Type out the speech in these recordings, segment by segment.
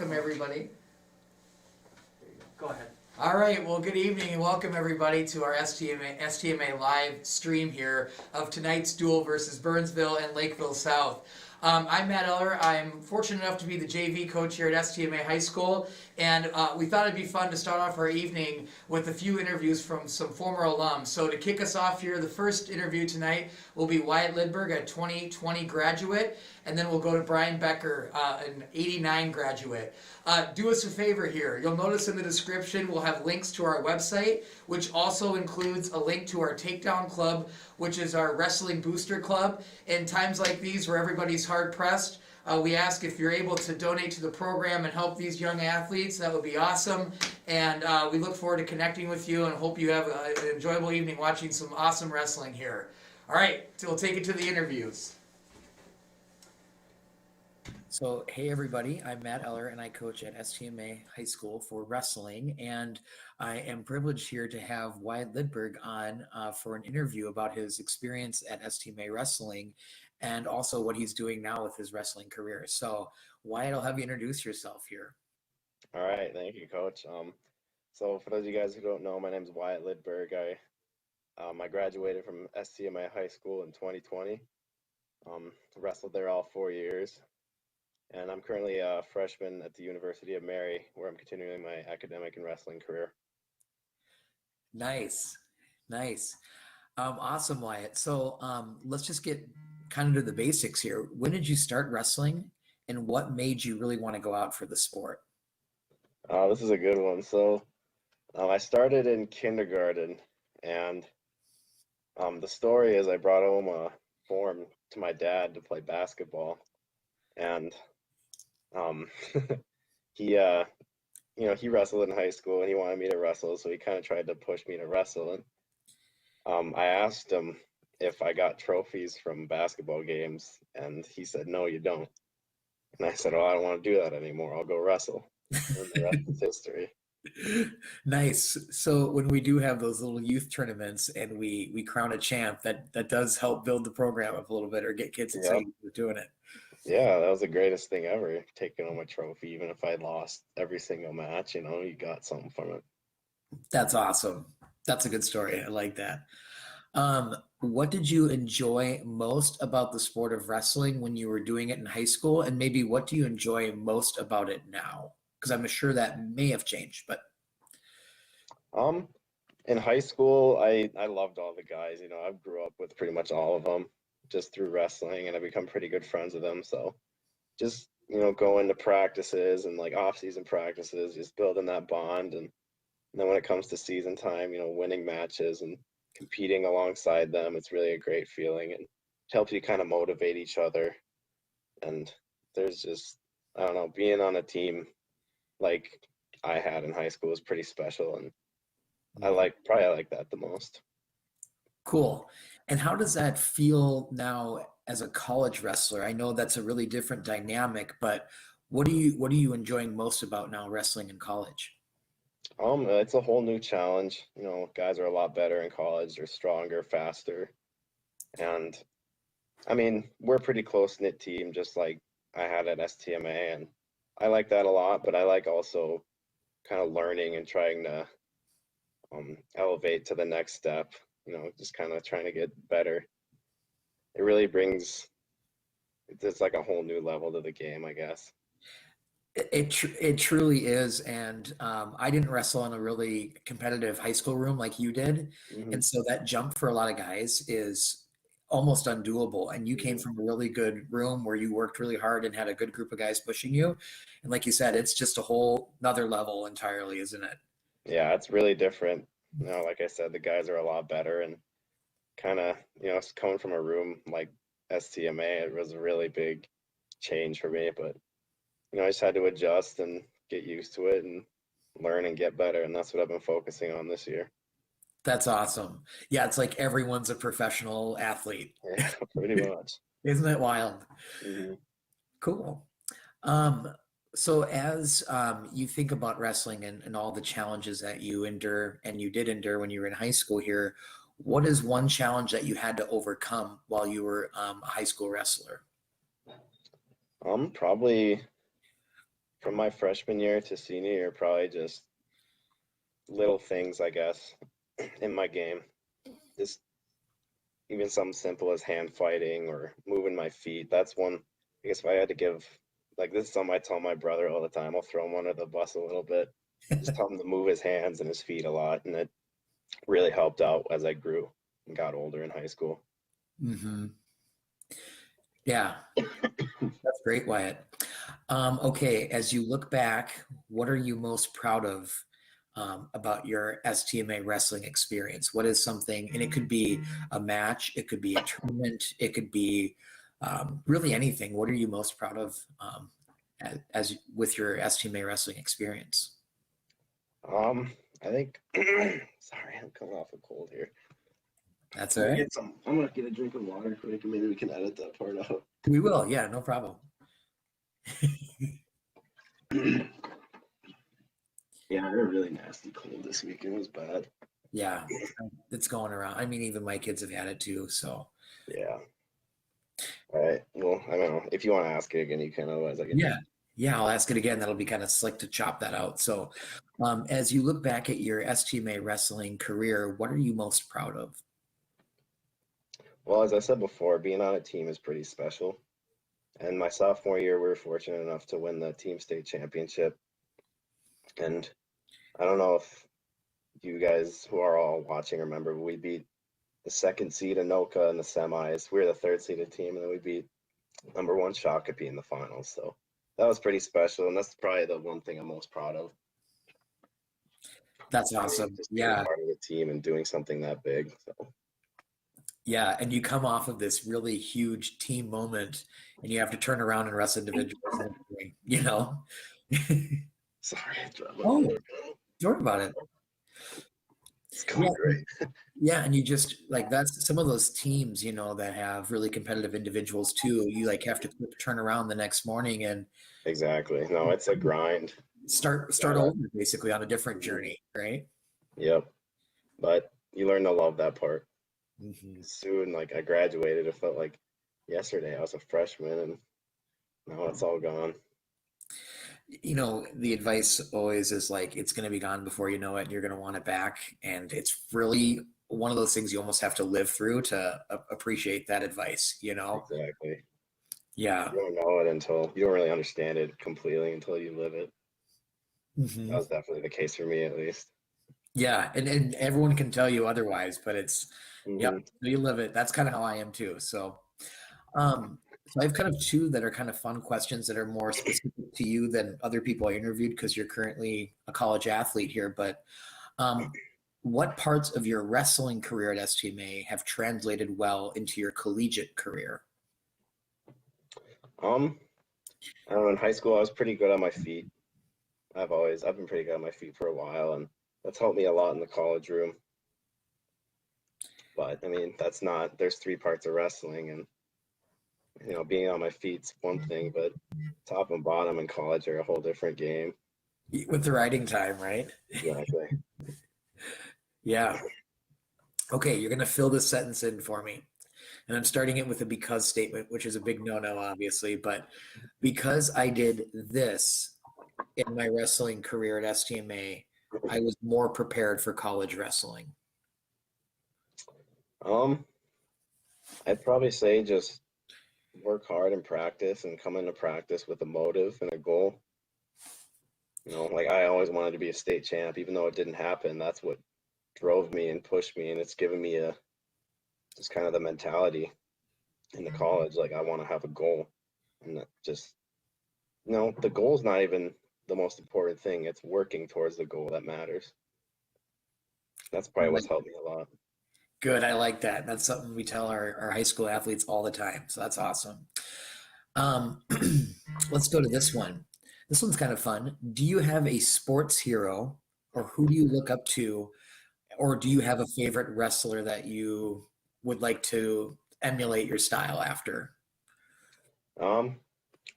welcome everybody. Go ahead. All right, well, good evening and welcome everybody to our STMA live stream here of tonight's duel versus Burnsville and Lakeville South. I'm Matt Eller. I'm fortunate enough to be the JV coach here at STMA High School, and we thought it'd be fun to start off our evening with a few interviews from some former alums. So to kick us off here, the first interview tonight will be Wyatt Lidberg, a 2020 graduate, and then we'll go to Brian Becker, an 89 graduate. Do us a favor here. You'll notice in the description we'll have links to our website, which also includes a link to our Takedown Club, which is our wrestling booster club. In times like these where everybody's hard pressed, we ask if you're able to donate to the program and help these young athletes. That would be awesome. And we look forward to connecting with you and hope you have an enjoyable evening watching some awesome wrestling here. All right, so we'll take it to the interviews. So, hey everybody, I'm Matt Eller and I coach at STMA High School for wrestling, and I am privileged here to have Wyatt Lidberg on for an interview about his experience at STMA Wrestling and also what he's doing now with his wrestling career. So, Wyatt, I'll have you introduce yourself here. All right, thank you, Coach. So for those of you guys who don't know, my name is Wyatt Lidberg. I graduated from STMA High School in 2020. Wrestled there all 4 years. And I'm currently a freshman at the University of Mary, where I'm continuing my academic and wrestling career. Nice. Awesome, Wyatt. So let's just get kind of to the basics here. When did you start wrestling, and what made you really want to go out for the sport? This is a good one. So I started in kindergarten, and the story is I brought home a form to my dad to play basketball, and he wrestled in high school and he wanted me to wrestle, so he kind of tried to push me to wrestle. And I asked him if I got trophies from basketball games, and he said, "No, you don't." And I said, "Oh, I don't want to do that anymore. I'll go wrestle." And the rest is history. Nice. So when we do have those little youth tournaments and we crown a champ, that does help build the program up a little bit or get kids excited for doing it. Yeah, that was the greatest thing ever, taking home a trophy. Even if I lost every single match, you got something from it. That's awesome. That's a good story. I like that. What did you enjoy most about the sport of wrestling when you were doing it in high school? And maybe what do you enjoy most about it now? Because I'm sure that may have changed, but. In high school, I loved all the guys. I grew up with pretty much all of them just through wrestling, and I've become pretty good friends with them. So just, going to practices and like off-season practices, just building that bond. And then when it comes to season time, winning matches and competing alongside them, it's really a great feeling, and it helps you kind of motivate each other. And there's just, I don't know, being on a team like I had in high school is pretty special, and I probably like that the most. Cool. And how does that feel now as a college wrestler? I know that's a really different dynamic, but what are you enjoying most about now wrestling in college? It's a whole new challenge. Guys are a lot better in college. They're stronger, faster. And I mean, we're a pretty close-knit team, just like I had at STMA, and I like that a lot, but I like also kind of learning and trying to elevate to the next step, just kind of trying to get better. It really it's like a whole new level to the game, I guess. It truly is, and I didn't wrestle in a really competitive high school room like you did, and so that jump for a lot of guys is almost undoable. And you came from a really good room where you worked really hard and had a good group of guys pushing you, and like you said, it's just a whole another level entirely, isn't it? Yeah, it's really different. Like I said, the guys are a lot better, and kind of, coming from a room like STMA, it was a really big change for me, but I just had to adjust and get used to it and learn and get better. And that's what I've been focusing on this year. That's awesome. Yeah, it's like everyone's a professional athlete. Yeah, pretty much. Isn't it wild? Mm-hmm. Cool. So as you think about wrestling and all the challenges that you endure and you did endure when you were in high school here, what is one challenge that you had to overcome while you were a high school wrestler? Probably From my freshman year to senior year, probably just little things, I guess, in my game. Just even something simple as hand fighting or moving my feet. That's one, I guess if I had to give, like this is something I tell my brother all the time. I'll throw him under the bus a little bit. Just tell him to move his hands and his feet a lot. And it really helped out as I grew and got older in high school. Mm-hmm. Yeah, that's great, Wyatt. Okay, as you look back, what are you most proud of about your STMA wrestling experience? What is something, and it could be a match, it could be a tournament, it could be really anything. What are you most proud of as with your STMA wrestling experience? I think, sorry, I'm coming off a cold here. That's all right. I'm gonna get a drink of water quick and maybe we can edit that part out. We will. Yeah, no problem. Yeah, I had a really nasty cold this week. It was bad. Yeah, it's going around. I mean, even my kids have had it too. So Yeah. All right. Well, I don't know. If you want to ask it again, you can. Otherwise, I can. yeah, I'll ask it again. That'll be kind of slick to chop that out. So, as you look back at your STMA wrestling career, what are you most proud of? Well, as I said before, being on a team is pretty special. And my sophomore year, we were fortunate enough to win the team state championship. And I don't know if you guys who are all watching remember, but we beat the second seed Anoka in the semis. We were the third seeded team, and then we beat number one Shakopee in the finals. So that was pretty special, and that's probably the one thing I'm most proud of. That's awesome. Just being part of the team and doing something that big. So. Yeah, and you come off of this really huge team moment, and you have to turn around and wrestle individuals. You know. Sorry. Oh, sorry about it. It's going great. Yeah, and you just like that's some of those teams, you know, that have really competitive individuals too. You like have to turn around the next morning and exactly. No, it's a grind. Start over basically on a different journey, right? Yep. But you learn to love that part. Mm-hmm. Soon, like I graduated, it felt like yesterday I was a freshman, and now it's all gone. You know, the advice always is like it's going to be gone before you know it, and you're going to want it back. And it's really one of those things you almost have to live through to appreciate that advice, you know? Exactly. Yeah. You don't know it until you don't really understand it completely until you live it. Mm-hmm. That was definitely the case for me, at least. Yeah, and everyone can tell you otherwise, but it's yep, you live it. That's kind of how I am too. So I have kind of two that are kind of fun questions that are more specific to you than other people I interviewed because you're currently a college athlete here. But what parts of your wrestling career at STMA have translated well into your collegiate career? I don't know, in high school I was pretty good on my feet. I've been pretty good on my feet for a while, and that's helped me a lot in the college room. But I mean, there's three parts of wrestling, and you know, being on my feet's one thing, but top and bottom in college are a whole different game. With the riding time, right? Exactly. Yeah. Okay, you're going to fill this sentence in for me. And I'm starting it with a because statement, which is a big no-no, obviously. But because I did this in my wrestling career at STMA, I was more prepared for college wrestling. I'd probably say just work hard and practice and come into practice with a motive and a goal. You know, like I always wanted to be a state champ, even though it didn't happen. That's what drove me and pushed me, and it's given me just kind of the mentality in the college. Like I want to have a goal, and that just the goal's not even the most important thing. It's working towards the goal that matters. That's probably what's helped me a lot. Good. I like that. That's something we tell our high school athletes all the time. So that's awesome. Let's go to this one. This one's kind of fun. Do you have a sports hero, or who do you look up to, or do you have a favorite wrestler that you would like to emulate your style after? I don't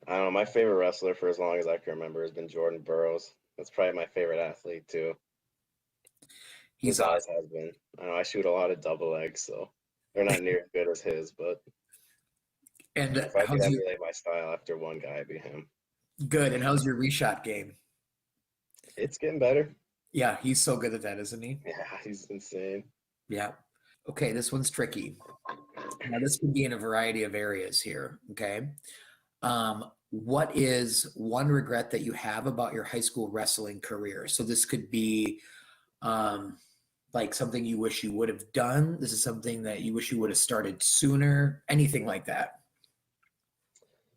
know. My favorite wrestler for as long as I can remember has been Jordan Burroughs. That's probably my favorite athlete too. He's always has been. I know I shoot a lot of double legs, so they're not near as good as his. But and if I could emulate my style after one guy, it'd be him. Good. And how's your reshot game? It's getting better. Yeah, he's so good at that, isn't he? Yeah, he's insane. Yeah. Okay, this one's tricky. Now, this could be in a variety of areas here. Okay. What is one regret that you have about your high school wrestling career? So this could be like something you wish you would have done. This is something that you wish you would have started sooner. Anything like that.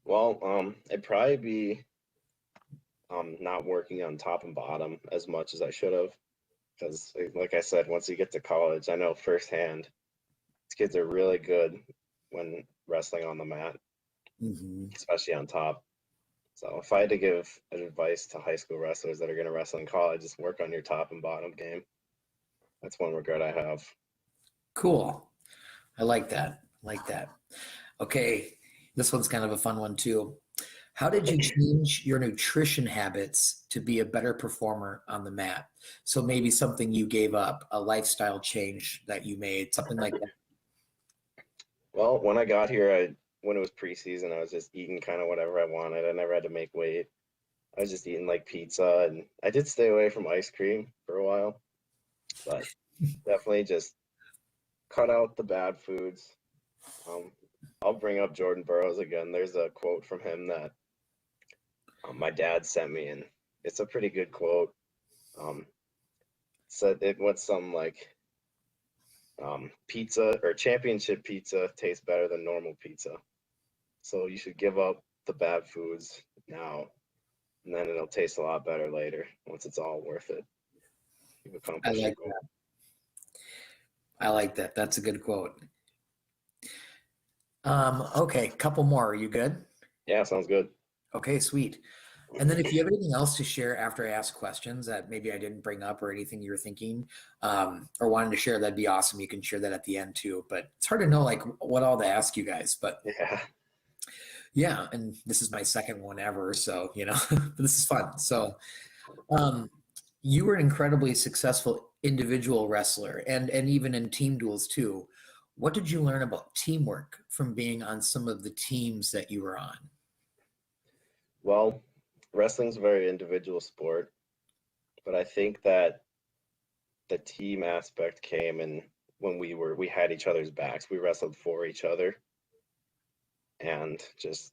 Well, it'd probably be not working on top and bottom as much as I should have. Because, like I said, once you get to college, I know firsthand these kids are really good when wrestling on the mat, Mm-hmm. especially on top. So if I had to give advice to high school wrestlers that are going to wrestle in college, just work on your top and bottom game. That's one regret I have. Cool. I like that. Like that. Okay, this one's kind of a fun one too. How did you change your nutrition habits to be a better performer on the mat? So maybe something you gave up, a lifestyle change that you made, something like that. Well, when I got here, when it was preseason, I was just eating kind of whatever I wanted. I never had to make weight. I was just eating like pizza, and I did stay away from ice cream for a while, but definitely just cut out the bad foods. Um, I'll bring up Jordan Burroughs again. There's a quote from him that my dad sent me, and it's a pretty good quote. Said it was some like pizza or championship pizza tastes better than normal pizza. So you should give up the bad foods now, and then it'll taste a lot better later once it's all worth it. You've I accomplished your like goal. that. I like that. That's a good quote. Okay, couple more. Are you good? Yeah, sounds good. Okay, sweet. And then if you have anything else to share after I ask questions that maybe I didn't bring up or anything you were thinking or wanted to share, that'd be awesome. You can share that at the end too. But it's hard to know like what all to ask you guys. But Yeah. yeah, and this is my second one ever. So, but this is fun. So um, you were an incredibly successful individual wrestler and even in team duels too. What did you learn about teamwork from being on some of the teams that you were on? Well, wrestling's a very individual sport, but I think that the team aspect came in when we had each other's backs. We wrestled for each other, and just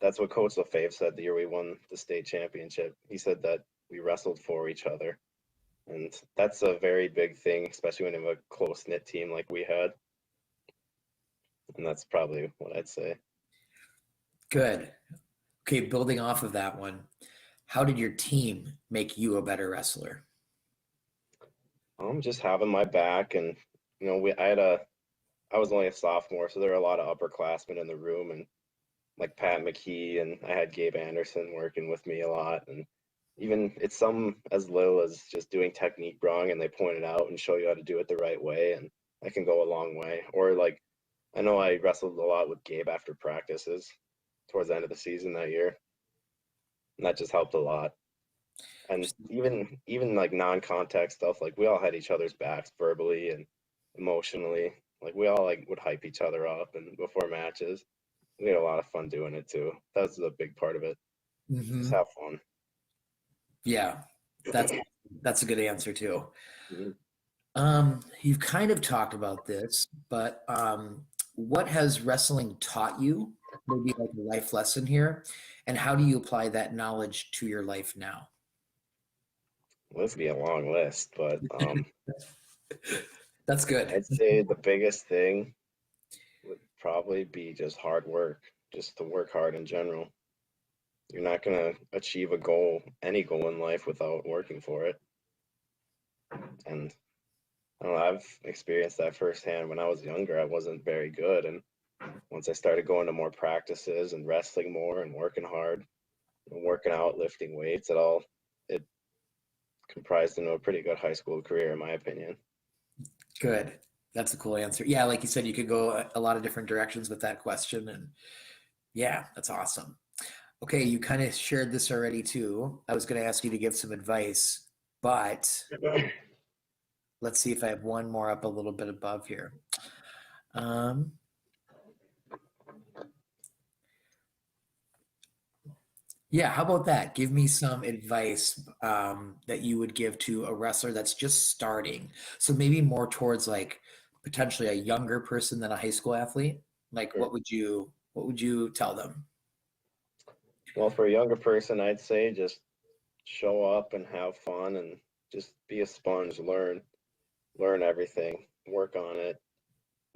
that's what Coach LaFave said the year we won the state championship. He said that we wrestled for each other, and that's a very big thing, especially when you have a close knit team like we had. And that's probably what I'd say. Good. Okay, building off of that one, how did your team make you a better wrestler? Just having my back, and I was only a sophomore, so there were a lot of upperclassmen in the room, and like Pat McKee, and I had Gabe Anderson working with me a lot, and even it's some as little as just doing technique wrong, and they point it out and show you how to do it the right way, and that can go a long way. Or like, I know I wrestled a lot with Gabe after practices towards the end of the season that year, and that just helped a lot. And even like non-contact stuff, like we all had each other's backs verbally and emotionally. Like we all like would hype each other up, and before matches, we had a lot of fun doing it too. That was a big part of it. Just Mm-hmm. have fun. Yeah, that's a good answer too. Mhm. You've kind of talked about this, but what has wrestling taught you? Maybe like a life lesson here, and how do you apply that knowledge to your life now? Well, this would be a long list, but That's good. I'd say the biggest thing would probably be just hard work, just to work hard in general. You're not gonna achieve a goal, any goal in life, without working for it. And I don't know, I've experienced that firsthand. When I was younger, I wasn't very good, and once I started going to more practices and wrestling more and working hard, and working out, lifting weights, it comprised into a pretty good high school career, in my opinion. Good. That's a cool answer. Yeah, like you said, you could go a lot of different directions with that question, and yeah, that's awesome. Okay, you kind of shared this already too. I was going to ask you to give some advice, but let's see if I have one more up a little bit above here. Yeah, how about that? Give me some advice that you would give to a wrestler that's just starting. So maybe more towards like potentially a younger person than a high school athlete. Like Sure. what would you tell them? Well, for a younger person, I'd say just show up and have fun and just be a sponge, learn everything, work on it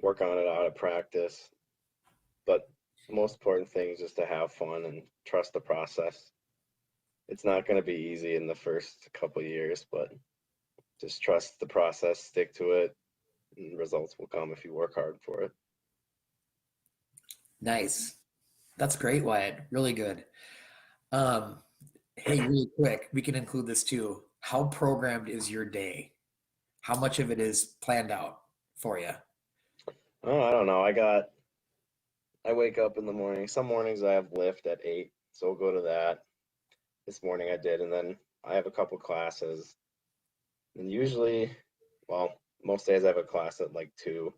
out of practice. But the most important thing is just to have fun and trust the process. It's not going to be easy in the first couple years, but just trust the process, stick to it, and results will come if you work hard for it. Nice. That's great, Wyatt. Really good. Um, hey, really quick, we can include this too. How programmed is your day? How much of it is planned out for you? Oh, I don't know. I wake up in the morning. Some mornings I have lift at 8, so we'll go to that. This morning I did, and then I have a couple classes. And usually, well, most days I have a class at like 2,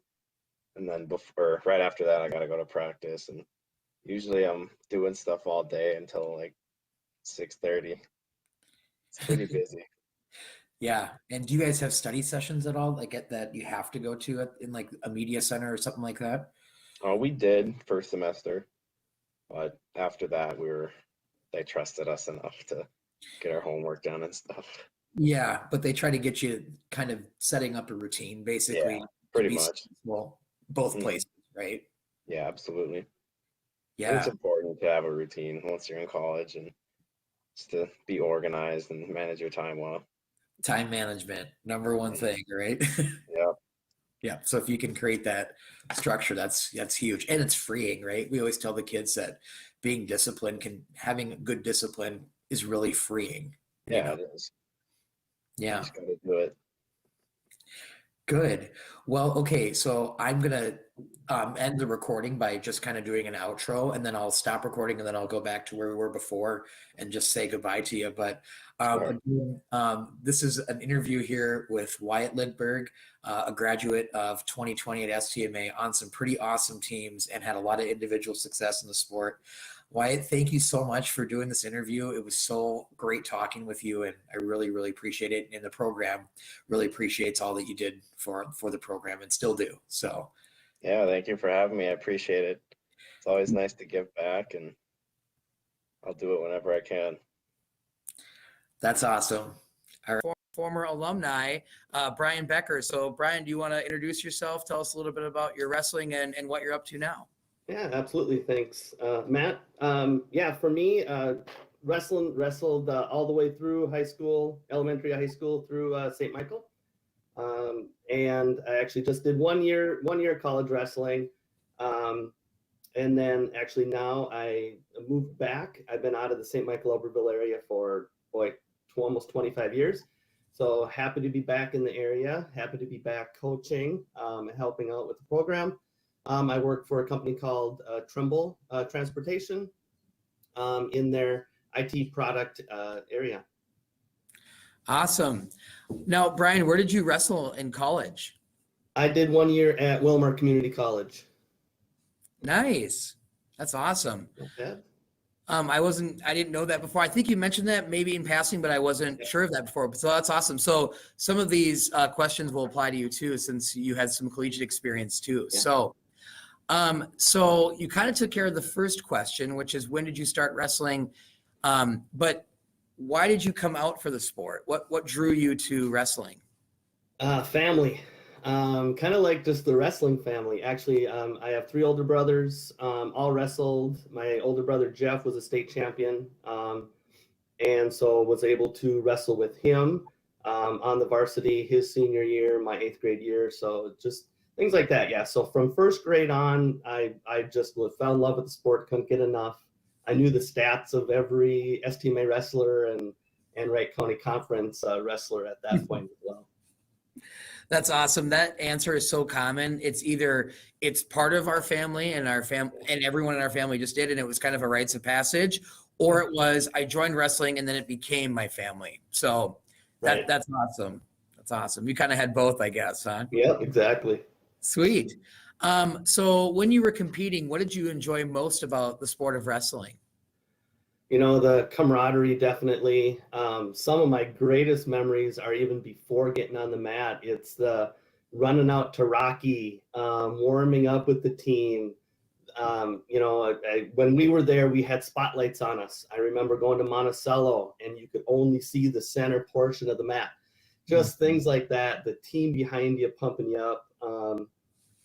and then before right after that I gotta go to practice. And usually I'm doing stuff all day until like 6:30. It's pretty busy. Yeah. And do you guys have study sessions at all, like that you have to go to in like a media center or something like that? We did first semester, but after that they trusted us enough to get our homework done and stuff. Yeah, but they try to get you kind of setting up a routine Yeah, basically to pretty be much. successful both Mhm. places, right? Yeah, absolutely. And it's Yeah. important to have a routine once you're in college and just to be organized and manage your time well. Time management, number one Mhm. thing, right? Yeah, Yeah. So if you can create that structure, that's huge. And it's freeing, right? We always tell the kids that being disciplined having good discipline is really freeing, you yeah, know? it is. You Yeah. just got to do it. Good. Well, okay, so I'm gonna end the recording by just kind of doing an outro, and then I'll stop recording, and then I'll go back to where we were before and just say goodbye to you. But Sure. again, this is an interview here with Wyatt Lidberg, a graduate of 2020 at STMA on some pretty awesome teams and had a lot of individual success in the sport. Wyatt, thank you so much for doing this interview. It was so great talking with you, and I really, really appreciate it. And the program really appreciates all that you did for the program and still do. So Yeah, thank you for having me. I appreciate it. It's always nice to give back, and I'll do it whenever I can. that's awesome. Former alumni, Brian Becker. So, Brian, do you want to introduce yourself? Tell us a little bit about your wrestling and what you're up to now. Yeah, absolutely. Thanks, Matt. Yeah, for me, wrestled all the way through high school, elementary, high school through St. Michael, and I actually just did 1 year college wrestling, um, and then actually now I moved back. I've been out of the St. Michael Albertville area for almost 25 years. So happy to be back in the area. Happy to be back coaching, and helping out with the program. I work for a company called Trimble Transportation, in their IT product area. Awesome. Now, Brian, where did you wrestle in college? I did 1 year at Wilmer Community College. Nice. That's awesome. Not bad. I didn't know that before. I think you mentioned that maybe in passing, but I wasn't sure of that before. So that's awesome. So some of these questions will apply to you too, since you had some collegiate experience too. Yeah. So you kind of took care of the first question, which is when did you start wrestling? But why did you come out for the sport? What drew you to wrestling? Family. Kind of like just the wrestling family. Actually, I have 3 older brothers, all wrestled. My older brother Jeff was a state champion, and so was able to wrestle with him on the varsity his senior year, my 8th grade year. So just things like that. Yeah. So from first grade on, I just fell in love with the sport, couldn't get enough. I knew the stats of every STMA wrestler and Wright County Conference wrestler at that point as well. That's awesome. That answer is so common. It's part of our family and and everyone in our family just did, and it was kind of a rites of passage, or it was I joined wrestling and then it became my family. So Right. that's awesome. That's awesome. You kind of had both, I guess, huh? Yeah, exactly. Sweet. So when you were competing, what did you enjoy most about the sport of wrestling? The camaraderie, definitely. Some of my greatest memories are even before getting on the mat. It's the running out to Rocky, warming up with the team. When we were there, we had spotlights on us. I remember going to Monticello and you could only see the center portion of the mat. Just things like that, the team behind you pumping you up.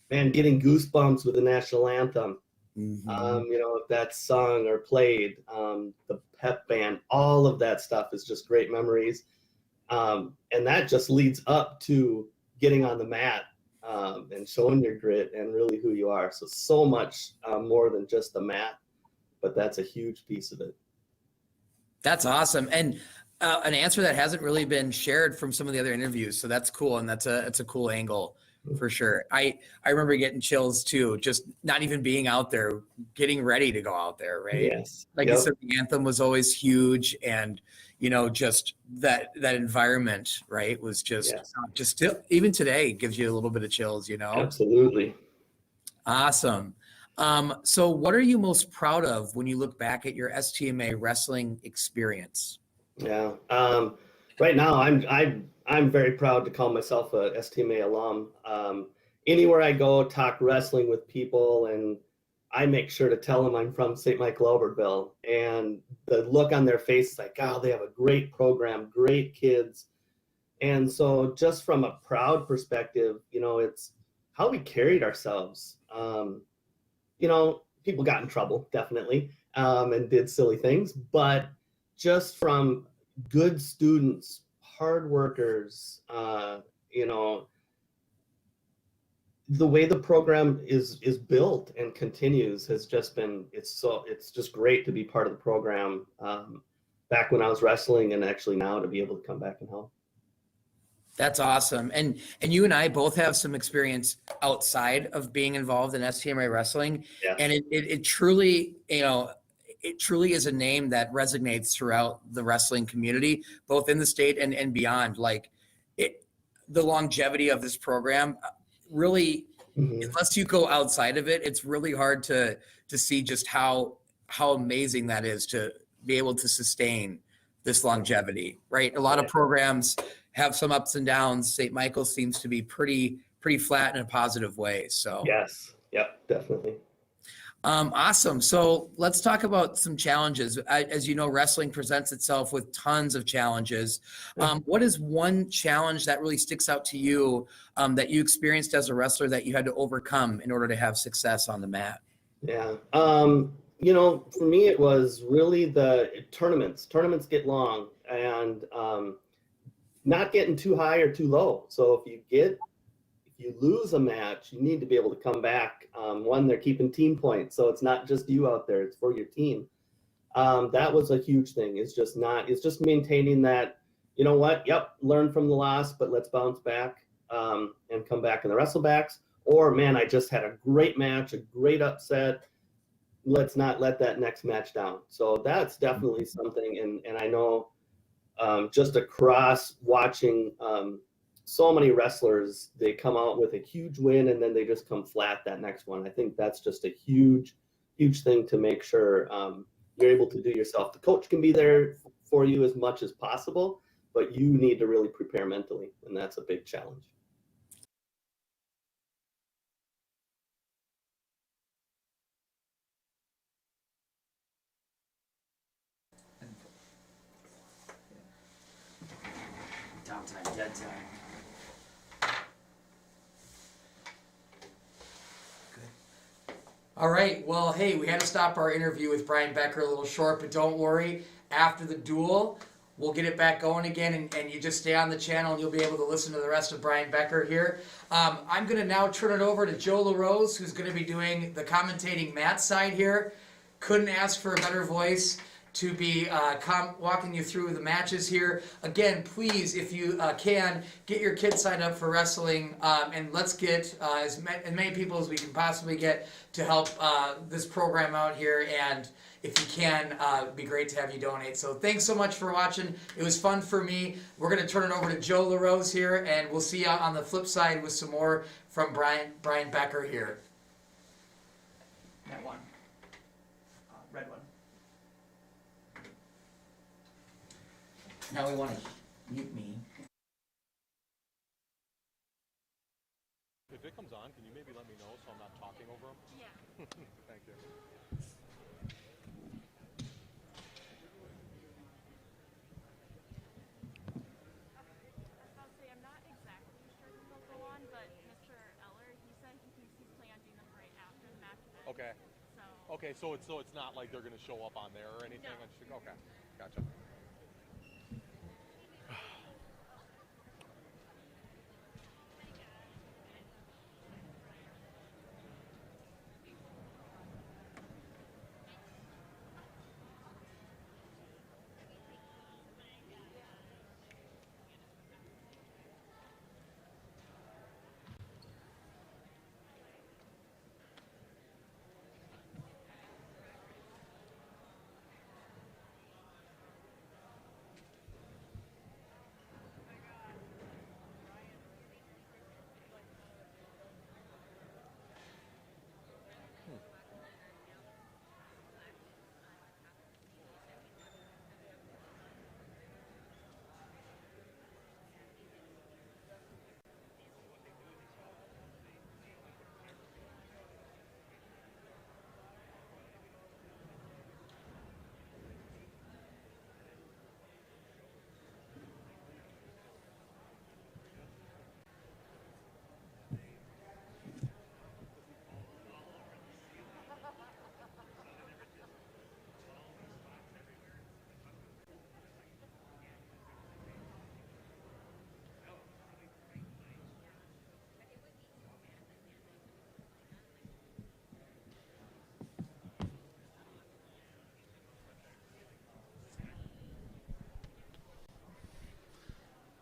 Man, getting goosebumps with the national anthem. If that's sung or played, the pep band, all of that stuff is just great memories. And that just leads up to getting on the mat and showing your grit and really who you are. So much more than just the mat, but that's a huge piece of it. That's awesome. And an answer that hasn't really been shared from some of the other interviews. So that's cool. And it's a cool angle for sure. I remember getting chills too, just not even being out there, getting ready to go out there. Right. Yes. Like you said, the anthem was always huge. And, just that environment, right, was just still, even today gives you a little bit of chills, Absolutely. Awesome. So what are you most proud of when you look back at your STMA wrestling experience? Yeah. Right now, I'm very proud to call myself a STMA alum. Anywhere I go, talk wrestling with people, and I make sure to tell them I'm from St. Michael, Albertville. And the look on their face is like, oh, they have a great program, great kids. And so just from a proud perspective, it's how we carried ourselves. People got in trouble, definitely, and did silly things. But just from good students, hard workers, the way the program is built and continues has just been, it's just great to be part of the program back when I was wrestling, and actually now to be able to come back and help. That's awesome. And you and I both have some experience outside of being involved in STMA wrestling. Yeah. And it truly, it truly is a name that resonates throughout the wrestling community, both in the state and beyond. Like the longevity of this program really, unless you go outside of it, it's really hard to see just how amazing that is to be able to sustain this longevity, right? A lot of programs have some ups and downs. St. Michael seems to be pretty flat in a positive way. So yes, yep, definitely. Awesome. So let's talk about some challenges. As you know, wrestling presents itself with tons of challenges. What is one challenge that really sticks out to you that you experienced as a wrestler that you had to overcome in order to have success on the mat? Yeah. For me, it was really the tournaments. Tournaments get long, and not getting too high or too low. So if you lose a match, you need to be able to come back. One, they're keeping team points, so it's not just you out there; it's for your team. That was a huge thing. It's just maintaining that. You know what? Yep, learn from the loss, but let's bounce back and come back in the wrestlebacks. Or man, I just had a great match, a great upset. Let's not let that next match down. So that's definitely something. And I know just across watching so many wrestlers, they come out with a huge win and then they just come flat that next one. I think that's just a huge thing to make sure you're able to do yourself. The coach can be there for you as much as possible, but you need to really prepare mentally, and that's a big challenge. Downtime, dead time. All right, well, hey, we had to stop our interview with Brian Becker a little short, but don't worry. After the duel, we'll get it back going again, and you just stay on the channel, and you'll be able to listen to the rest of Brian Becker here. I'm going to now turn it over to Joe LaRose, who's going to be doing the commentating Matt side here. Couldn't ask for a better voice to be walking you through the matches here. Again, please, if you can, get your kids signed up for wrestling, and let's get as many people as we can possibly get to help this program out here. And if you can, it'd be great to have you donate. So thanks so much for watching. It was fun for me. We're going to turn it over to Joe LaRose here, and we'll see you on the flip side with some more from Brian Becker here. That one. Red one. Now we want to mute me. If it comes on, can you maybe let me know so I'm not talking over him? Yeah. Thank you. I'm not exactly sure when they'll go on, but Mr. Eller, he said he's planning on doing them right after the match ends. Okay. So it's not like they're gonna show up on there or anything. No. Okay. Gotcha.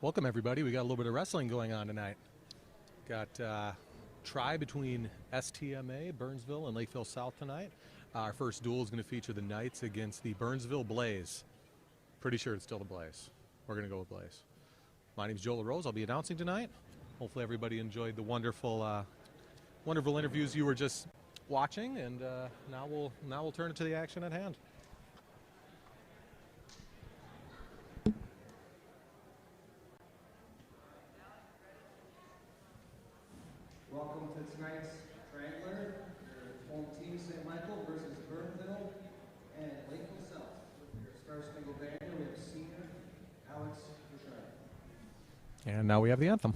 Welcome everybody. We got a little bit of wrestling going on tonight. Got try between STMA, Burnsville, and Lakeville South tonight. Our first duel is going to feature the Knights against the Burnsville Blaze. Pretty sure it's still the Blaze. We're going to go with Blaze. My name is Joel LaRose. I'll be announcing tonight. Hopefully everybody enjoyed the wonderful interviews you were just watching, and now we'll turn it to the action at hand. Welcome to tonight's Triangler. Your home team, St. Michael versus Burnsville and Lakeville South. With your Star-Spangled Banner, we have senior Alex Bouchard. And now we have the anthem.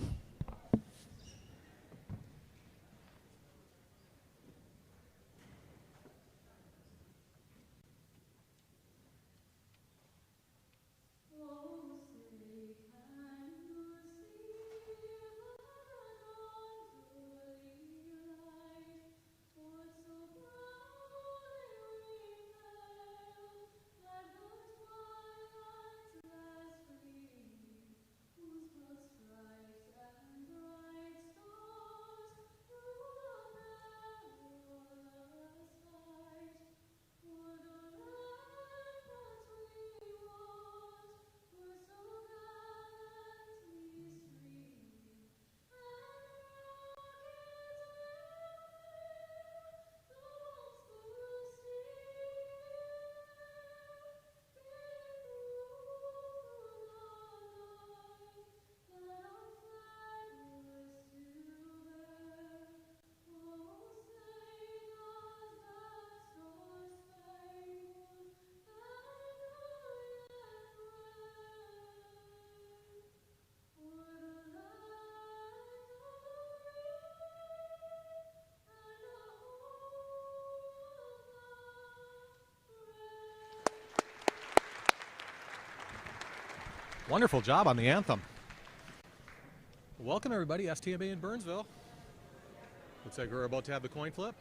Wonderful job on the anthem. Welcome everybody, STMA in Burnsville. Looks like we're about to have the coin flip.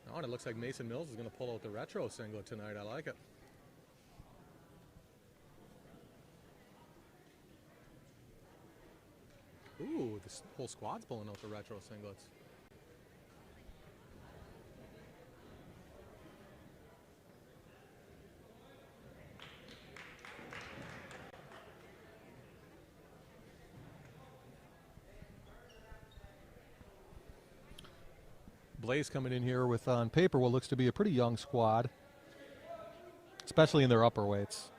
Oh, and it looks like Mason Mills is going to pull out the retro singlet tonight. I like it. Ooh, this whole squad's pulling out the retro singlets. Blaze coming in here with, on paper, what looks to be a pretty young squad, especially in their upper weights.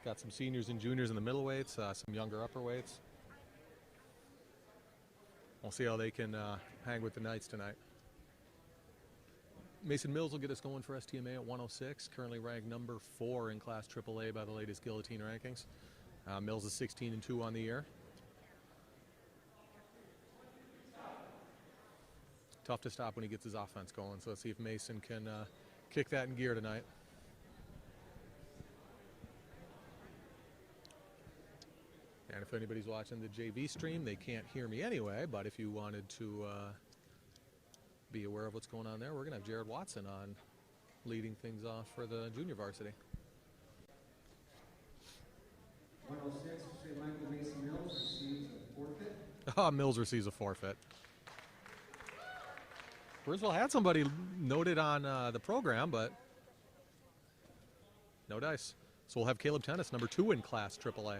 Got some seniors and juniors in the middle weights, some younger upper weights. We'll see how they can hang with the Knights tonight. Mason Mills will get us going for STMA at 106, currently ranked number 4 in Class AAA by the latest Guillotine rankings. Mills is 16-2 on the year. Tough to stop when he gets his offense going, so let's see if Mason can kick that in gear tonight. And if anybody's watching the JV stream, they can't hear me anyway, but if you wanted to be aware of what's going on there, we're going to have Jared Watson on leading things off for the junior varsity. 106, St. Michael Mason Mills receives a forfeit. Mills receives a forfeit. Burnsville had somebody noted on the program, but no dice. So we'll have Caleb Tennis, number 2 in Class AAA.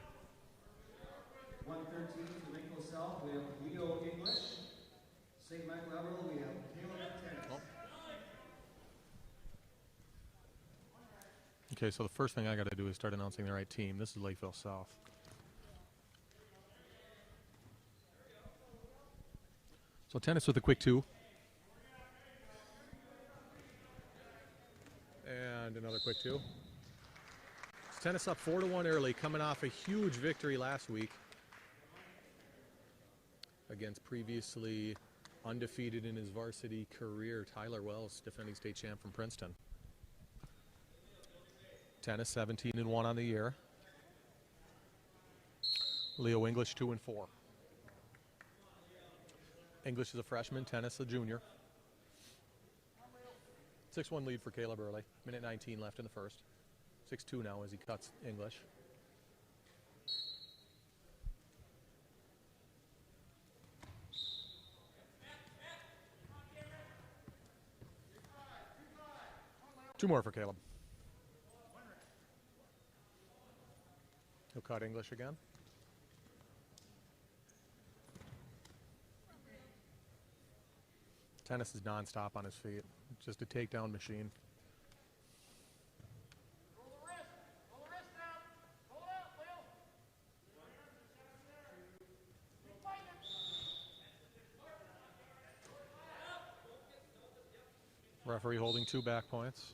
113 for Lakeville South, we have Leo English. St. Michael Albertville, we have Caleb Tennis. Oh. Okay, so the first thing I got to do is start announcing the right team. This is Lakeville South. So Tennis with a quick 2. And another quick 2. Tennis up 4-1 early, coming off a huge victory last week against previously undefeated in his varsity career, Tyler Wells, defending state champ from Princeton. Tennis 17-1 on the year. Leo English 2-4. English is a freshman, Tennis a junior. 6-1 lead for Caleb early. Minute 19 left in the first. 6-2 now as he cuts English. Two more for Caleb. He'll cut English again. Tennis is nonstop on his feet. Just a takedown machine. Referee holding 2 back points.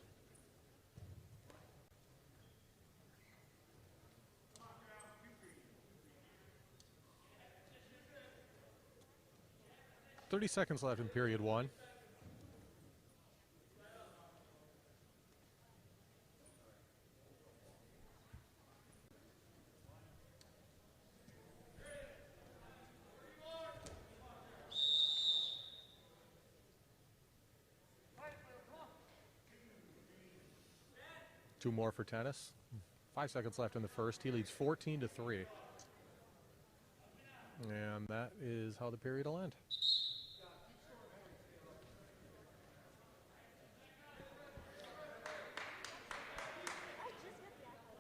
.30 seconds left in period 1. Two more for Tennis. 5 seconds left in the first. He leads 14-3. And that is how the period will end.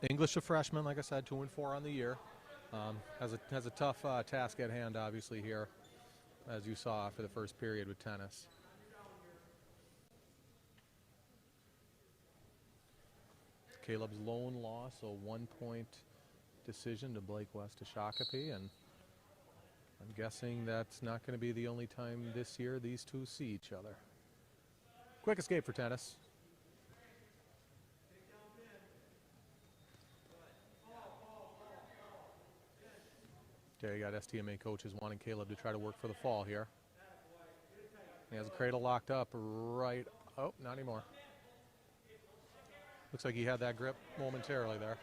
English a freshman, like I said, 2-4 on the year. Has a tough task at hand, obviously, here, as you saw for the first period with Tennis. Caleb's lone loss, a 1-point decision to Blake West to Shakopee, and I'm guessing that's not going to be the only time this year these two see each other. Quick escape for Tennis. Okay, you got STMA coaches wanting Caleb to try to work for the fall here. He has a cradle locked up right. Oh, not anymore. Looks like he had that grip momentarily there.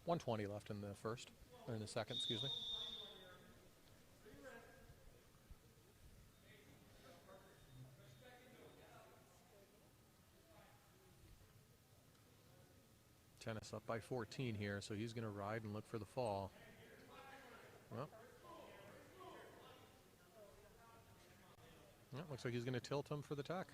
.120 left in the first, or in the second, excuse me. Tennis up by 14 here, so he's going to ride and look for the fall. Well, looks like he's going to tilt him for the tuck.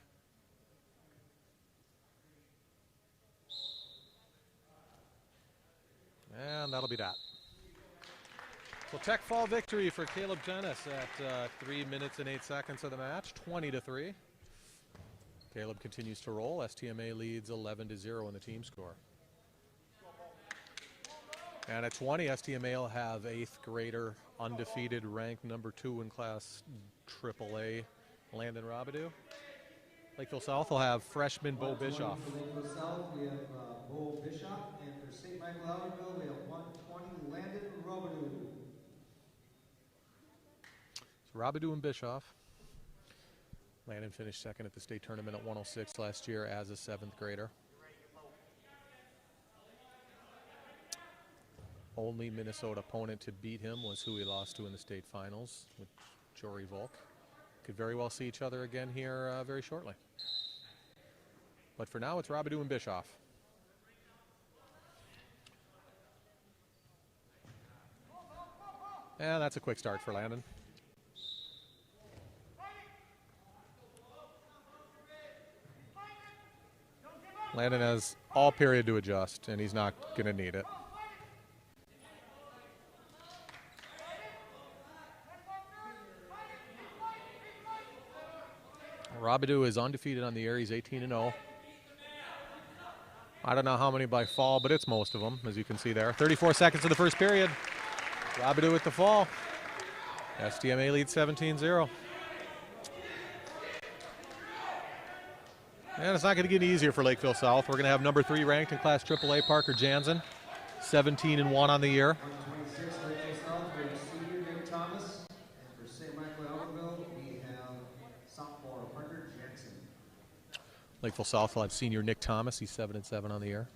And that'll be that. So tech fall victory for Caleb Dennis at 3 minutes and 8 seconds of the match, 20-3. Caleb continues to roll. STMA leads 11-0 in the team score. And at 20, STMA will have 8th grader, undefeated, ranked number 2 in class AAA, Landon Robidoux. Lakeville South will have freshman Bo Bischoff. For Lakeville South, we have Bo Bischoff, and for St. Michael Albertville, we have 120 Landon Robidoux. So Robidoux and Bischoff. Landon finished second at the state tournament at 106 last year as a 7th grader. Only Minnesota opponent to beat him was who he lost to in the state finals with Jory Volk. Could very well see each other again here very shortly. But for now, it's Robidoux and Bischoff. And that's a quick start for Landon. Landon has all period to adjust, and he's not going to need it. Robidoux is undefeated on the year. He's 18-0. I don't know how many by fall, but it's most of them, as you can see there. 34 seconds of the first period. Robidoux with the fall. STMA leads 17-0. And it's not going to get any easier for Lakeville South. We're going to have number 3 ranked in Class AAA, Parker Jansen, 17-1 on the year. 126 Lakeville South, we have senior Nick Thomas, and for St. Michael Albertville, we have sophomore Parker Jackson. Lakeville South will have senior Nick Thomas. He's 7-7 on the year.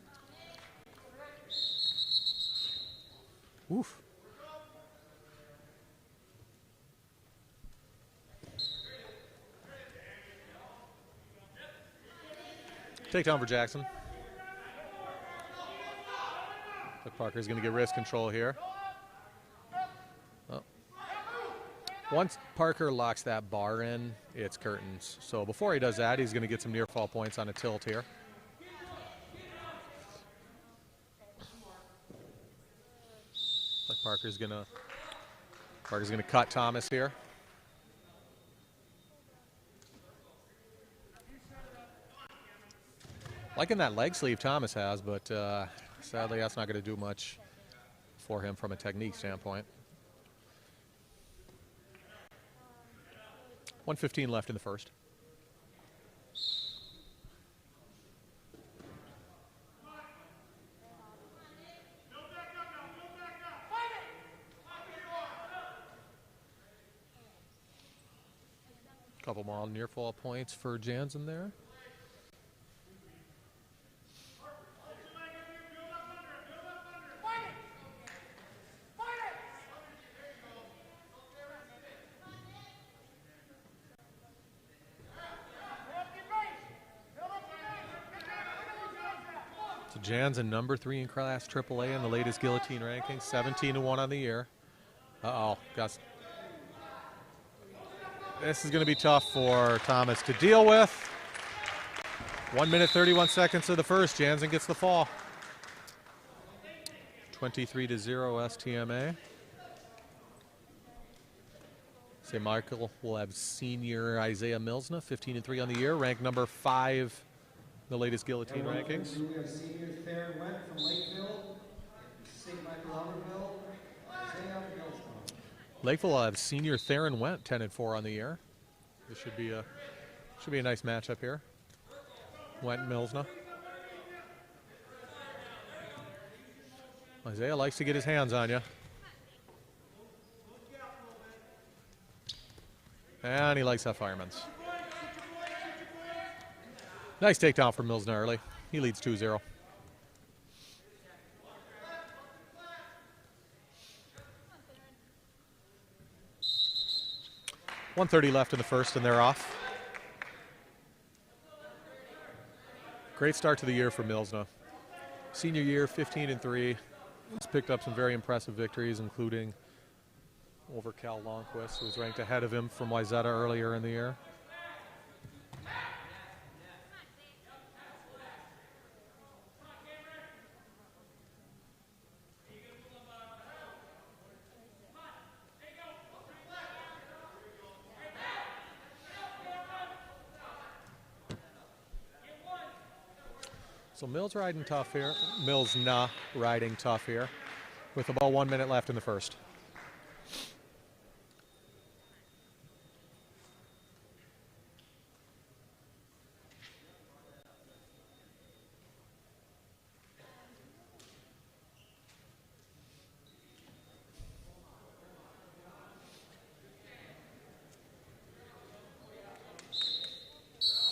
Oof. Takedown for Jackson. But Parker's going to get wrist control here. Oh. Once Parker locks that bar in, it's curtains. So before he does that, he's going to get some near fall points on a tilt here. But Parker's going to cut Thomas here. Liking that leg sleeve Thomas has, but sadly that's not going to do much for him from a technique standpoint. 1:15 left in the first. Couple more near fall points for Jansen there. Jansen, number 3 in Class AAA in the latest guillotine ranking, 17-1 on the year. Uh-oh, Gus. This is going to be tough for Thomas to deal with. 1 minute, 31 seconds of the first. Jansen gets the fall. 23-0 STMA. St. Michael will have senior Isaiah Milsna, 15-3 on the year, ranked number 5 the latest guillotine rankings. We have senior Theron Went from Lakeville, and St. Michael Albertville, Isaiah Milsna. Lakeville will have senior Theron Went, 10-4 on the year. This should be a nice matchup here. Went and Milsna. Isaiah likes to get his hands on you. And he likes that fireman's. Nice takedown from Milsna early. He leads 2-0. .130 left in the first, and they're off. Great start to the year for Milsna. Senior year, 15-3. He's picked up some very impressive victories, including over Cal Longquist, who was ranked ahead of him from Wayzata earlier in the year. So Mills riding tough here. Mills riding tough here with about 1 minute left in the first.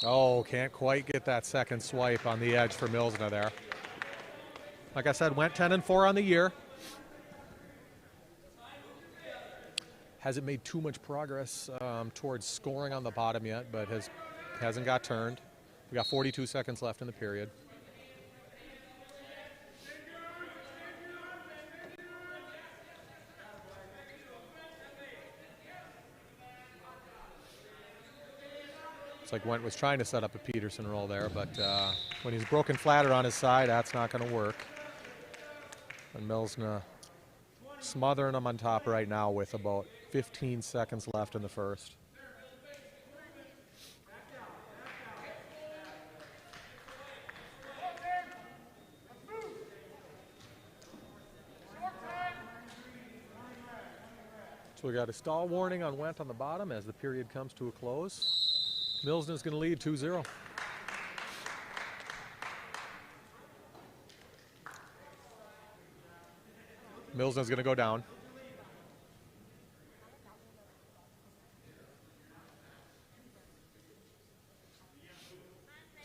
Oh, can't quite get that second swipe on the edge for Millsna there. Like I said, went 10-4 on the year. Hasn't made too much progress towards scoring on the bottom yet, but hasn't got turned. We got 42 seconds left in the period. Like Went was trying to set up a Peterson roll there, but when he's broken flatter on his side, that's not going to work. And Millsna smothering him on top right now with about 15 seconds left in the first. So we got a stall warning on Went on the bottom as the period comes to a close. Millsna's going to lead 2-0. Millsna's going to go down.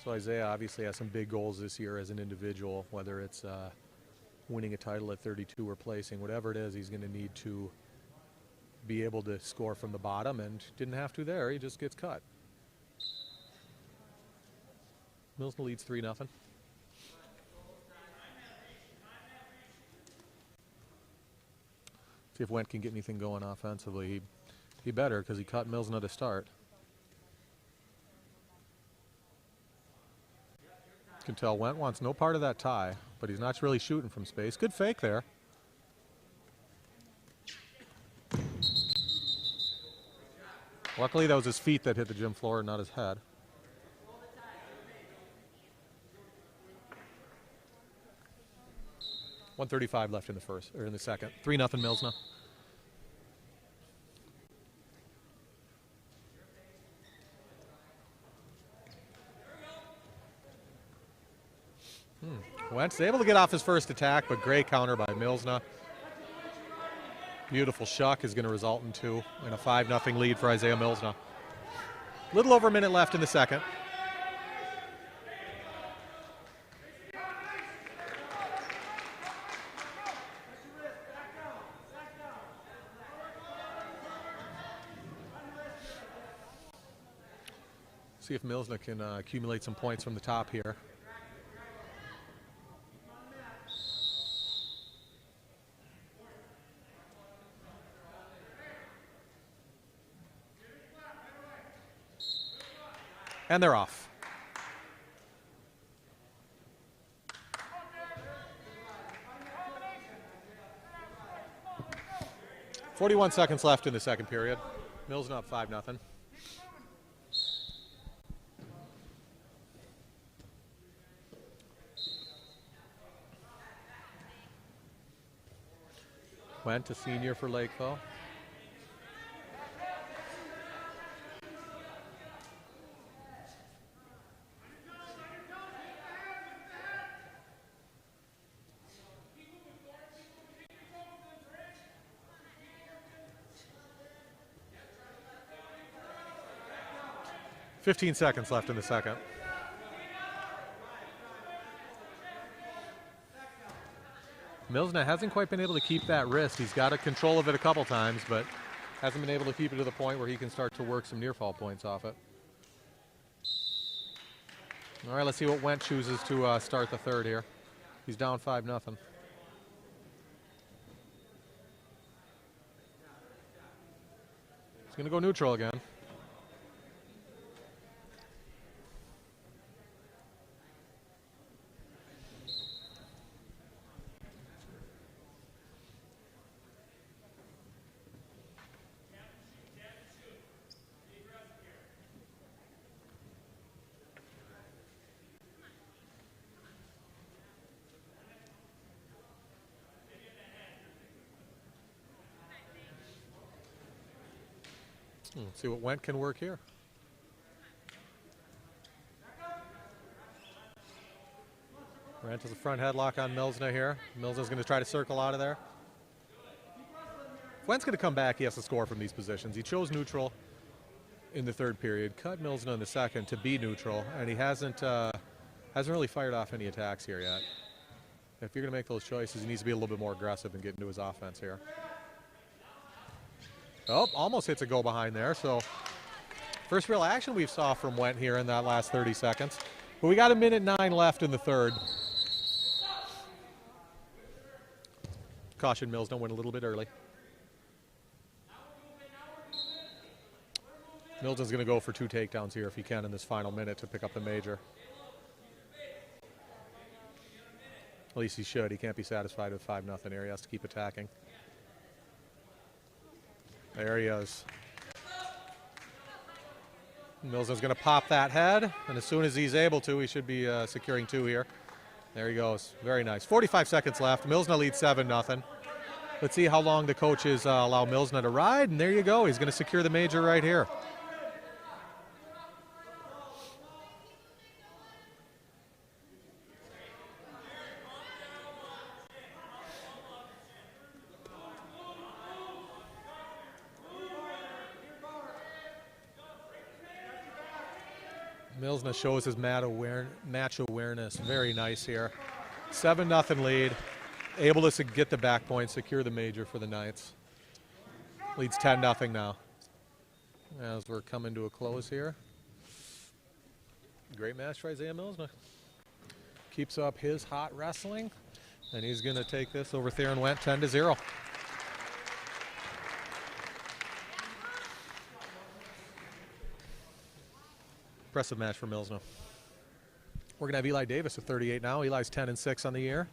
So Isaiah obviously has some big goals this year as an individual, whether it's winning a title at 32 or placing, whatever it is, he's going to need to be able to score from the bottom, and didn't have to there. He just gets cut. Millsna leads 3-0. See if Went can get anything going offensively. He better, because he cut Millsna to start. You can tell Went wants no part of that tie, but he's not really shooting from space. Good fake there. Luckily, that was his feet that hit the gym floor, not his head. .135 left in the first, or in the second. 3-0 Millsna. Wentz able to get off his first attack, but great counter by Millsna. Beautiful shuck is going to result in 2 and a 5-0 lead for Isaiah Millsna. Little over a minute left in the second. See if Millsna can accumulate some points from the top here. And they're off. .41 seconds left in the second period. Millsna up 5-0. Went a senior for Lakeville. .15 seconds left in the second. Millsna hasn't quite been able to keep that wrist. He's got a control of it a couple times, but hasn't been able to keep it to the point where he can start to work some near fall points off it. All right, let's see what Went chooses to start the third here. He's down 5-0. He's going to go neutral again. Let's see what Went can work here. Grant has a front headlock on Milsna here. Milsna's going to try to circle out of there. If Went's going to come back, he has to score from these positions. He chose neutral in the third period, cut Milsna in the second to be neutral, and he hasn't really fired off any attacks here yet. If you're going to make those choices, he needs to be a little bit more aggressive and get into his offense here. Oh, almost hits a go behind there. So first real action we saw from Went here in that last 30 seconds. But we got 1:09 left in the third. Caution Milsna went a little bit early. Milton's going to go for 2 takedowns here if he can in this final minute to pick up the major. At least he should. He can't be satisfied with 5-0 here. He has to keep attacking. There he is. Milsna's going to pop that head, and as soon as he's able to, he should be securing 2 here. There he goes. Very nice. 45 seconds left. Milsna leads 7-0. Let's see how long the coaches allow Milsna to ride, and there you go. He's going to secure the major right here. Milsna shows his match awareness. Very nice here. 7-0 lead. Able to get the back point, secure the major for the Knights. Leads 10-0 now. As we're coming to a close here. Great match for Isaiah Milsna. Keeps up his hot wrestling, and he's going to take this over Theron Went 10-0. Impressive match for Milsna. We're going to have Eli Davis at 38 now. Eli's 10-6 on the year.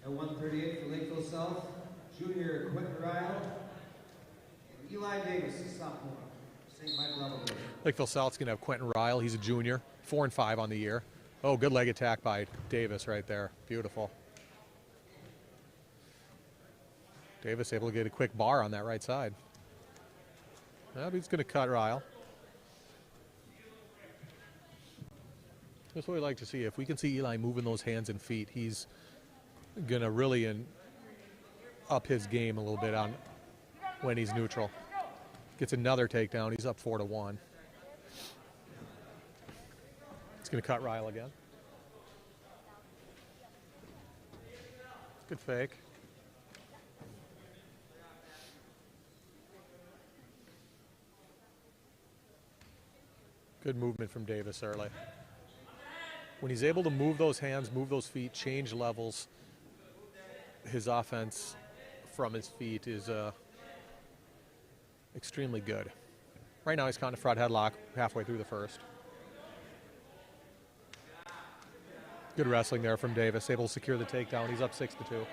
At 138 for Lakeville South, junior Quentin Ryle and Eli Davis, a sophomore, St. Michael Elementary. Lakeville South's going to have Quentin Ryle. He's a junior, 4-5 on the year. Oh, good leg attack by Davis right there. Beautiful. Davis able to get a quick bar on that right side. Well, he's going to cut Ryle. That's what we like to see. If we can see Eli moving those hands and feet, he's going to really up his game a little bit on when he's neutral. Gets another takedown. He's up 4-1. It's going to cut Ryle again. Good fake. Good movement from Davis early. When he's able to move those hands, move those feet, change levels, his offense from his feet is extremely good. Right now he's caught in a front headlock halfway through the first. Good wrestling there from Davis, able to secure the takedown. He's up 6-2.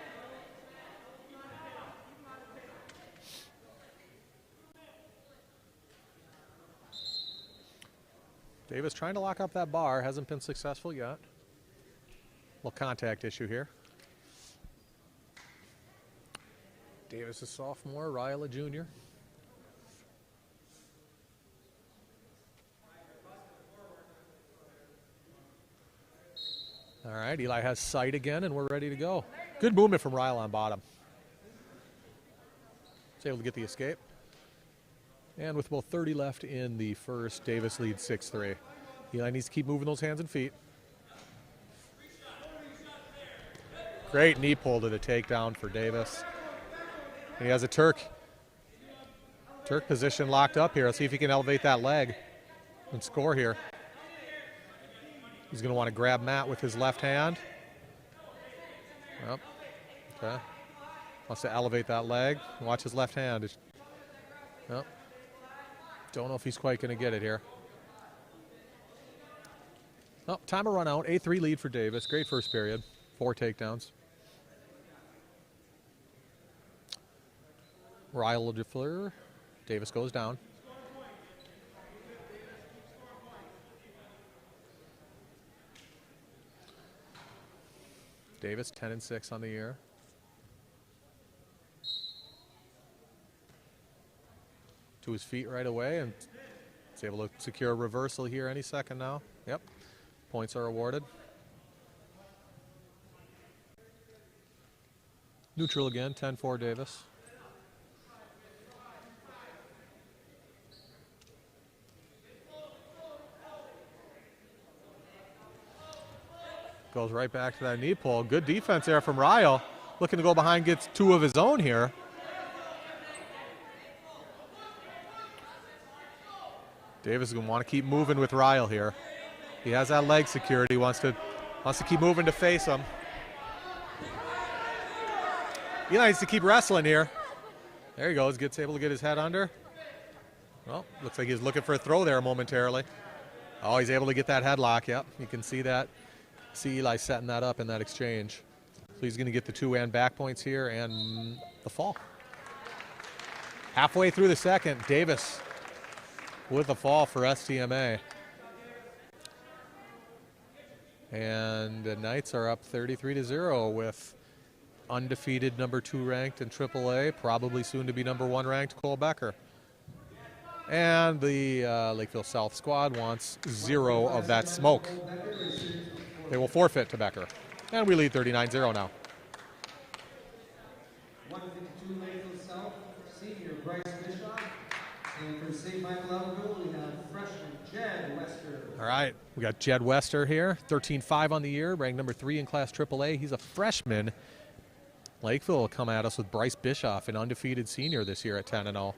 Davis trying to lock up that bar, hasn't been successful yet. Little contact issue here. Davis a sophomore, Ryle a junior. All right, Eli has sight again, and we're ready to go. Good movement from Ryle on bottom. He's able to get the escape. And with about 30 left in the first, Davis leads 6-3. Eli needs to keep moving those hands and feet. Great knee pull to the takedown for Davis. And he has a Turk position locked up here. Let's see if he can elevate that leg and score here. He's going to want to grab Matt with his left hand. Yep. Okay. Wants to elevate that leg. Watch his left hand. Yep. Don't know if he's quite going to get it here. Oh, time to run out. 8-3 lead for Davis. Great first period. 4 takedowns. Ryle DeFleur. Davis goes down. Davis 10-6 on the year. to his feet right away and is able to secure a reversal here any second now. Yep, points are awarded. Neutral again, 10-4 Davis. Goes right back to that knee pull. Good defense there from Ryle. Looking to go behind, gets two of his own here. Davis is going to want to keep moving with Ryle here. He has that leg security, wants to keep moving to face him. Eli needs to keep wrestling here. There he goes, able to get his head under. Well, looks like he's looking for a throw there momentarily. Oh, he's able to get that headlock, yep. You can see that. See Eli setting that up in that exchange. So he's going to get the 2 and back points here and the fall. Halfway through the second, Davis with a fall for STMA. And the Knights are up 33-0 with undefeated number 2 ranked in AAA, probably soon to be number 1 ranked Cole Becker. And the Lakeville South squad wants 0 of that smoke. They will forfeit to Becker. And we lead 39-0 now. 152 Lakeville South, senior Bryce Bishop. And for St. Michael Alumni, we have freshman Jed Wester. All right, we got Jed Wester here, 13-5 on the year, ranked number 3 in Class AAA. He's a freshman. Lakeville will come at us with Bryce Bischoff, an undefeated senior this year at 10-0.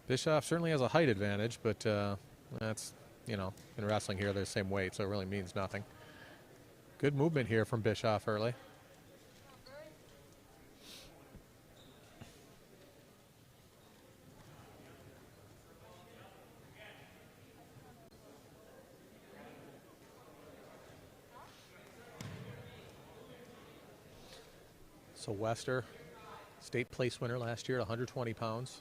Bischoff certainly has a height advantage, but that's, you know, in wrestling here, they're the same weight, so it really means nothing. Good movement here from Bischoff early. So Wester, state place winner last year at 120 pounds,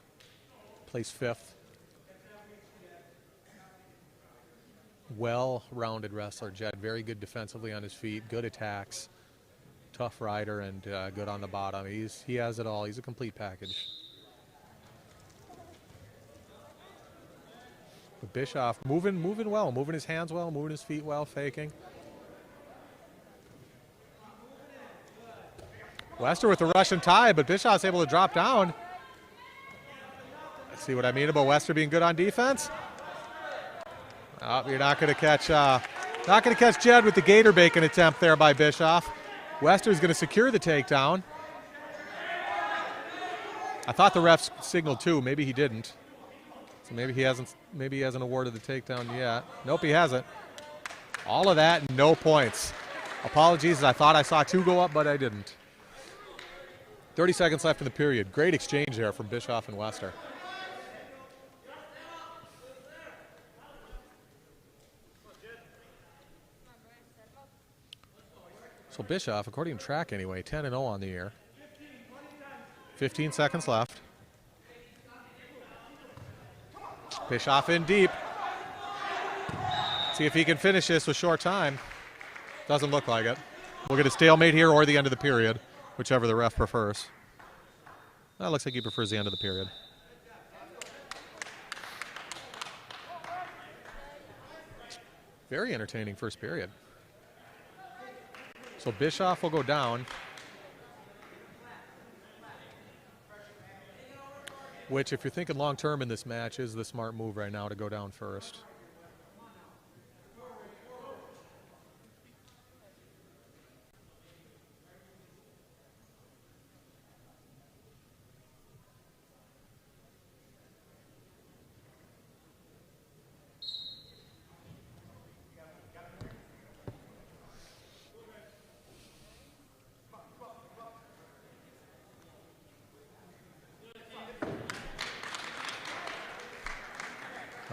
placed 5th. Well-rounded wrestler, Jed. Very good defensively on his feet, good attacks, tough rider, and good on the bottom. He has it all. He's a complete package. But Bischoff moving well, moving his hands well, moving his feet well, faking. Wester with the Russian tie, but Bischoff's able to drop down. See what I mean about Wester being good on defense? Oh, you're not going to catch Jed with the gator bacon attempt there by Bischoff. Wester's going to secure the takedown. I thought the refs signaled 2. Maybe he didn't. So maybe he hasn't awarded the takedown yet. Nope, he hasn't. All of that, no points. Apologies, I thought I saw 2 go up, but I didn't. 30 seconds left in the period. Great exchange there from Bischoff and Wester. So Bischoff, according to track anyway, 10-0 on the year. 15 seconds left. Bischoff in deep. See if he can finish this with short time. Doesn't look like it. We'll get a stalemate here or the end of the period, whichever the ref prefers. That looks like he prefers the end of the period. Very entertaining first period. So Bischoff will go down, which, if you're thinking long-term in this match, is the smart move right now to go down first.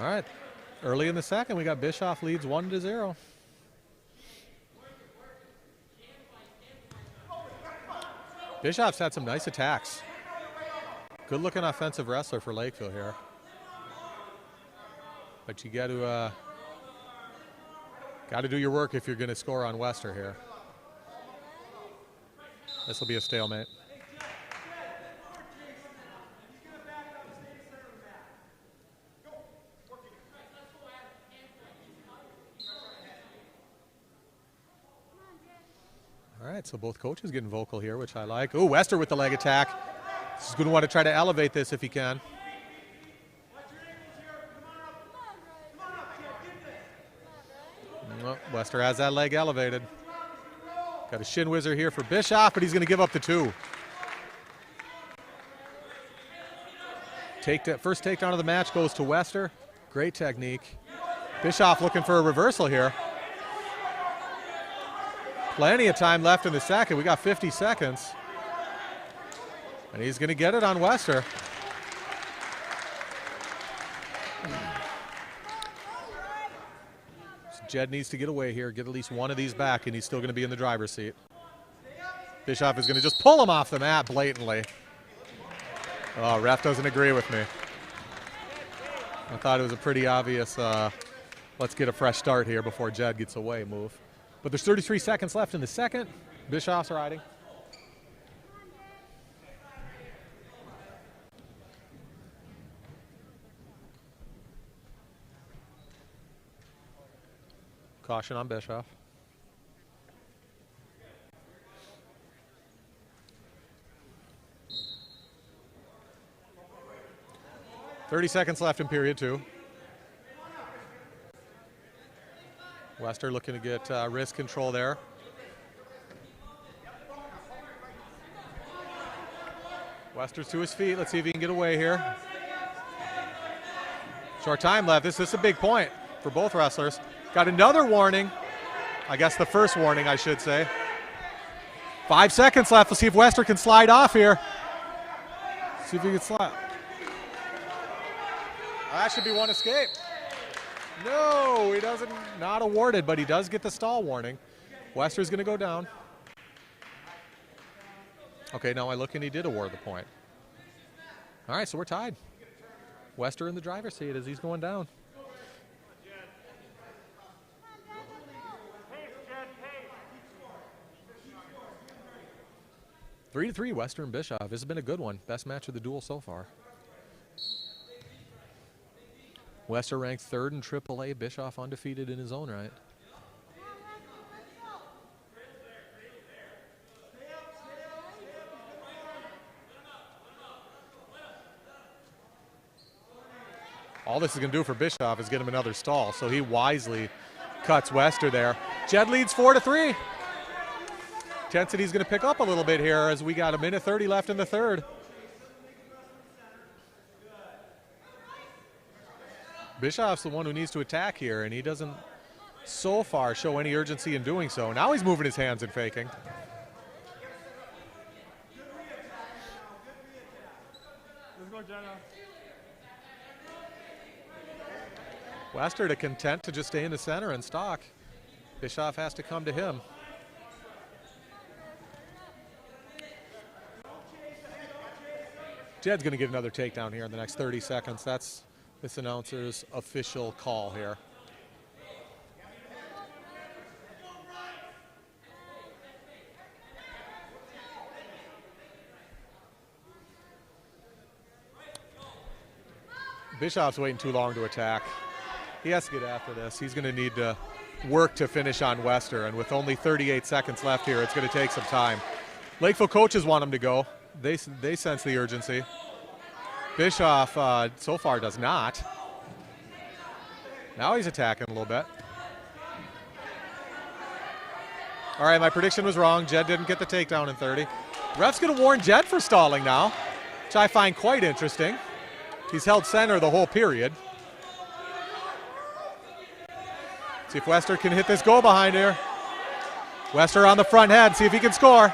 All right, early in the second, we got Bischoff leads 1-0. Bischoff's had some nice attacks. Good looking offensive wrestler for Lakeville here. But you got to do your work if you're going to score on Wester here. This will be a stalemate. All right, so both coaches getting vocal here, which I like. Ooh, Wester with the leg attack. He's going to want to try to elevate this if he can. Well, Wester has that leg elevated. Got a shin whizzer here for Bischoff, but he's going to give up the 2. First takedown of the match goes to Wester. Great technique. Bischoff looking for a reversal here. Plenty of time left in the second. We got 50 seconds. And he's going to get it on Wester. So Jed needs to get away here, get at least one of these back, and he's still going to be in the driver's seat. Bischoff is going to just pull him off the mat blatantly. Oh, ref doesn't agree with me. I thought it was a pretty obvious, let's get a fresh start here before Jed gets away move. But there's 33 seconds left in the second. Bischoff's riding. Caution on Bischoff. .30 seconds left in period 2. Wester looking to get wrist control there. Wester's to his feet. Let's see if he can get away here. Short time left. This is a big point for both wrestlers. Got another warning. I guess the first warning, I should say. 5 seconds left. Let's see if Wester can slide off here. See if he can slide. That should be one escape. No, he doesn't. Not awarded, but he does get the stall warning. Wester's going to go down. Okay, now I look and he did award the point. All right, so we're tied. Wester in the driver's seat as he's going down. Three to 3, Wester and Bischoff. This has been a good one. Best match of the duel so far. Wester ranked 3rd in AAA. Bischoff undefeated in his own right. All this is going to do for Bischoff is get him another stall, so he wisely cuts Wester there. Jed leads 4 to 3. Intensity's going to pick up a little bit here as we got 1:30 left in the third. Bischoff's the one who needs to attack here, and he doesn't so far show any urgency in doing so. Now he's moving his hands and faking. Wester to content to just stay in the center and stalk. Bischoff has to come to him. Jed's going to get another takedown here in the next 30 seconds. That's this announcer's official call here. Bischoff's waiting too long to attack. He has to get after this. He's going to need to work to finish on Wester, and with only 38 seconds left here, it's going to take some time. Lakeville coaches want him to go. They sense the urgency. Bischoff so far does not. Now he's attacking a little bit. All right, my prediction was wrong. Jed didn't get the takedown in 30. Ref's going to warn Jed for stalling now, which I find quite interesting. He's held center the whole period. See if Wester can hit this goal behind here. Wester on the front head, see if he can score.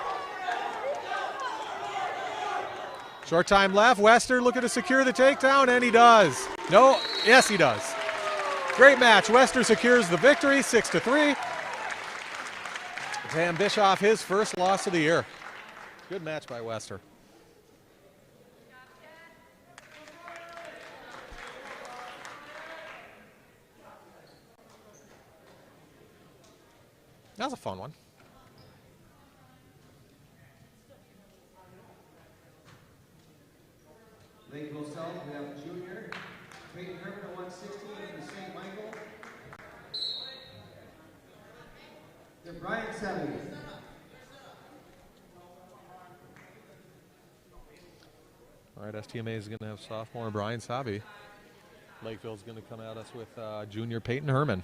Short time left. Wester looking to secure the takedown, and he does. No, yes, he does. Great match. Wester secures the victory, 6 to 3. Dan Bischoff, his first loss of the year. Good match by Wester. That was a fun one. Lakeville South, we have junior Peyton Herman at 116 from St. Michael. Then Brian Seven. All right, STMA is going to have sophomore Brian Savi. Lakeville's going to come at us with junior Peyton Herman.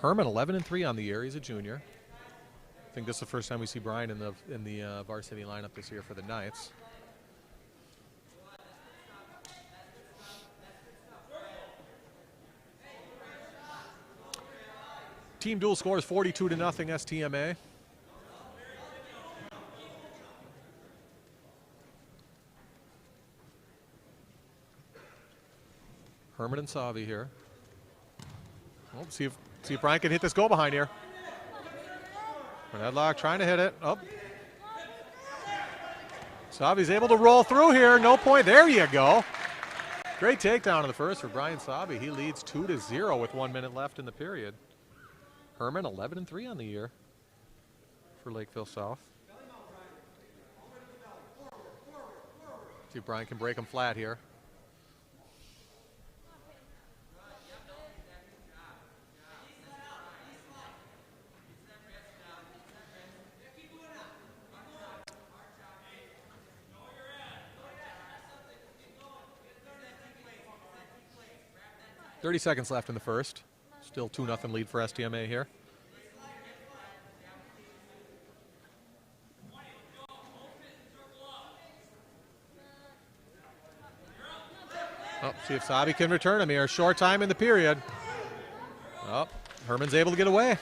Herman 11-3 on the year. He's a junior. I think this is the first time we see Brian in the varsity lineup this year for the Knights. Team duel scores 42-0 STMA. Herman and Savi here. Oh, see if Brian can hit this goal behind here. Headlock trying to hit it. Oh. Savi's able to roll through here. No point. There you go. Great takedown in the first for Brian Savi. He leads 2-0 with 1 minute left in the period. Herman 11-3 on the year for Lakeville South. See if Brian can break him flat here. .30 seconds left in the first. Still 2-0 lead for STMA here. Oh, see if Savi can return him here. Short time in the period. Oh, Herman's able to get away.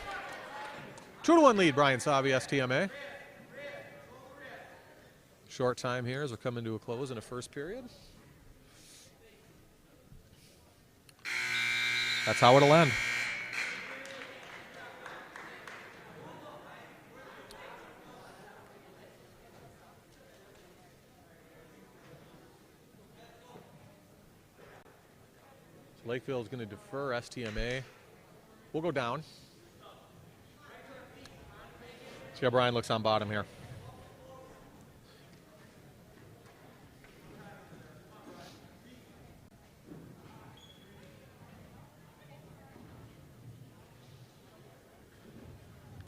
2-1 lead, Brian Savi, STMA. Short time here as we're coming to a close in a first period. That's how it'll end. So Lakeville is going to defer STMA. We'll go down. See how Brian looks on bottom here.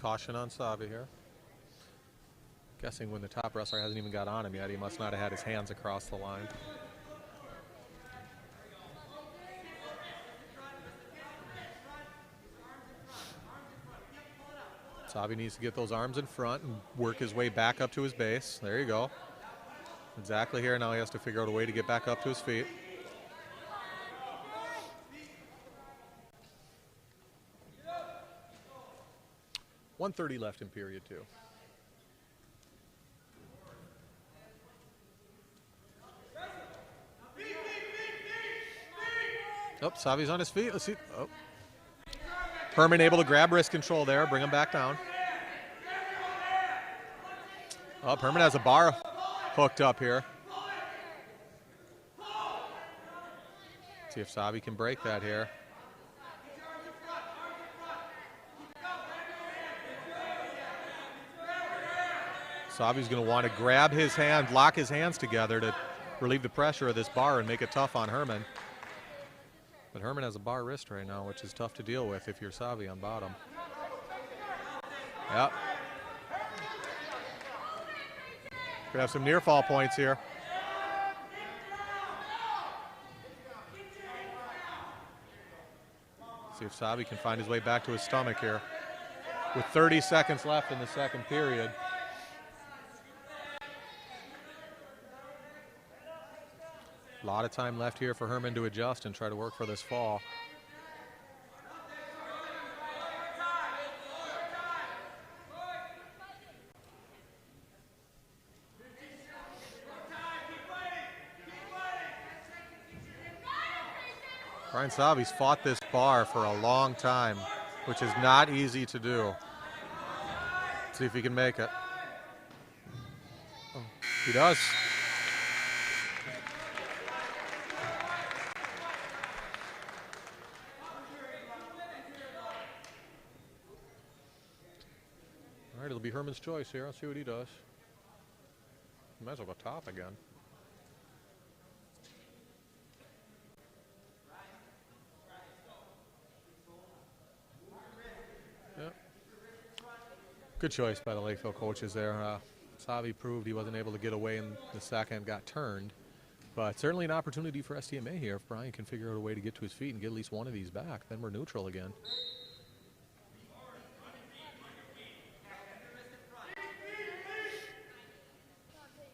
Caution on Savi here. Guessing when the top wrestler hasn't even got on him yet, he must not have had his hands across the line. Savi needs to get those arms in front and work his way back up to his base. There you go. Exactly here. Now he has to figure out a way to get back up to his feet. .130 left in period 2. Oh, Savi's on his feet. Let's see. Oh. Herman able to grab wrist control there, bring him back down. Oh, Herman has a bar hooked up here. See if Savi can break that here. Savi's going to want to grab his hand, lock his hands together to relieve the pressure of this bar and make it tough on Herman. But Herman has a bar wrist right now, which is tough to deal with if you're Savi on bottom. Yep. Could have some near fall points here. See if Savi can find his way back to his stomach here. With 30 seconds left in the second period. A lot of time left here for Herman to adjust and try to work for this fall. Brian Savi's fought this bar for a long time, which is not easy to do. Let's see if he can make it. Oh, he does. All right, it'll be Herman's choice here. Let's see what he does. Might as well go top again. Good choice by the Lakeville coaches there. Savi proved he wasn't able to get away in the second, got turned. But certainly an opportunity for STMA here. If Brian can figure out a way to get to his feet and get at least one of these back, then we're neutral again.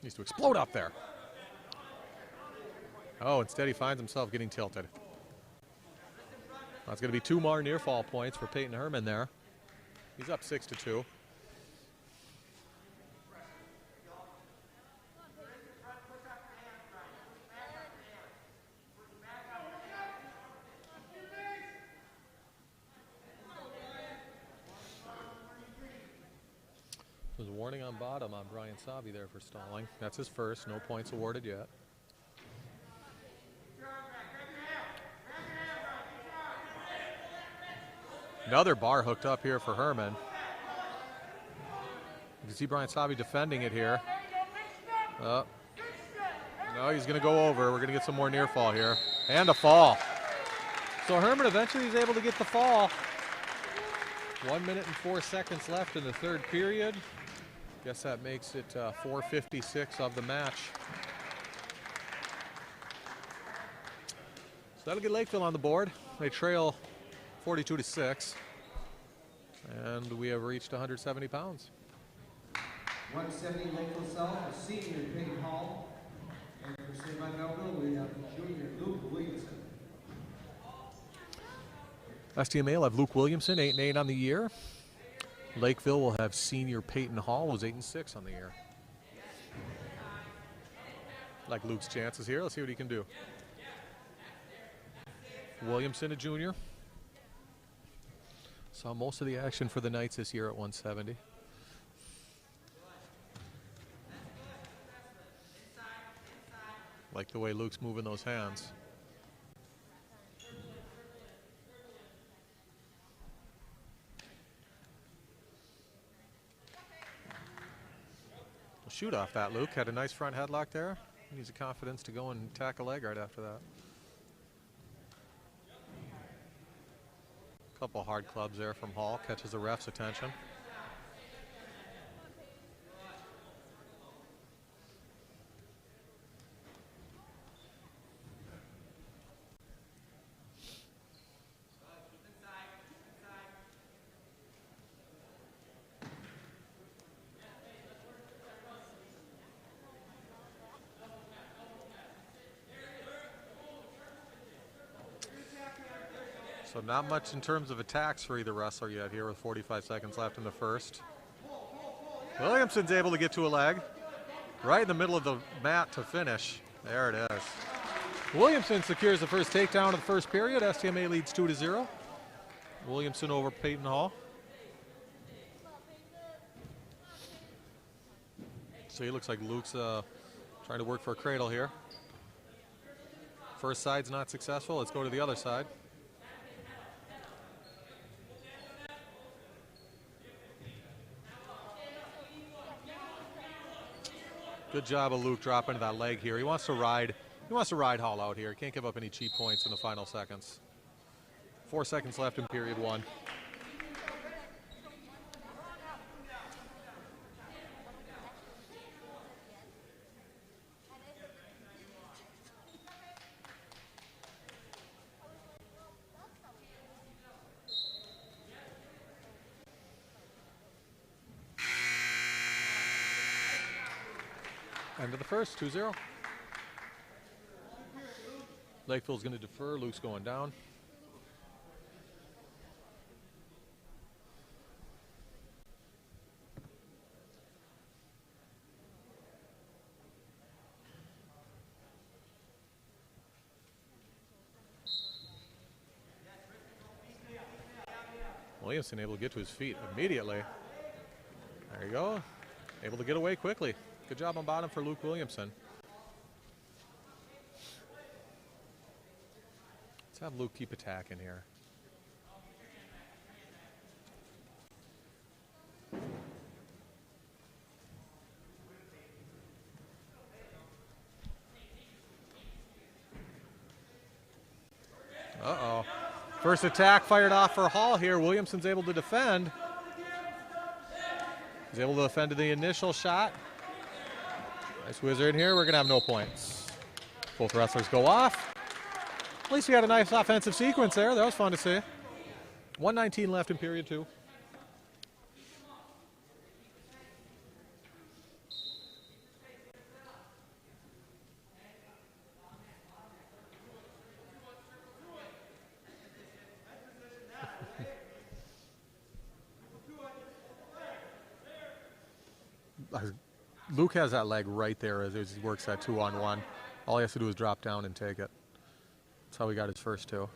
Needs to explode up there. Oh, instead he finds himself getting tilted. That's going to be 2 more near fall points for Peyton Herman there. He's up 6-2. There's a warning on bottom on Brian Savi there for stalling. That's his first. No points awarded yet. Another bar hooked up here for Herman. You can see Brian Savi defending it here. No, he's going to go over. We're going to get some more near fall here. And a fall. So Herman eventually is able to get the fall. 1 minute and 4 seconds left in the third period. Guess that makes it 4:56 of the match. So that'll get Lakeville on the board. They trail 42-6. And we have reached 170 pounds. 170 Lakeville South, senior Peyton Hall. And for Stma Melville, we have junior Luke Williamson. STMA will have Luke Williamson, 8-8 on the year. Lakeville will have senior Peyton Hall, who's 8-6 on the year. Like Luke's chances here. Let's see what he can do. Williamson, a junior. Saw most of the action for the Knights this year at 170. Like the way Luke's moving those hands. Shoot off that, Luke. Had a nice front headlock there. Needs the confidence to go and tackle leg right after that. Couple hard clubs there from Hall. Catches the ref's attention. So not much in terms of attacks for either wrestler yet here with 45 seconds left in the first. Williamson's able to get to a leg. Right in the middle of the mat to finish. There it is. Williamson secures the first takedown of the first period. STMA leads 2-0. Williamson over Peyton Hall. So he looks like Luke's trying to work for a cradle here. First side's not successful. Let's go to the other side. Good job of Luke dropping to that leg here. He wants to ride Hall out here. He can't give up any cheap points in the final seconds. 4 seconds left in period 1. End of the first, 2-0. Lakeville's going to defer. Luke's going down. Williamson able to get to his feet immediately. There you go. Able to get away quickly. Good job on bottom for Luke Williamson. Let's have Luke keep attacking here. Uh-oh. First attack fired off for Hall here. Williamson's able to defend. He's able to defend the initial shot. Nice whizzer in here. We're going to have no points. Both wrestlers go off. At least we had a nice offensive sequence there. That was fun to see. 1:19 left in period 2. Luke has that leg right there as he works that 2-on-1. All he has to do is drop down and take it. That's how he got his first 2.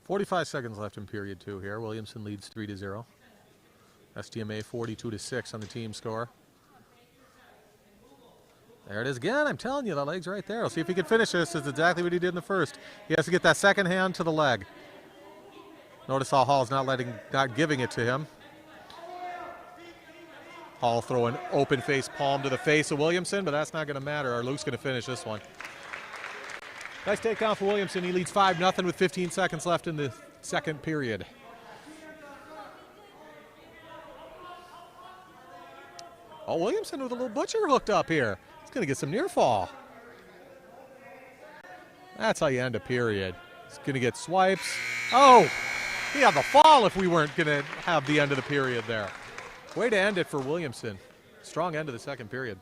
.45 seconds left in period 2 here. Williamson leads 3-0. STMA 42-6 on the team score. There it is again. I'm telling you, the leg's right there. We'll see if he can finish this. It's exactly what he did in the first. He has to get that second hand to the leg. Notice how Hall's not giving it to him. Hall throwing open face palm to the face of Williamson, but that's not going to matter. Or Luke's going to finish this one. Nice takedown for Williamson. He leads 5-0 with 15 seconds left in the second period. Oh, Williamson with a little butcher hooked up here. He's going to get some near fall. That's how you end a period. He's going to get swipes. Oh, he had the fall if we weren't going to have the end of the period there. Way to end it for Williamson. Strong end of the second period.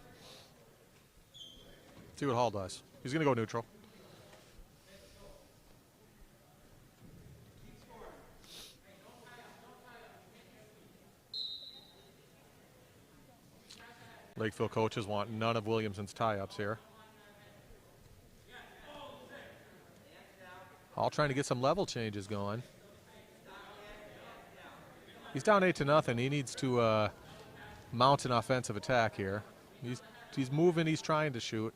See what Hall does. He's going to go neutral. Lakeville coaches want none of Williamson's tie-ups here. Hall trying to get some level changes going. He's down 8-0. He needs to mount an offensive attack here. He's moving. He's trying to shoot.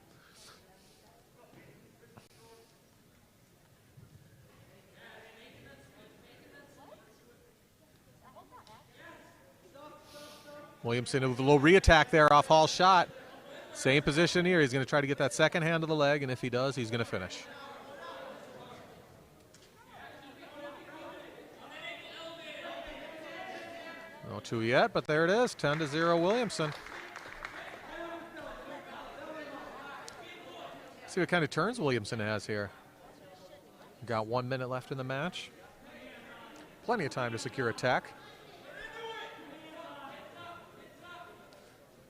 Williamson with a little re-attack there off Hall's shot. Same position here. He's going to try to get that second hand to the leg, and if he does, he's going to finish. No 2 yet, but there it is. 10-0 Williamson. See what kind of turns Williamson has here. Got 1 minute left in the match. Plenty of time to secure a tech.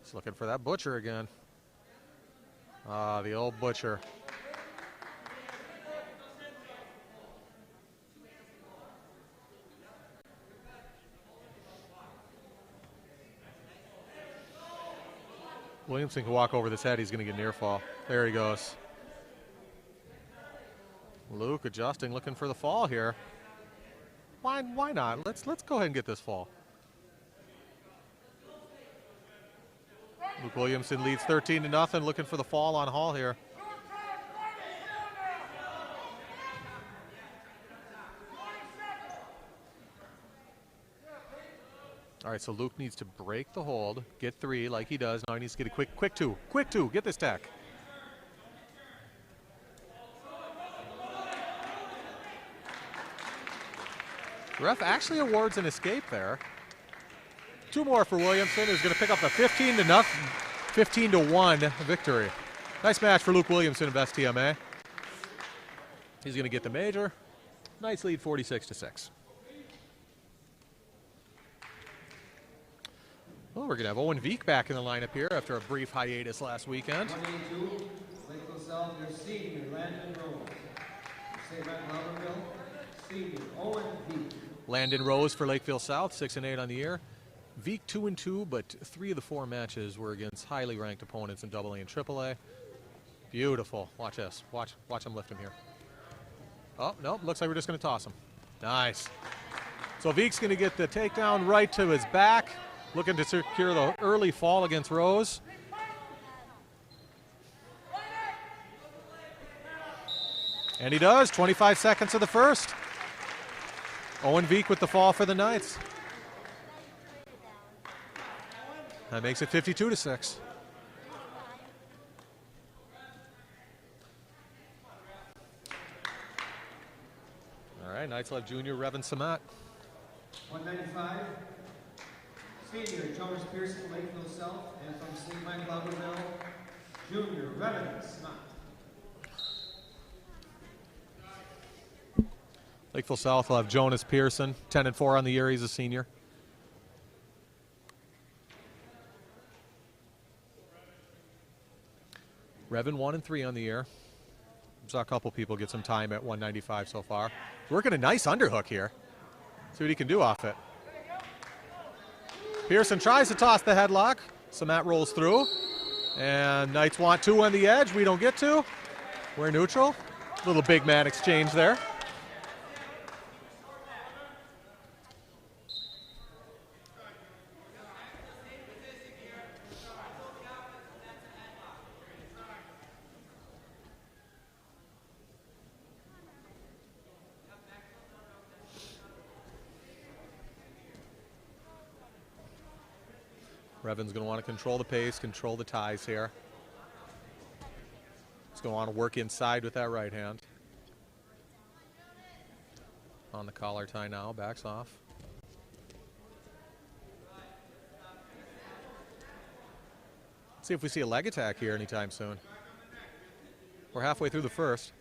He's looking for that butcher again. Ah, the old butcher. Williamson can walk over this head. He's going to get near fall. There he goes. Luke adjusting, looking for the fall here. Why not? Let's go ahead and get this fall. Luke Williamson leads 13-0, looking for the fall on Hall here. All right, so Luke needs to break the hold, get 3 like he does. Now he needs to get a quick 2. Quick 2, get this tech. The ref actually awards an escape there. 2 more for Williamson, who's going to pick up the 15-1 victory. Nice match for Luke Williamson of STMA. He's going to get the major. Nice lead, 46-6. Well, we're going to have Owen Veek back in the lineup here after a brief hiatus last weekend. 22, Lakeville South, their senior, Landon Rose. St. Alumni, senior, Owen Veek. Landon Rose for Lakeville South, 6-8 on the year. Veek 2-2, but 3 of the 4 matches were against highly ranked opponents in AA and AAA. Beautiful. Watch this. Watch him lift him here. Oh, nope. Looks like we're just going to toss him. Nice. So Veek's going to get the takedown right to his back, looking to secure the early fall against Rose. And he does. 25 seconds of the first. Owen Veek with the fall for the Knights. That makes it 52-6. right, Knights will have junior Revan Samat. 195, senior Jonas Pearson, Lakeville South, and from St. Michael, Alumni, junior Revan Smart. Lakeville South will have Jonas Pearson, 10-4 on the year. He's a senior. Revan 1-3 on the year. Saw a couple people get some time at 195 so far. He's working a nice underhook here. See what he can do off it. Pearson tries to toss the headlock. Samat rolls through. And Knights want 2 on the edge. We don't get to. We're neutral. Little big man exchange there. Revan's going to want to control the pace, control the ties here. He's going to want to work inside with that right hand. On the collar tie now, backs off. See if we see a leg attack here anytime soon. We're halfway through the first.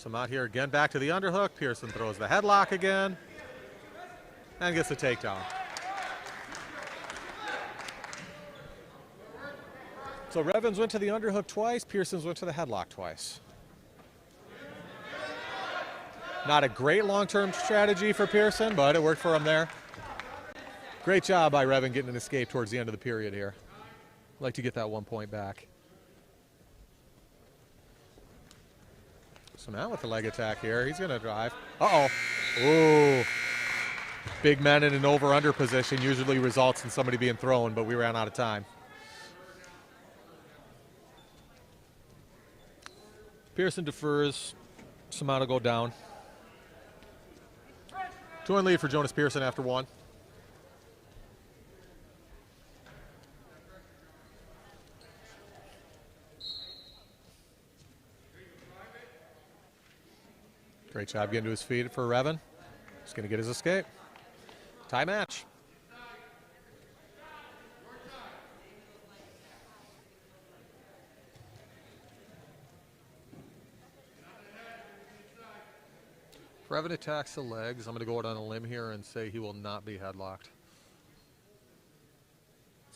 Samat here again, back to the underhook. Pearson throws the headlock again and gets the takedown. So Revans went to the underhook twice, Pearson's went to the headlock twice. Not a great long-term strategy for Pearson, but it worked for him there. Great job by Revan getting an escape towards the end of the period here. I'd like to get that 1 point back. Samat with the leg attack here. He's going to drive. Uh-oh. Ooh. Big men in an over-under position usually results in somebody being thrown, but we ran out of time. Pearson defers. Samat will go down. 2-1 lead for Jonas Pearson after 1. Great job getting to his feet for Revan. He's going to get his escape. Tie match. If Revan attacks the legs, I'm going to go out on a limb here and say he will not be headlocked.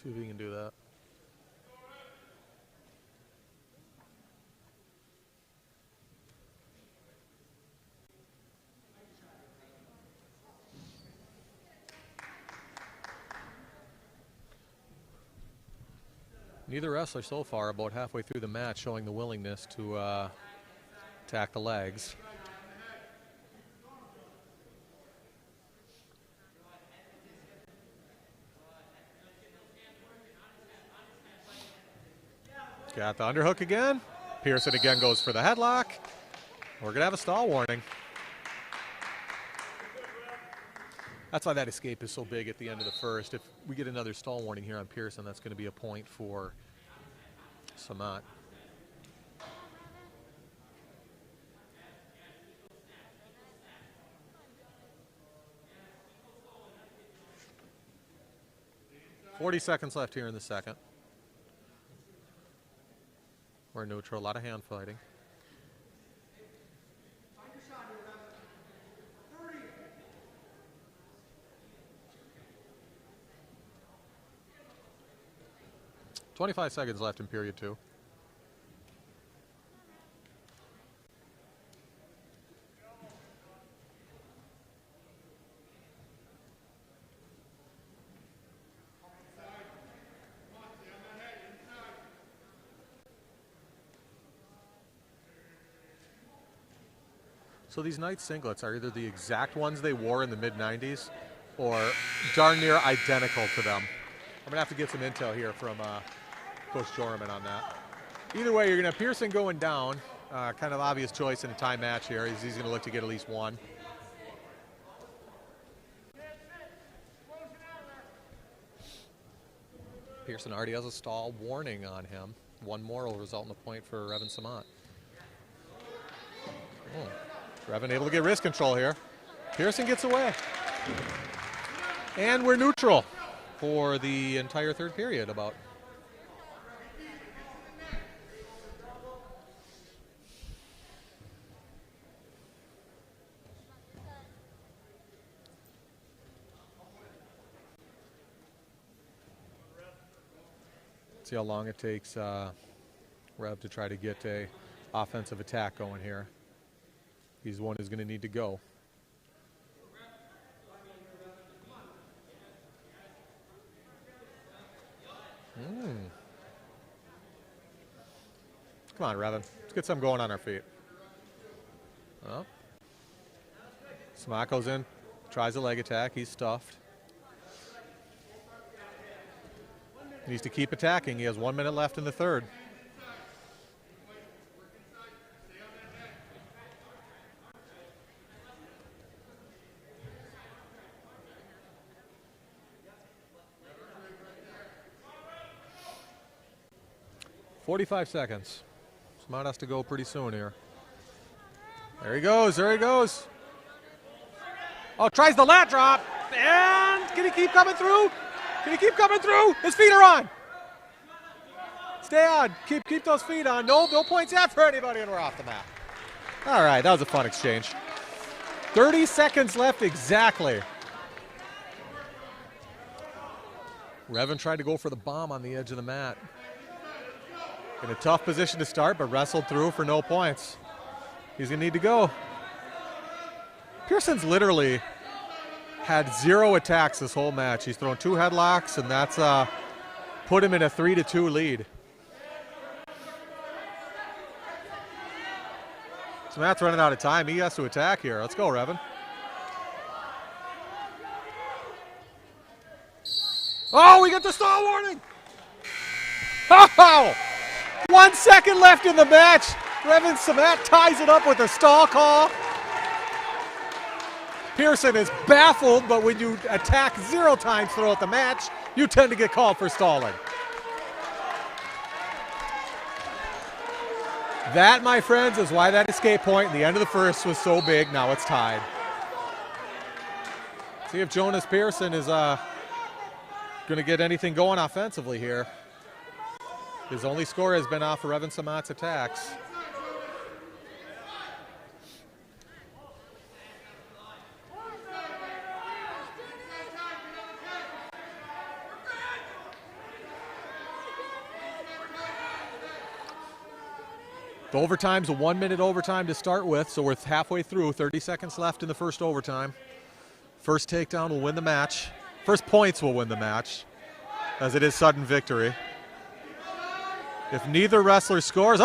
See if he can do that. Neither wrestler so far, about halfway through the match, showing the willingness to attack the legs. Got the underhook again. Pearson again goes for the headlock. We're going to have a stall warning. That's why that escape is so big at the end of the first. If we get another stall warning here on Pearson, that's going to be a point for Samat. .40 seconds left here in the second. We're neutral, a lot of hand fighting. .25 seconds left in period 2. So these Knights singlets are either the exact ones they wore in the mid-90s or darn near identical to them. I'm gonna have to get some intel here from Coach Jorman on that. Either way, you're gonna have Pearson going down. Kind of obvious choice in a tie match here. He's gonna look to get at least one. Pearson already has a stall warning on him. One more will result in a point for Revan Samant. Oh, Revan able to get wrist control here. Pearson gets away. And we're neutral for the entire third period about. See how long it takes Rev to try to get a offensive attack going here. He's one who's going to need to go. Come on, Revan. Let's get something going on our feet. Well, Stma goes in, tries a leg attack. He's stuffed. He needs to keep attacking. He has 1 minute left in the third. "45 seconds. Smart has to go pretty soon here. There he goes. There he goes. Oh, tries the lat drop. And can he keep coming through? Can he keep coming through? His feet are on. Stay on. Keep those feet on. No points yet for anybody, and we're off the mat. All right, that was a fun exchange. 30 seconds left exactly. Revan tried to go for the bomb on the edge of the mat. In a tough position to start, but wrestled through for no points. He's going to need to go. Pearson's literally had 0 attacks this whole match. He's thrown 2 headlocks, and that's put him in a 3-2 lead. So Matt's running out of time. He has to attack here. Let's go, Revan. Oh, we get the stall warning. Oh! 1 second left in the match. Revan Samant ties it up with a stall call. Pearson is baffled, but when you attack 0 times throughout the match, you tend to get called for stalling. That, my friends, is why that escape point in the end of the first was so big. Now it's tied. See if Jonas Pearson is going to get anything going offensively here. His only score has been off of Revan Samant's attacks. The overtime's a 1 minute overtime to start with, so we're halfway through. 30 seconds left in the first overtime. First takedown will win the match. First points will win the match, as it is sudden victory. If neither wrestler scores,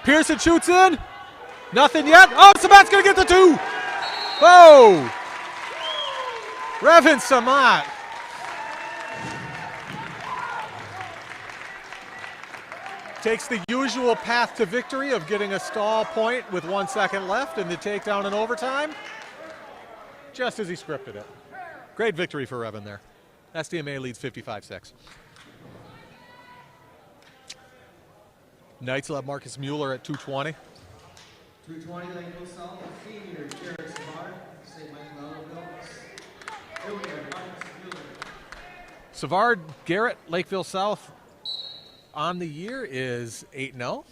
Pearson shoots in. Nothing yet. Oh, Samant's gonna get the 2. Oh! Revan Samant. Takes the usual path to victory of getting a stall point with 1 second left and the takedown in overtime, just as he scripted it. Great victory for Revan there. SDMA leads 55-6. Knights will have Marcus Mueller at 220. 220 Lakeville South, senior Jared Savard, St. Michael Alumni. Marcus Mueller. Savard Garrett, Lakeville South, on the year is 8-0.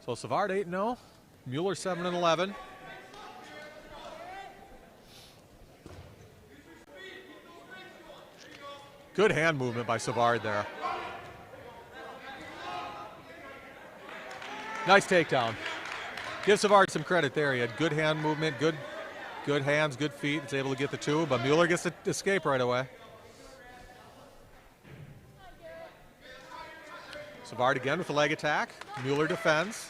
So Savard 8-0, Mueller 7-11. Good hand movement by Savard there. Nice takedown. Give Savard some credit there. He had good hand movement, good hands, good feet. He's able to get the 2, but Mueller gets to escape right away. Savard again with a leg attack. Mueller defends.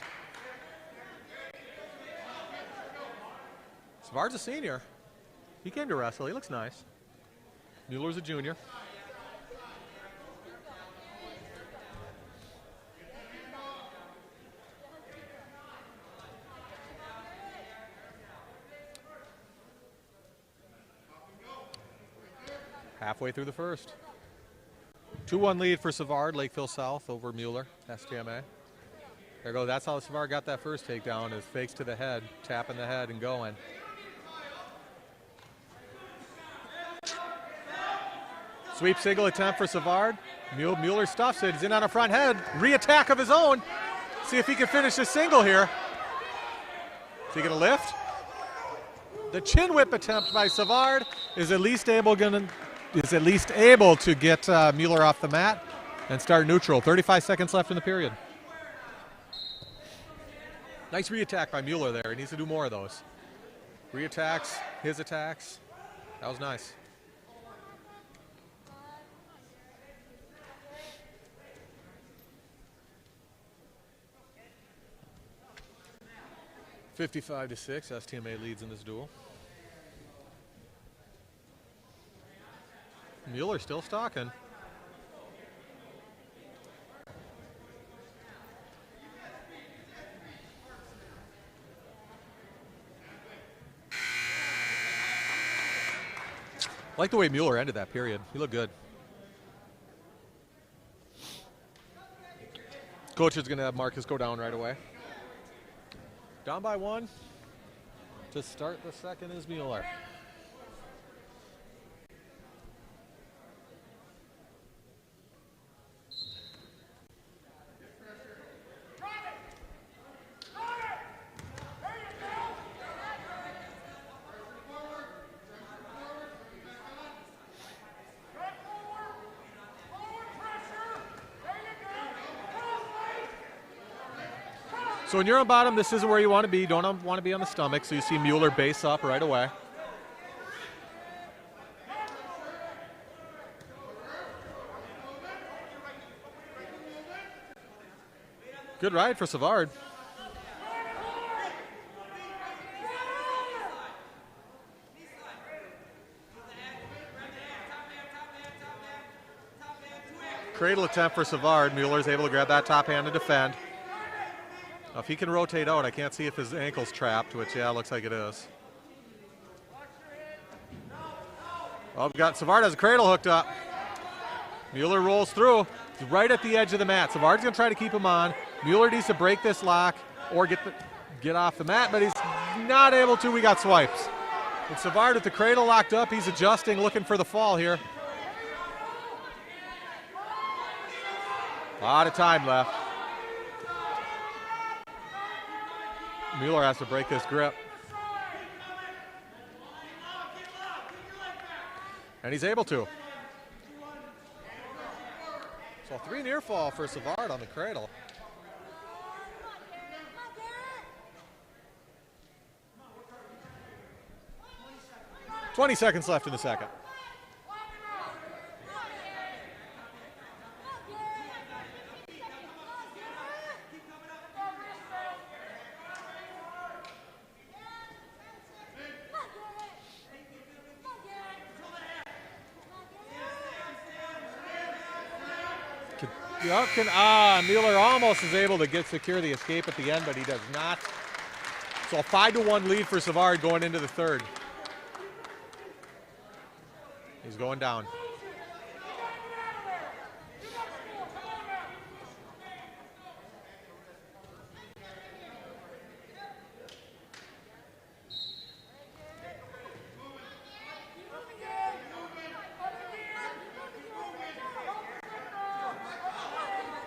Savard's a senior. He came to wrestle. He looks nice. Mueller's a junior. Halfway through the first. 2-1 lead for Savard, Lakeville South over Mueller, STMA. There you go. That's how Savard got that first takedown, is fakes to the head, tapping the head and going. Sweep single attempt for Savard. Mueller stuffs it. He's in on a front head. Re-attack of his own. See if he can finish the single here. Is he going to lift? The chin whip attempt by Savard is at least able to get Mueller off the mat and start neutral. 35 seconds left in the period. Nice re-attack by Mueller there. He needs to do more of those. Re-attacks, his attacks. That was nice. (55-6), STMA leads in this duel. Mueller still stalking. I like the way Mueller ended that period. He looked good. Coach is going to have Marcus go down right away. Down by 1. To start the second is Mueller. So when you're on bottom, this isn't where you want to be. You don't want to be on the stomach, so you see Mueller base up right away. Good ride for Savard. Cradle attempt for Savard. Mueller's able to grab that top hand and defend. Now, if he can rotate out, I can't see if his ankle's trapped, which, yeah, looks like it is. Well, we've got Savard has a cradle hooked up. Mueller rolls through. He's right at the edge of the mat. Savard's going to try to keep him on. Mueller needs to break this lock or get off the mat, but he's not able to. We got swipes. And Savard with the cradle locked up. He's adjusting, looking for the fall here. A lot of time left. Mueller has to break this grip. And he's able to. So 3 near fall for Savard on the cradle. (20 seconds left in the second. Mueller almost is able to secure the escape at the end, but he does not. So a 5-1 lead for Savard going into the third. He's going down.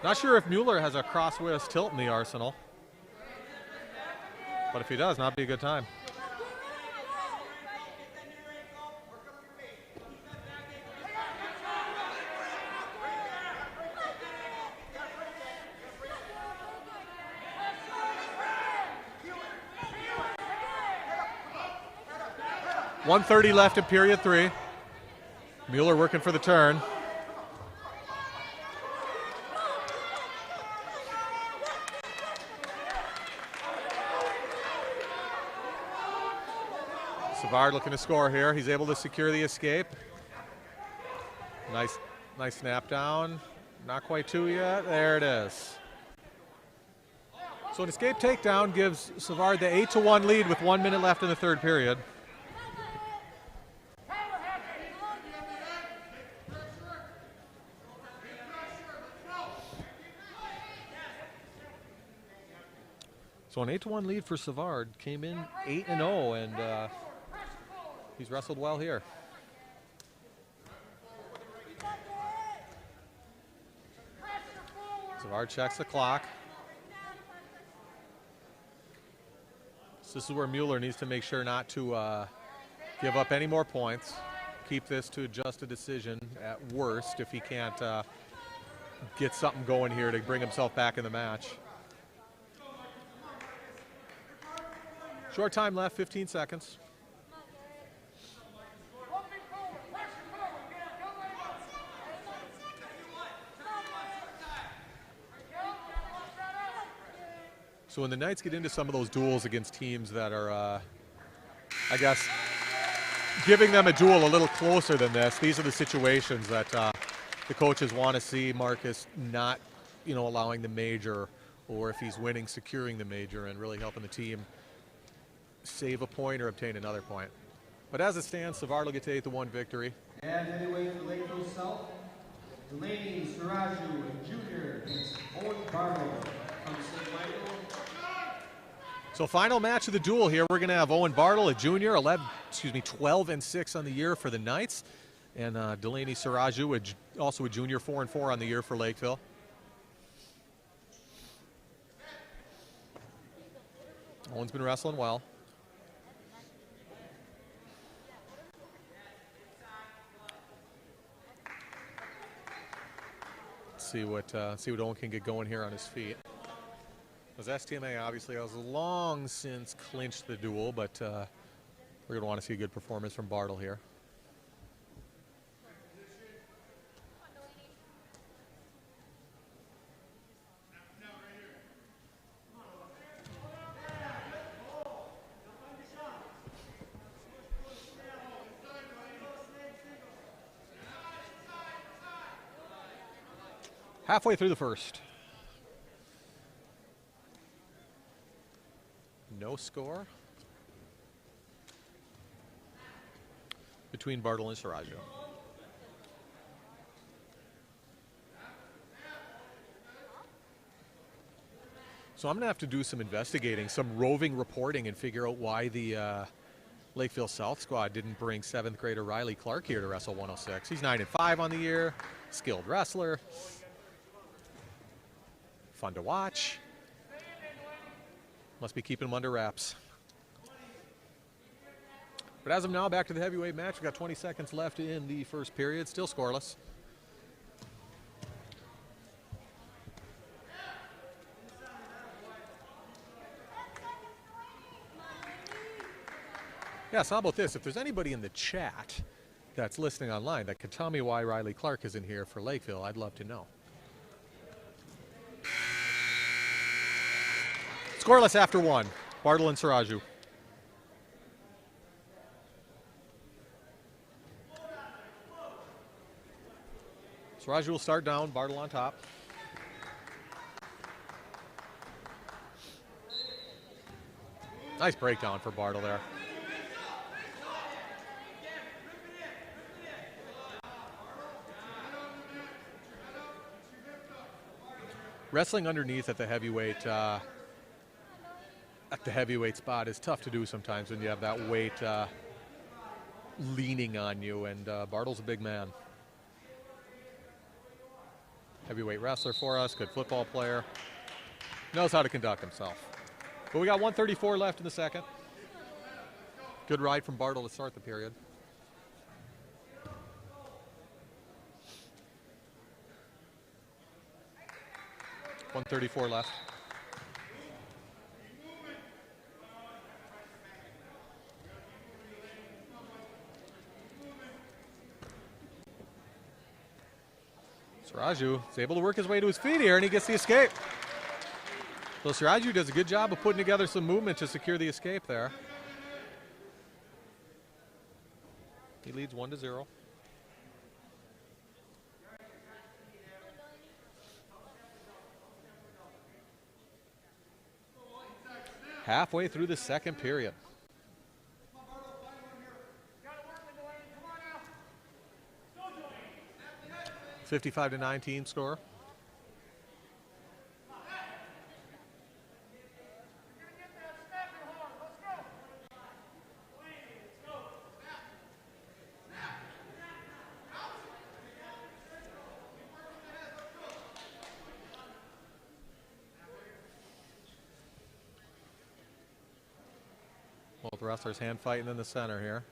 Not sure if Mueller has a crosswise tilt in the arsenal, but if he does, not be a good time. .130 left in period 3. Mueller working for the turn. Savard looking to score here. He's able to secure the escape. Nice snap down. Not quite 2 yet. There it is. So an escape takedown gives Savard the 8-1 lead with 1 minute left in the third period. So an 8-1 lead for Savard, came in 8-0, and he's wrestled well here. Savard checks the clock. So this is where Mueller needs to make sure not to give up any more points. Keep this to just a decision at worst if he can't get something going here to bring himself back in the match. Short time left, 15 seconds. So when the Knights get into some of those duels against teams that are, I guess, giving them a duel a little closer than this, these are the situations that the coaches want to see Marcus not, allowing the major, or if he's winning, securing the major and really helping the team save a point or obtain another point. But as it stands, Savard will get to 8-1 victory. And heavyweight for Lakeville South, Delaney Saraju Jr. against Owen Barlow from St. Michael. So final match of the duel here, we're going to have Owen Bartle, a junior, 12-6 on the year for the Knights, and Delaney Saraju, also a junior, 4-4 on the year for Lakeville. Owen's been wrestling well. See what Owen can get going here on his feet. As STMA obviously has long since clinched the duel, but we're going to want to see a good performance from Bartle here. Halfway through the first. No score between Bartle and Saraju. So I'm going to have to do some investigating, some roving reporting, and figure out why the Lakeville South squad didn't bring 7th grader Riley Clark here to wrestle 106. He's 9-5 on the year, skilled wrestler, fun to watch. Must be keeping him under wraps. But as of now, back to the heavyweight match. We've got 20 seconds left in the first period, still scoreless. Yeah, so how about this? If there's anybody in the chat that's listening online that could tell me why Riley Clark isn't here for Lakeville, I'd love to know. Scoreless after 1. Bartle and Saraju. Saraju will start down, Bartle on top. Nice breakdown for Bartle there. Wrestling underneath at the heavyweight spot is tough to do sometimes when you have that weight leaning on you, and Bartle's a big man. Heavyweight wrestler for us, good football player, knows how to conduct himself. But we got 1:34 left in the second. Good ride from Bartle to start the period. .134 left. Saraju is able to work his way to his feet here, and he gets the escape. So Saraju does a good job of putting together some movement to secure the escape there. He leads 1-0. halfway through the second period. 55-19 score. Both wrestlers hand fighting in the center here.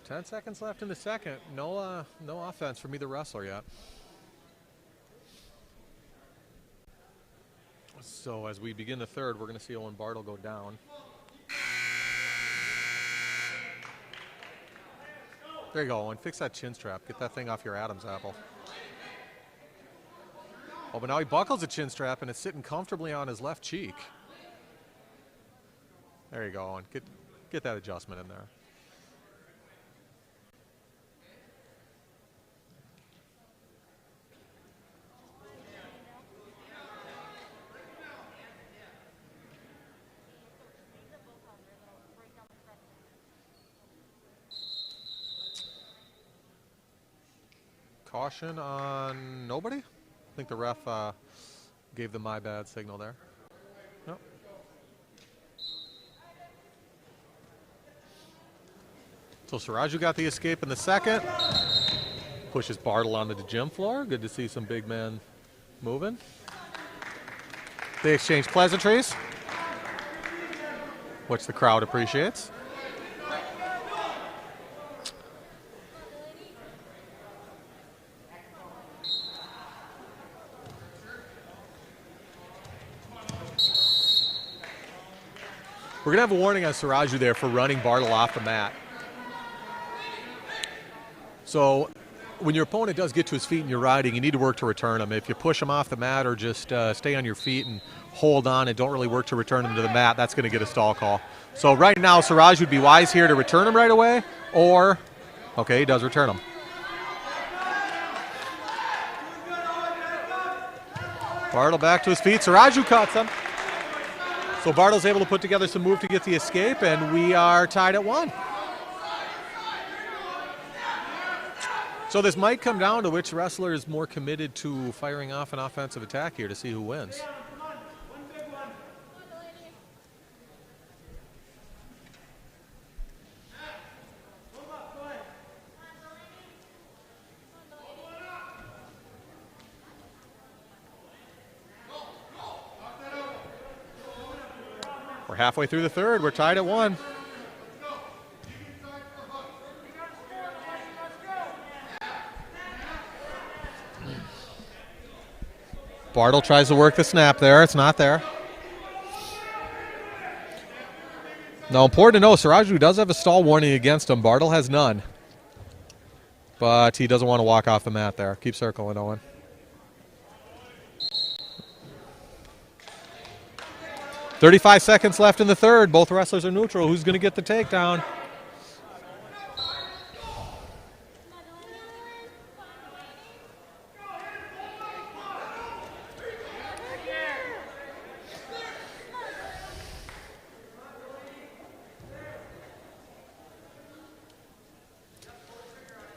Ten seconds left in the second. No offense from either wrestler yet. So as we begin the third, we're going to see Owen Bartle go down. There you go, Owen. Fix that chin strap. Get that thing off your Adam's apple. Oh, but now he buckles a chin strap and it's sitting comfortably on his left cheek. There you go, Owen. Get that adjustment in there. Caution on nobody? I think the ref gave the my bad signal there. No. So Saraju got the escape in the second. Pushes Bartle onto the gym floor. Good to see some big men moving. They exchange pleasantries, which the crowd appreciates. We're going to have a warning on Saraju there for running Bartle off the mat. So when your opponent does get to his feet and you're riding, you need to work to return him. If you push him off the mat or just stay on your feet and hold on and don't really work to return him to the mat, that's going to get a stall call. So right now, Saraju would be wise here to return him right away, or, okay, he does return him. Bartle back to his feet. Saraju cuts him. So Bartle's able to put together some move to get the escape, and we are tied at 1. So this might come down to which wrestler is more committed to firing off an offensive attack here to see who wins. We're halfway through the third. We're tied at 1. Bartle tries to work the snap there. It's not there. Now, important to know, Saraju does have a stall warning against him. Bartle has none. But he doesn't want to walk off the mat there. Keep circling, Owen. .35 seconds left in the third. Both wrestlers are neutral. Who's going to get the takedown?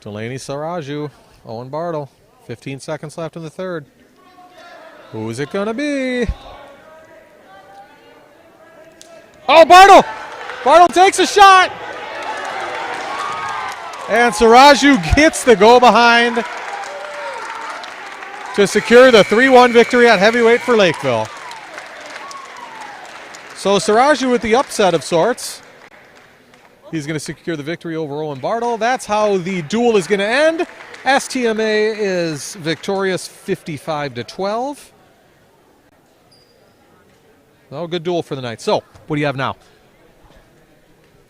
Delaney Saraju, Owen Bartle. 15 seconds left in the third. Who's it going to be? Oh, Bartle! Bartle takes a shot! And Saraju gets the go-behind to secure the 3-1 victory at heavyweight for Lakeville. So Saraju with the upset of sorts. He's going to secure the victory over Owen Bartle. That's how the duel is going to end. STMA is victorious 55-12. Oh, good duel for the night. So, what do you have now?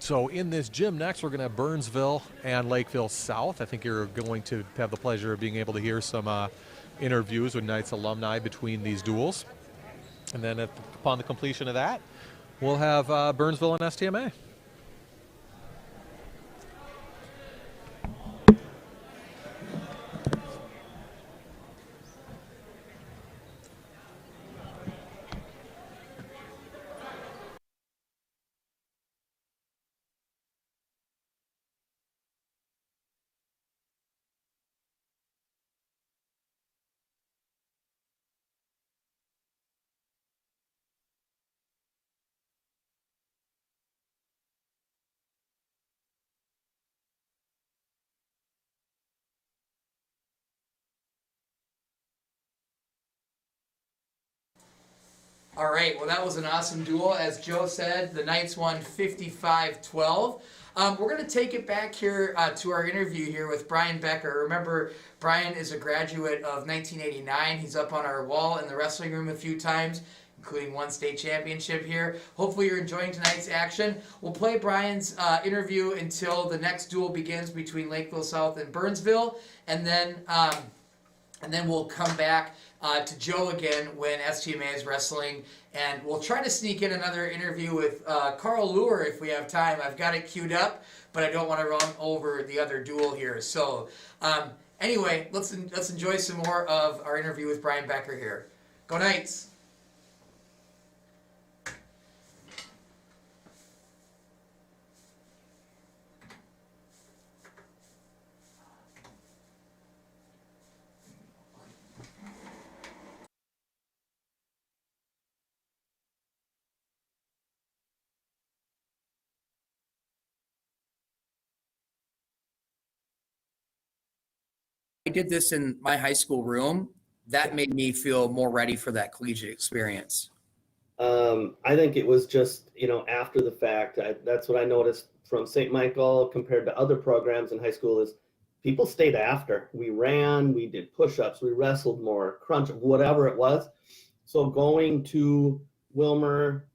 So, in this gym next, we're going to have Burnsville and Lakeville South. I think you're going to have the pleasure of being able to hear some interviews with Knights alumni between these duels. And then upon the completion of that, we'll have Burnsville and STMA. All right, well, that was an awesome duel. As Joe said, the Knights won 55-12. We're going to take it back here to our interview here with Brian Becker. Remember, Brian is a graduate of 1989. He's up on our wall in the wrestling room a few times, including one state championship here. Hopefully you're enjoying tonight's action. We'll play Brian's interview until the next duel begins between Lakeville South and Burnsville, and then we'll come back to Joe again when STMA is wrestling, and we'll try to sneak in another interview with Carl Luer if we have time. I've got it queued up, but I don't want to run over the other duel here. So anyway, let's enjoy some more of our interview with Brian Becker here. Go Knights! I did this in my high school room. That made me feel more ready for that collegiate experience. I think it was just, after the fact, that's what I noticed from St. Michael compared to other programs in high school is people stayed after. We ran, we did push-ups, we wrestled more, crunch, whatever it was. So going to Wilmer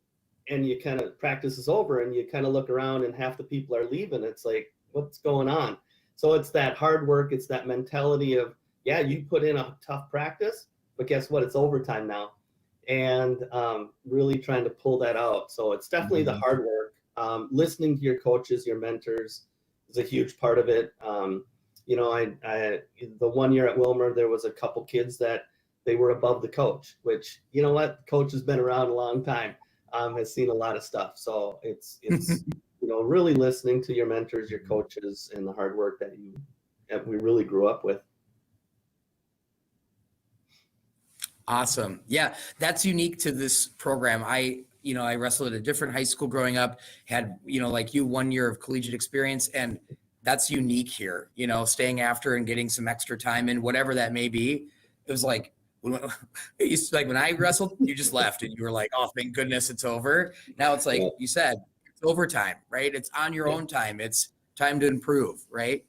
and you kind of practice is over and you kind of look around and half the people are leaving. It's like, what's going on? So it's that hard work. It's that mentality of, yeah, you put in a tough practice, but guess what? It's overtime now. And really trying to pull that out. So it's definitely the hard work. Listening to your coaches, your mentors is a huge part of it. The 1 year at Wilmer, there was a couple kids that they were above the coach, which, you know what, the coach has been around a long time, has seen a lot of stuff. So it's really listening to your mentors, your coaches, and the hard work that we really grew up with. Awesome. Yeah, that's unique to this program. I wrestled at a different high school growing up, had, like you, 1 year of collegiate experience, and that's unique here, staying after and getting some extra time in, whatever that may be. It was like, it used to, like when I wrestled, you just left and you were like, oh, thank goodness it's over. Now it's like you said, it's overtime, right? It's on your own time. It's time to improve, right?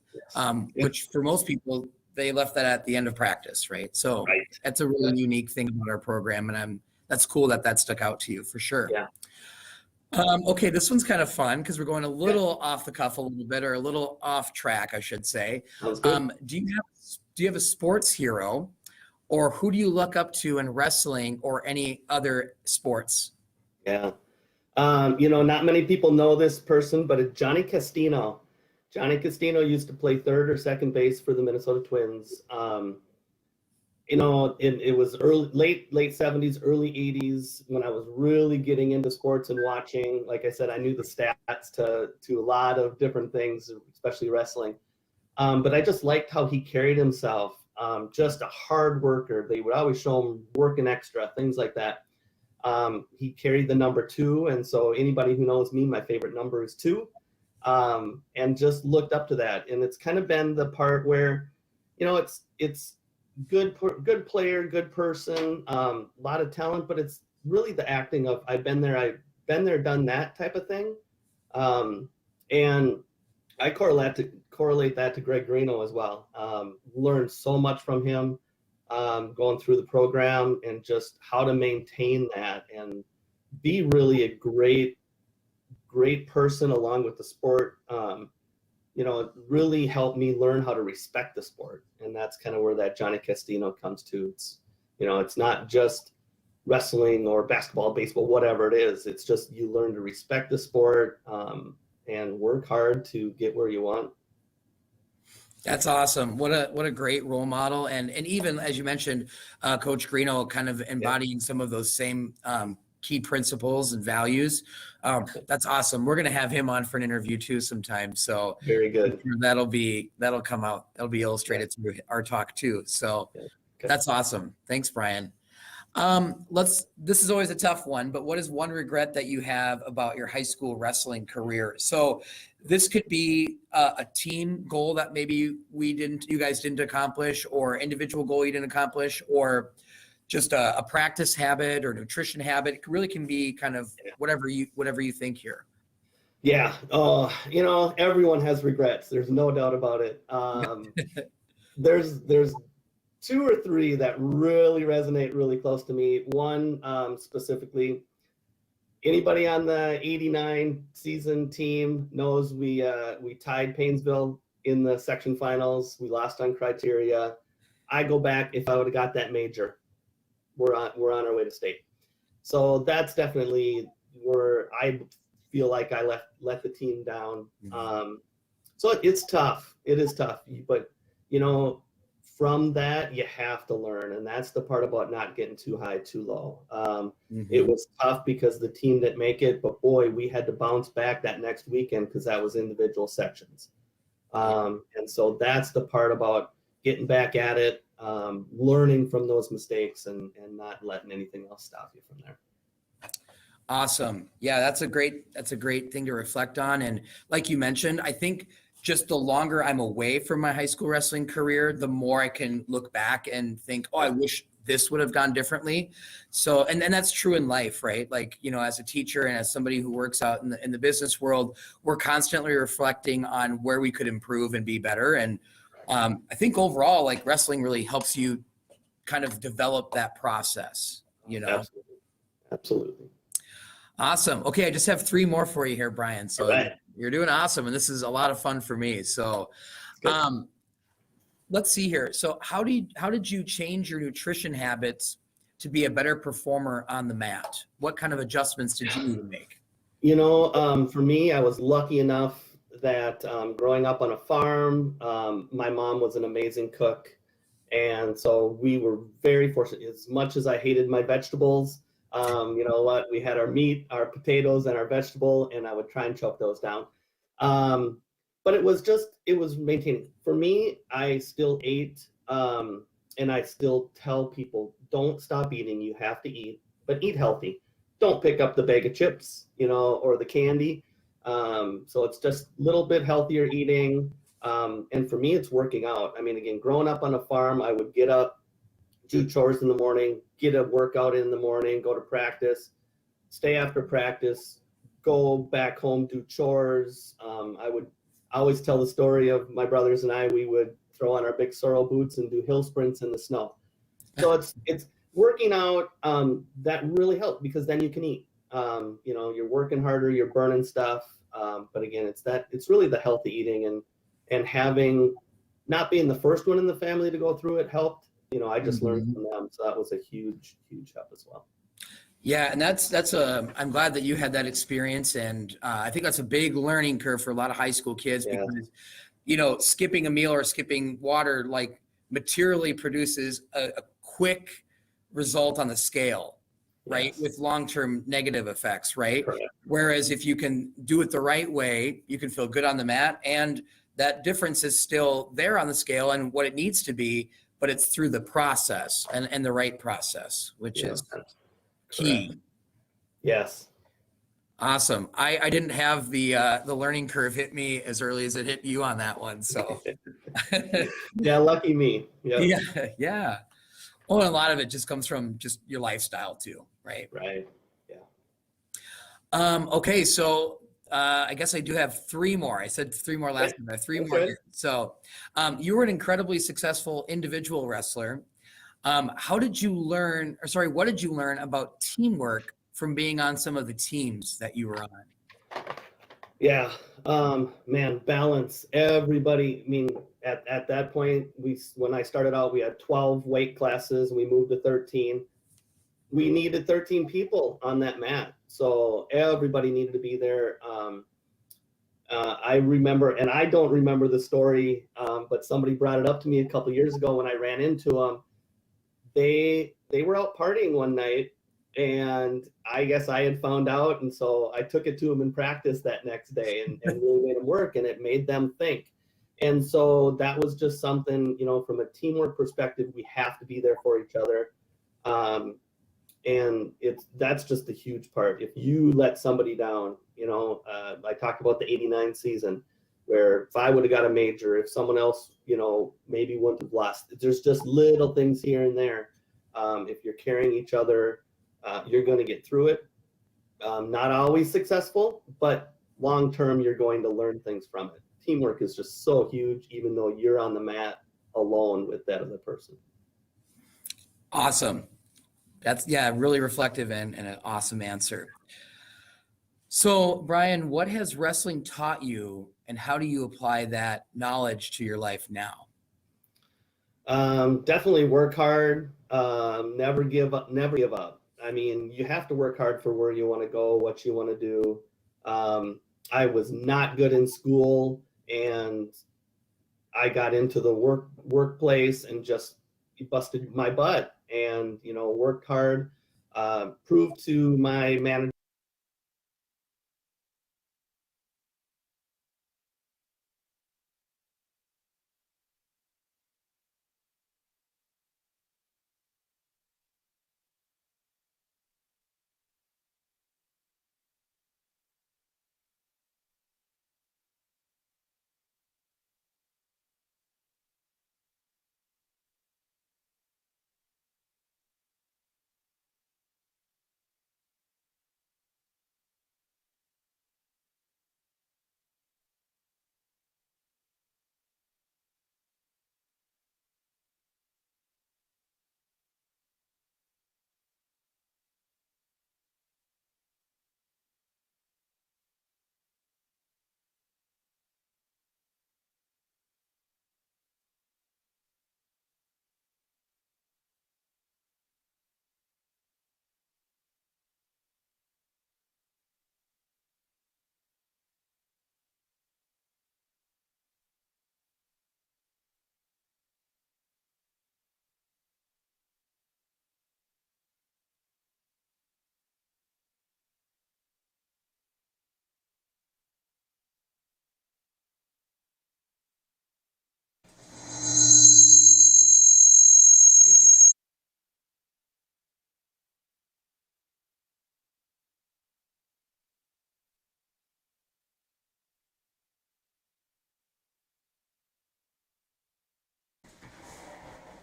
Which for most people, they left that at the end of practice, right? So that's a really unique thing about our program, and that's cool that stuck out to you for sure. Yeah. Okay, this one's kind of fun because we're going a little off the cuff a little bit, or a little off track, I should say. Do you have a sports hero, or who do you look up to in wrestling or any other sports? Yeah. Not many people know this person, but it's Johnny Castino. Johnny Castino used to play third or second base for the Minnesota Twins. It was late 70s, early 80s when I was really getting into sports and watching. Like I said, I knew the stats to a lot of different things, especially wrestling. But I just liked how he carried himself. Just a hard worker. They would always show him working extra, things like that. He carried the number 2, and so anybody who knows me, my favorite number is 2. And just looked up to that. And it's kind of been the part where, it's good player, good person, a lot of talent, but it's really the acting of I've been there, done that type of thing. And I correlate that to Greg Greeno as well. Learned so much from him going through the program, and just how to maintain that and be really a great person along with the sport. It really helped me learn how to respect the sport. And that's kind of where that Johnny Castino comes to. It's not just wrestling or basketball, baseball, whatever it is. It's just you learn to respect the sport and work hard to get where you want. That's awesome. What a great role model. And even as you mentioned, Coach Greeno kind of embodying some of those same key principles and values. That's awesome. We're going to have him on for an interview too sometime. So Very good. that'll come out. That'll be illustrated through our talk too. So that's awesome. Thanks, Brian. This is always a tough one, but what is one regret that you have about your high school wrestling career? So this could be a team goal that maybe you guys didn't accomplish, or individual goal you didn't accomplish, or just a practice habit or nutrition habit. It really can be kind of whatever you think here. Yeah. Everyone has regrets. There's no doubt about it. There's 2 or 3 that really resonate really close to me. One specifically, anybody on the 89 season team knows we tied Painesville in the section finals. We lost on criteria. I go back, if I would have got that major, we're on our way to state. So that's definitely where I feel like I let the team down. So it's tough. It is tough, but from that, you have to learn. And that's the part about not getting too high, too low. It was tough because the team didn't make it, but boy, we had to bounce back that next weekend because that was individual sections. And so that's the part about getting back at it, learning from those mistakes and not letting anything else stop you from there. Awesome. Yeah, that's a great thing to reflect on. And like you mentioned, I think just the longer I'm away from my high school wrestling career, the more I can look back and think, oh, I wish this would have gone differently. So, and that's true in life, right? Like, as a teacher and as somebody who works out in the business world, we're constantly reflecting on where we could improve and be better. And I think overall, like, wrestling really helps you kind of develop that process, Absolutely. Awesome. Okay, I just have 3 more for you here, Brian. So you're doing awesome, and this is a lot of fun for me. So let's see here. So how did you change your nutrition habits to be a better performer on the mat? What kind of adjustments did you need to make? For me, I was lucky enough that growing up on a farm, my mom was an amazing cook. And so we were very fortunate. As much as I hated my vegetables, we had our meat, our potatoes, and our vegetable, and I would try and choke those down. But it was maintaining. For me, I still ate, and I still tell people, don't stop eating. You have to eat, but eat healthy. Don't pick up the bag of chips, or the candy. So it's just a little bit healthier eating. And for me, it's working out. I mean, again, growing up on a farm, I would get up, do chores in the morning, get a workout in the morning, go to practice, stay after practice, go back home, do chores. I would always tell the story of my brothers and I, we would throw on our big sorrel boots and do hill sprints in the snow. So it's working out that really helped because then you can eat. You're working harder, you're burning stuff. But again, it's really the healthy eating and having, not being the first one in the family to go through it helped. I just learned from them. So that was a huge, huge help as well. Yeah. And I'm glad that you had that experience. And I think that's a big learning curve for a lot of high school kids because, skipping a meal or skipping water, like, materially produces a quick result on the scale, right? Yes. With long-term negative effects, right? Correct. Whereas if you can do it the right way, you can feel good on the mat, and that difference is still there on the scale and what it needs to be, but it's through the process and the right process, which is key. Correct. Yes. Awesome. I didn't have the learning curve hit me as early as it hit you on that one. So Yeah, lucky me. Yep. Yeah. Well, and a lot of it just comes from just your lifestyle too, right? Right. Yeah. Okay, so I guess I do have 3 more. I said 3 more last time. I have 3 more. Here. So you were an incredibly successful individual wrestler. What did you learn about teamwork from being on some of the teams that you were on? Yeah, man, balance. Everybody, I mean, at that point, when I started out, we had 12 weight classes. We moved to 13. we needed 13 people on that mat, so everybody needed to be there. I remember, and I don't remember the story, but somebody brought it up to me a couple years ago when I ran into them. They were out partying one night, and I guess I had found out, and so I took it to them in practice that next day, and really made them work, and it made them think. And so that was just something, you know, from a teamwork perspective, we have to be there for each other. And that's just a huge part. If you let somebody down, you know, I talked about the '89 season, where if I would have got a major, if someone else, you know, maybe wouldn't have lost. There's just little things here and there. If you're carrying each other, you're going to get through it. Not always successful, but long term, you're going to learn things from it. Teamwork is just so huge, even though you're on the mat alone with that other person. Awesome. That's, yeah, really reflective and an awesome answer. So, Brian, what has wrestling taught you, and how do you apply that knowledge to your life now? Definitely work hard. Never give up. Never give up. I mean, you have to work hard for where you want to go, what you want to do. I was not good in school, and I got into the workplace and just busted my butt, and you know, worked hard. Proved to my manager.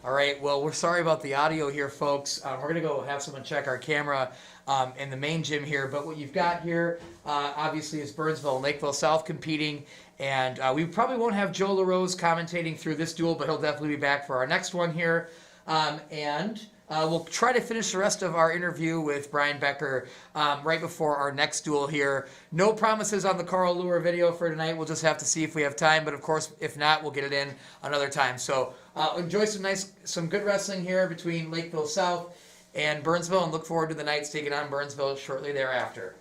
All right, well, we're sorry about the audio here, folks. We're going to go have someone check our camera in the main gym here. But what you've got here, obviously, is Burnsville and Lakeville South competing. And we probably won't have Joe LaRose commentating through this duel, but he'll definitely be back for our next one here. We'll try to finish the rest of our interview with Brian Becker right before our next duel here. No promises on the Carl Lure video for tonight. We'll just have to see if we have time. But of course, if not, we'll get it in another time. So enjoy some good wrestling here between Lakeville South and Burnsville, and look forward to the Knights taking on Burnsville shortly thereafter.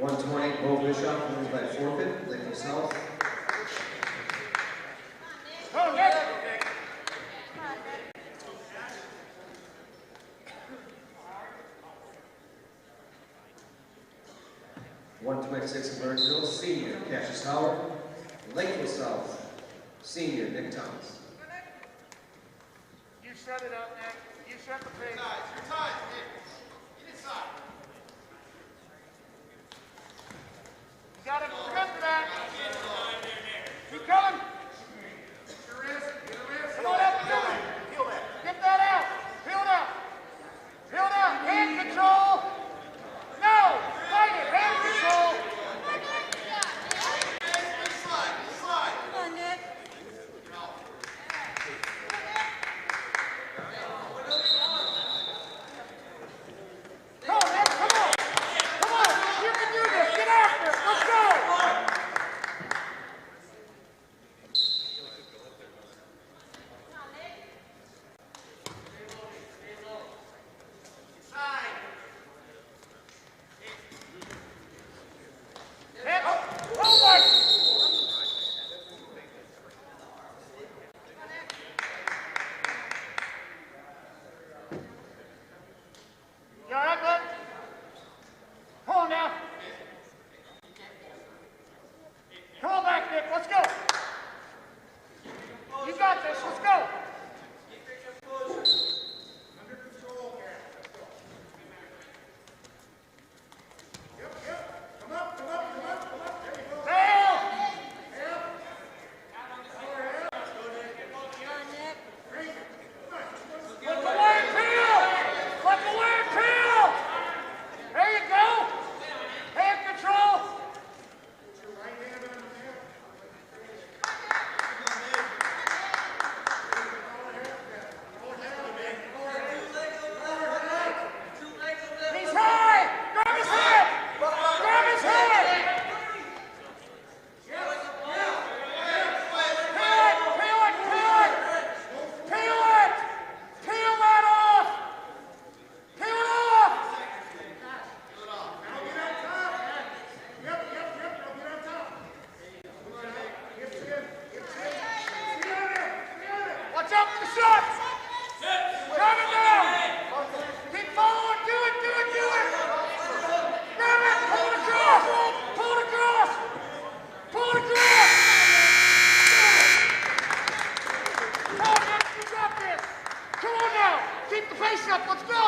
120, Bo Bishop, wins by forfeit, Lakeville South. Go, Nick! 126 Burnsville, senior, Cassius Howard. Lakeville South, senior, Nick Thomas. You set it up, Nick. You set the pace. Your time, Nick. Get inside. You got him. Good for that. Keep coming. Get your wrist. Get your wrist. Come on up, feel it. Feel that. Get that out. Feel it out. Feel it out. Hand control. No. Fight it. Hand control. Inside. Inside. Come on, Nick. Come on, Nick. Come on. Come on. You can do this. Get after it. Let's go. Hit. Oh, my. You all right, bud? Come on now. Come on back, Nick. Let's go. You got this. Let's go. Under control, Cat. Yep. Come up. There you go. Fail. Let the wire peel. Let the wire peel. There you go. Hand control. Put your right hand on the hip. He's high. Grab his head. Grab his head. Peel it. Peel that off. Peel it off. Now get on top. Yep. Now get on top. Hips in. Stay on it. Watch out for the shots. Drive it down. Keep following. Do it. Grab it. Pull it across. Pull it across. Come on, Nick. You got this. Come on now. Keep the pace up. Let's go.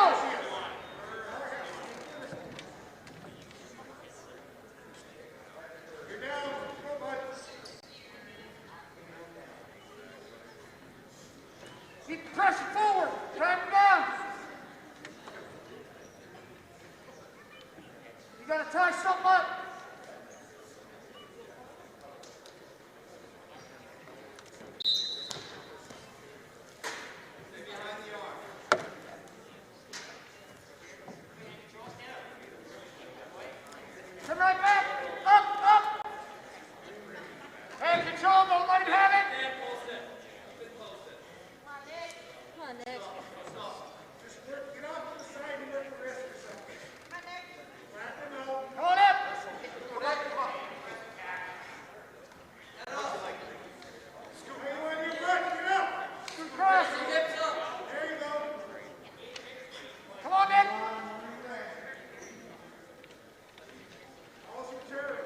You're down. Go, bud. Keep the pressure forward. Drive it down. You gotta tie something up. Come right back. Up. Hand control. Don't let him have it. Come on, Nick. Just work. Get off to the side and work the wrist or something. Wrap them out. Come on up. Scoop anyone in your butt. Get up. Scoot across. There you go. Come on, Nick. How's your turn?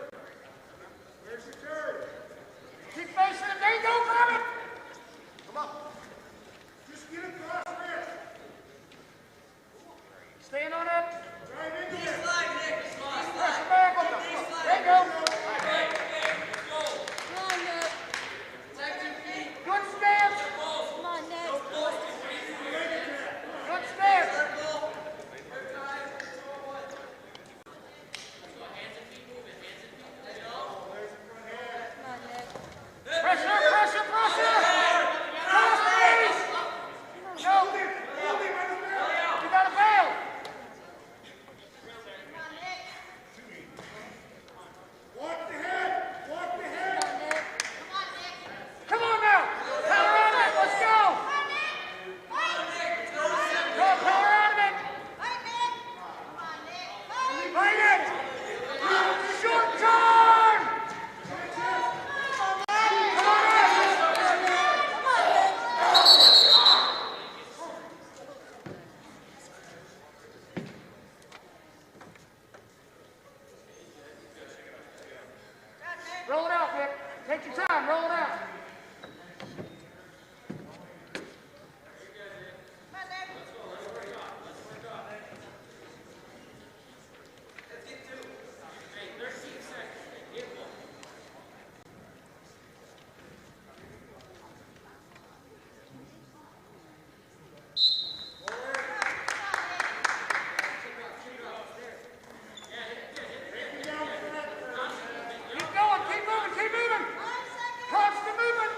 Where's your turn? Keep Take your time, roll it out. Keep going, keep moving, keep moving. Constant movement.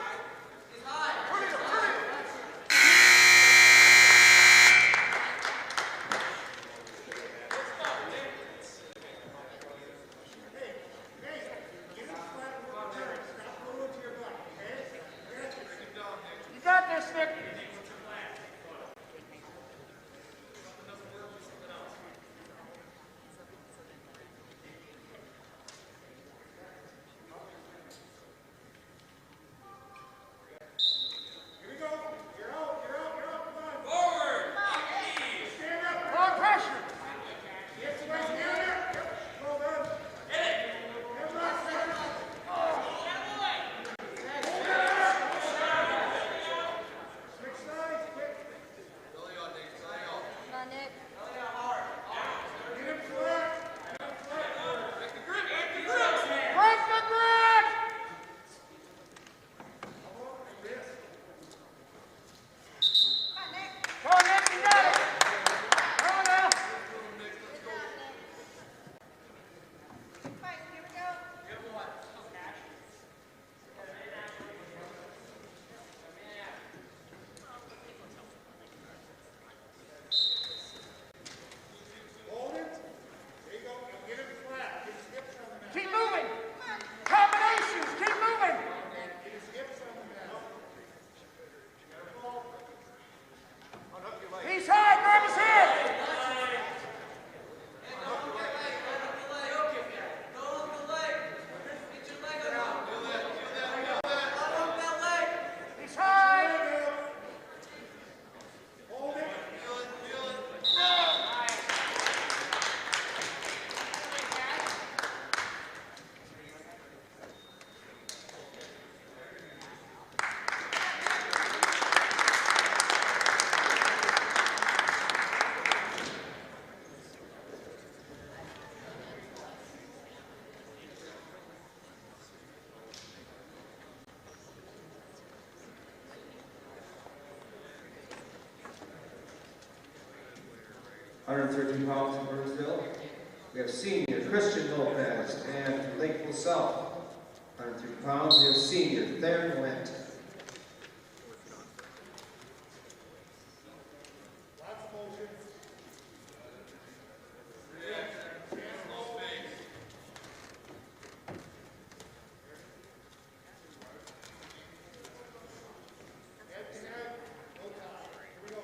You got this, Nick. Here we go. You're out, you're out, you're out. Come on. Forward. Stand up. Wrong pressure. Yes, right, stand up. Well done. Hit it. Get him up, stand up. Switch sides, quick. Come on, Nick. Get him flat. Break the grip. Come on, Nick, you got it. Come on now. Hold it. There you go. Now get him flat. Get his hips on the mat. Keep moving. Combinations, keep moving. Get his hips on the mat. Careful. Unhook your leg. He's high, grab his head. He's high. Hold it. Hundred 113 pounds from Burnsville. We have senior Christian Lopez, and from Lakeville South. 103 pounds, we have senior Theron Went. Lots of motion. Head to head. No tie. Here we go.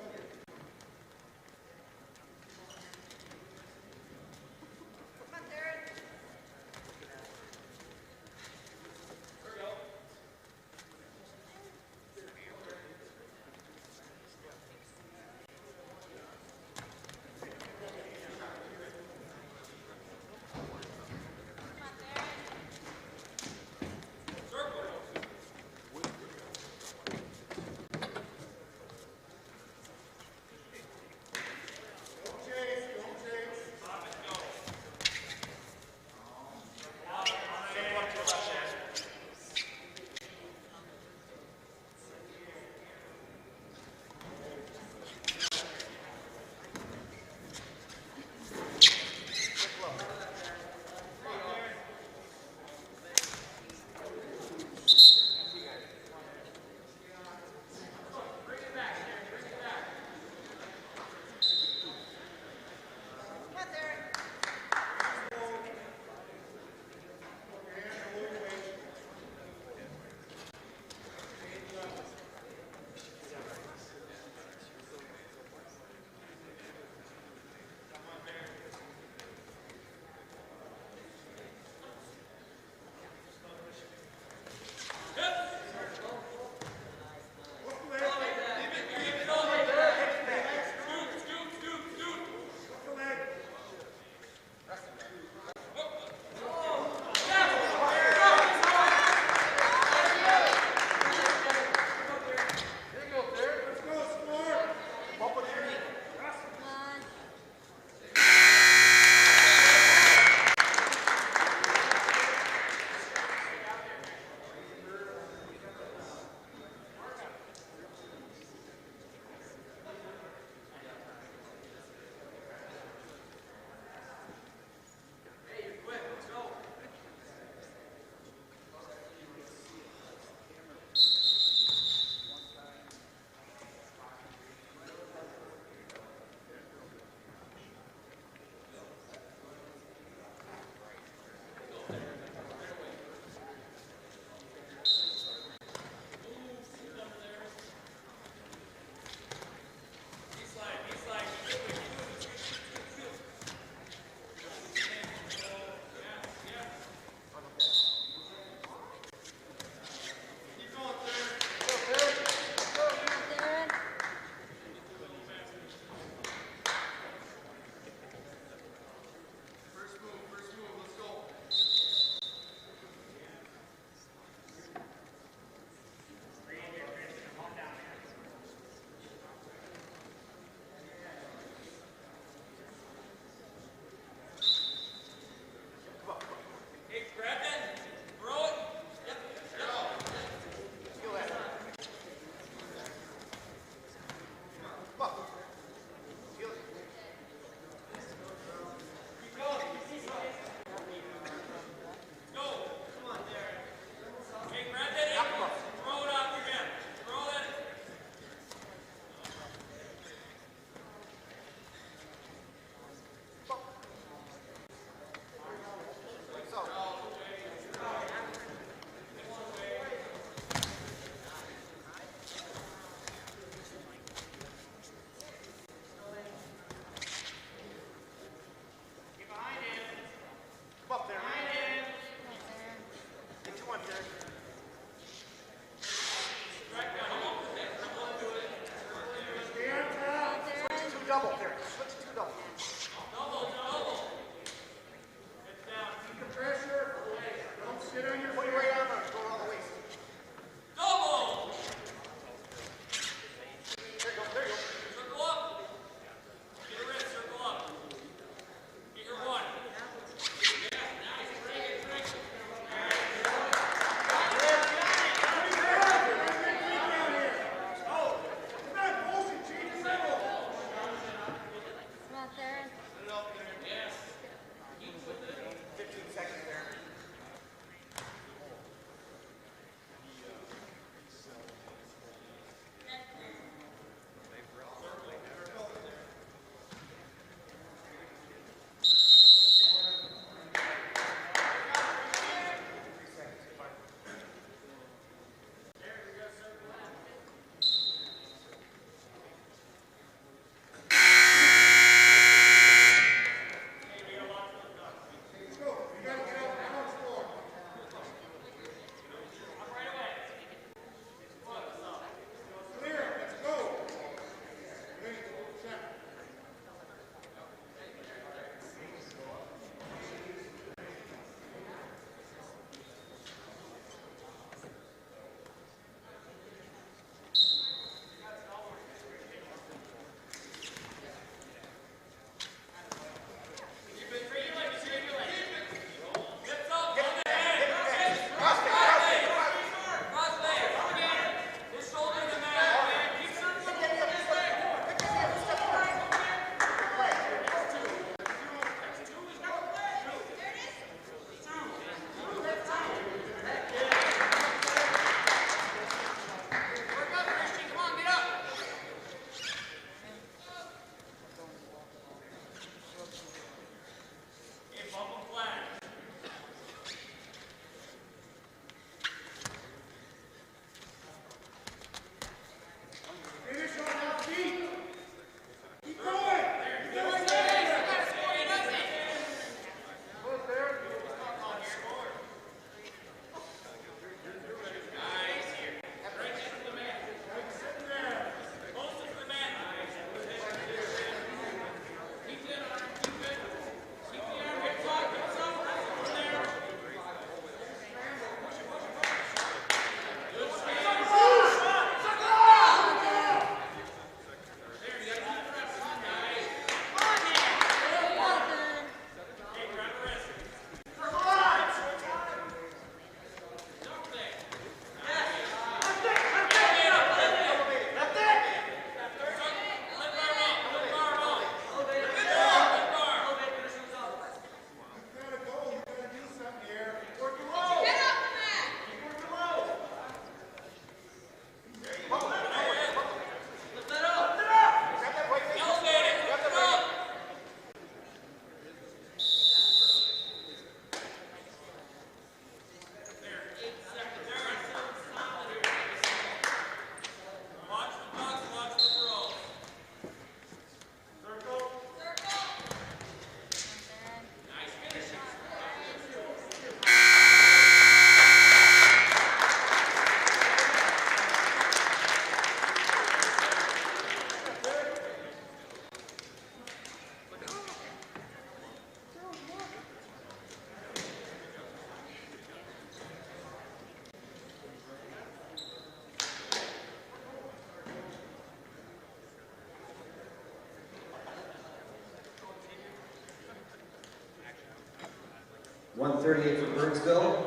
138 for Burnsville,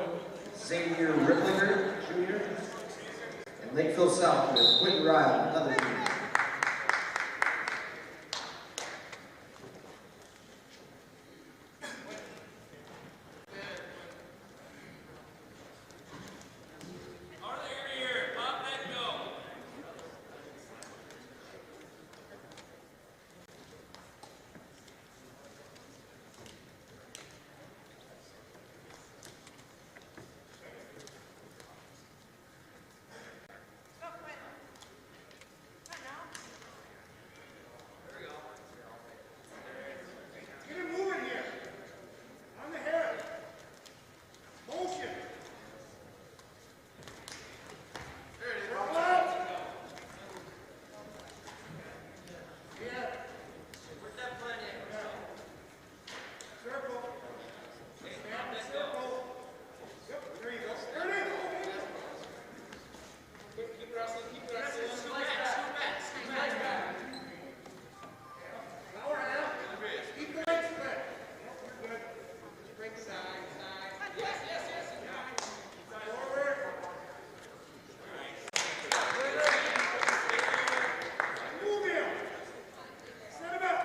Xavier Riplinger, Jr. And Lakeville South with Quentin Ryle, another junior. Get him moving here. On the head. Motion. There it is. Roll out. Yeah. Where's that plan in? Circle. Stand in circle. Yep, there you go. There it is. Keep wrestling, keep wrestling. Scoot back, scoot back. Power out. Keep the legs spread. You're good. Break the side. Yes. Forward. Move him. Set him up.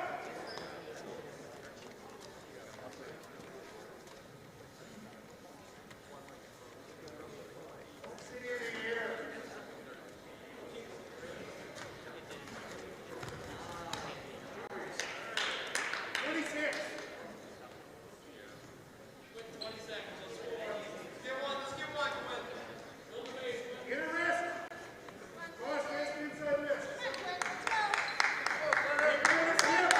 Sit in here. 26. Get a wrist. Cross wrist, inside wrist. Get him on his hip.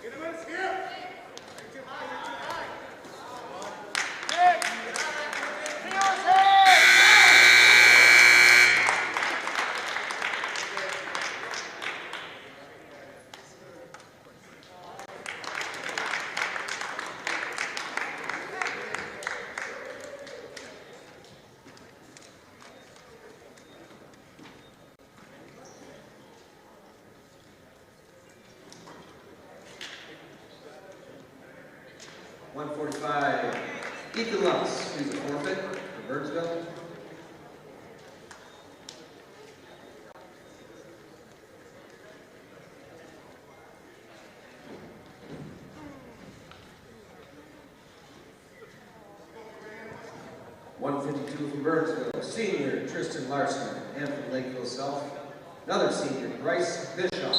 Get him on his hip. You're too high, you're too high. Nick! Feel his head! 145, Ethan Lutz, who's a forfeit for Burnsville. .152 from Burnsville, senior Tristan Larson, and from Lakeville South, another senior Bryce Bischoff.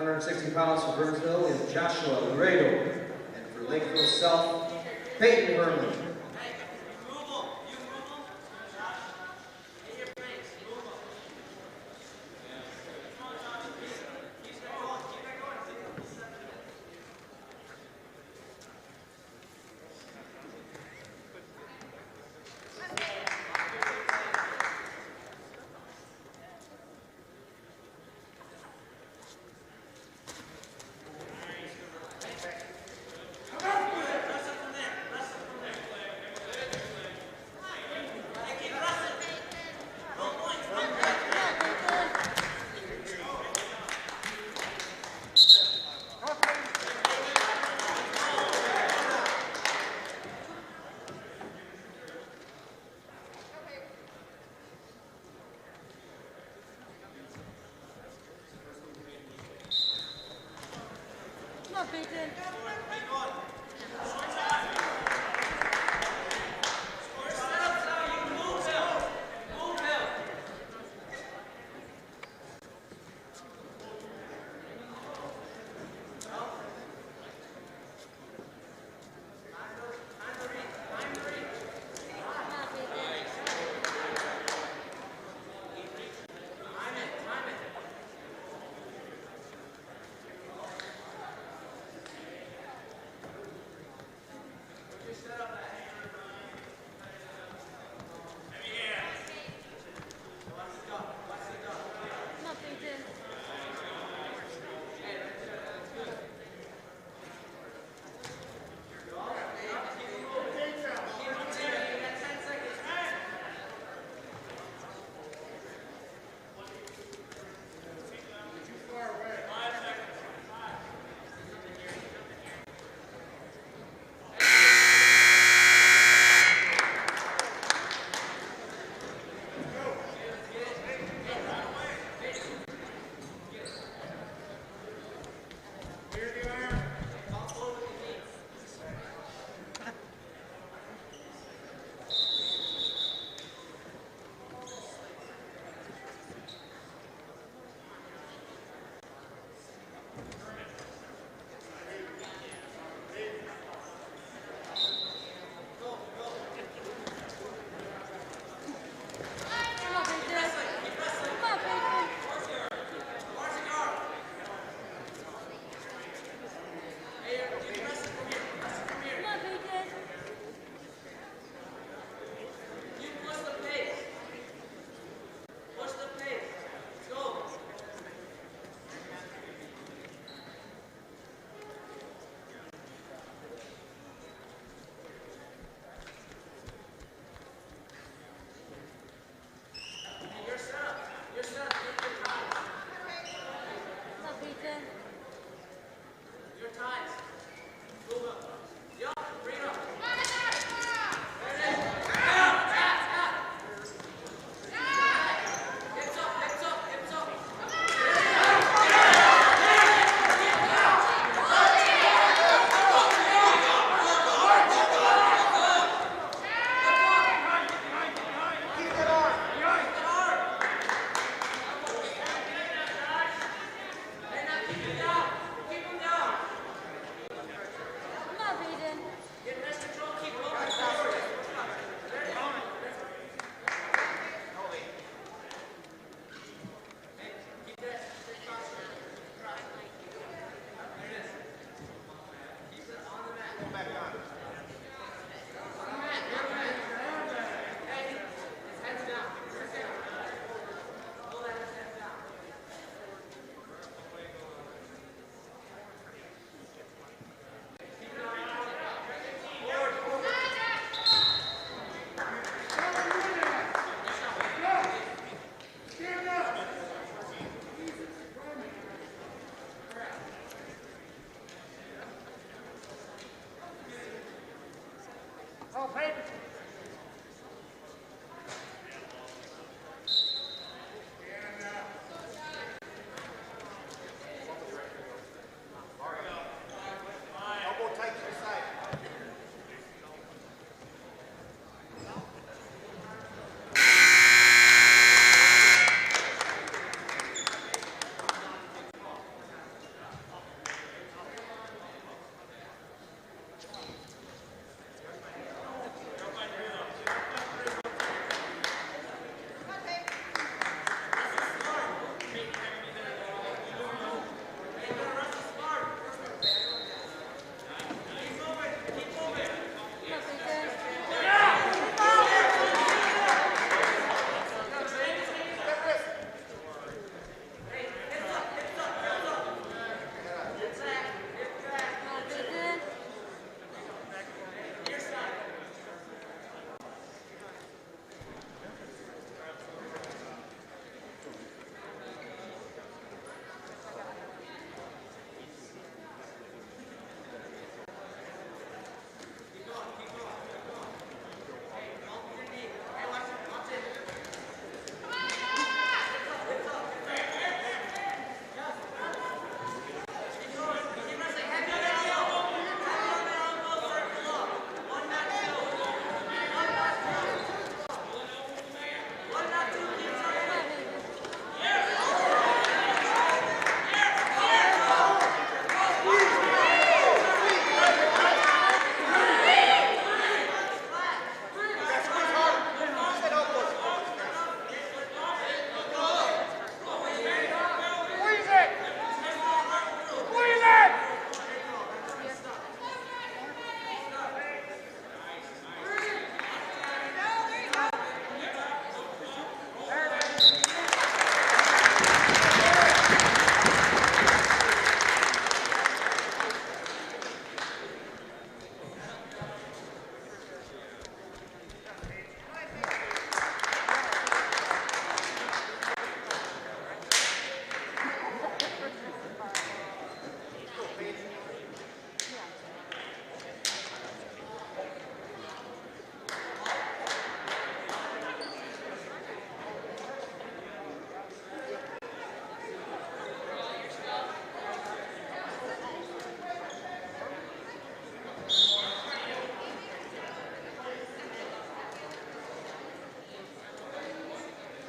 160 pounds for Burnsville is Joshua Laredo. And for Lakeville South, Peyton Herman.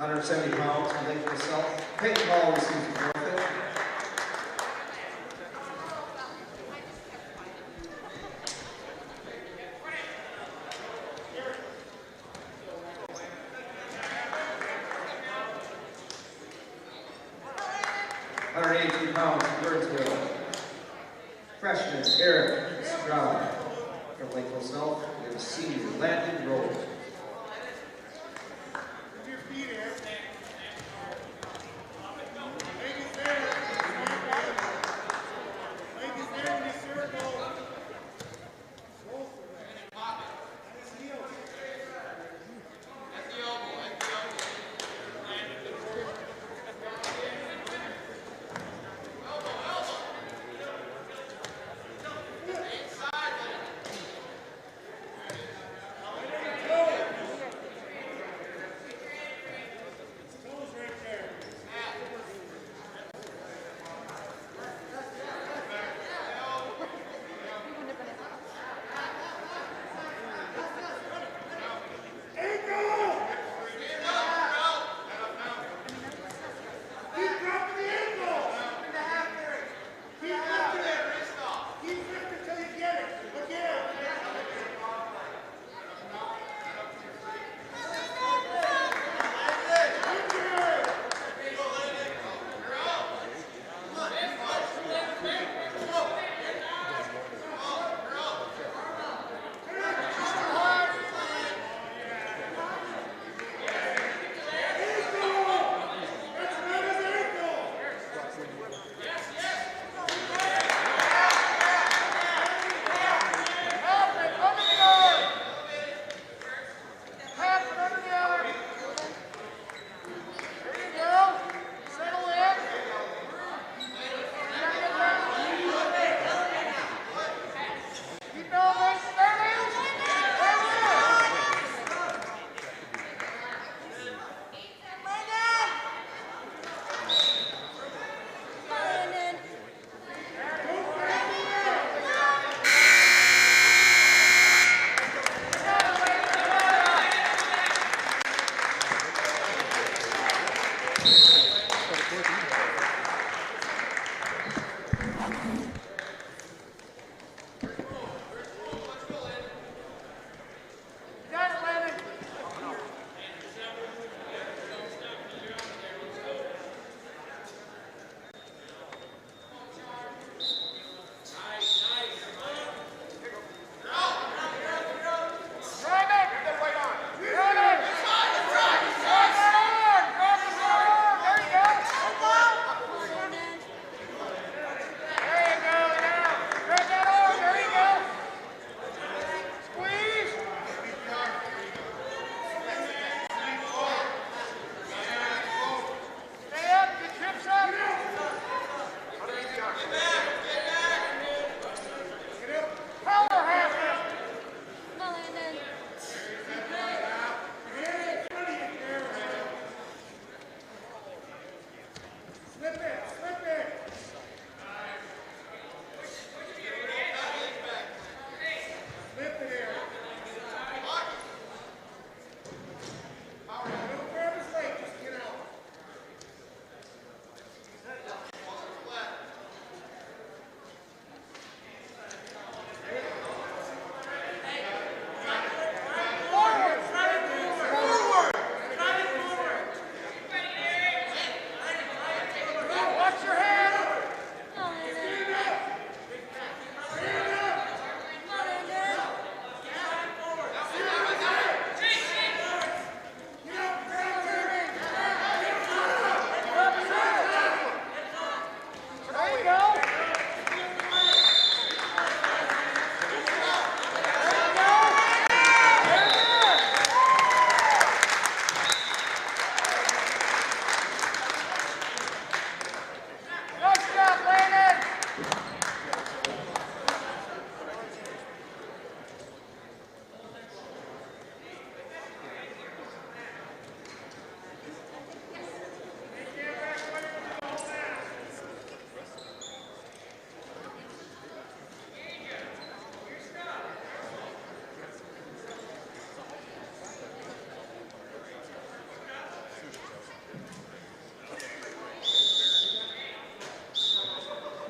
170 pounds from Lakeville South. Peyton Hall receives the forfeit. £118 from Burnsville. Freshman Eric Stroud from Lakeville South. We have senior Landon Rose.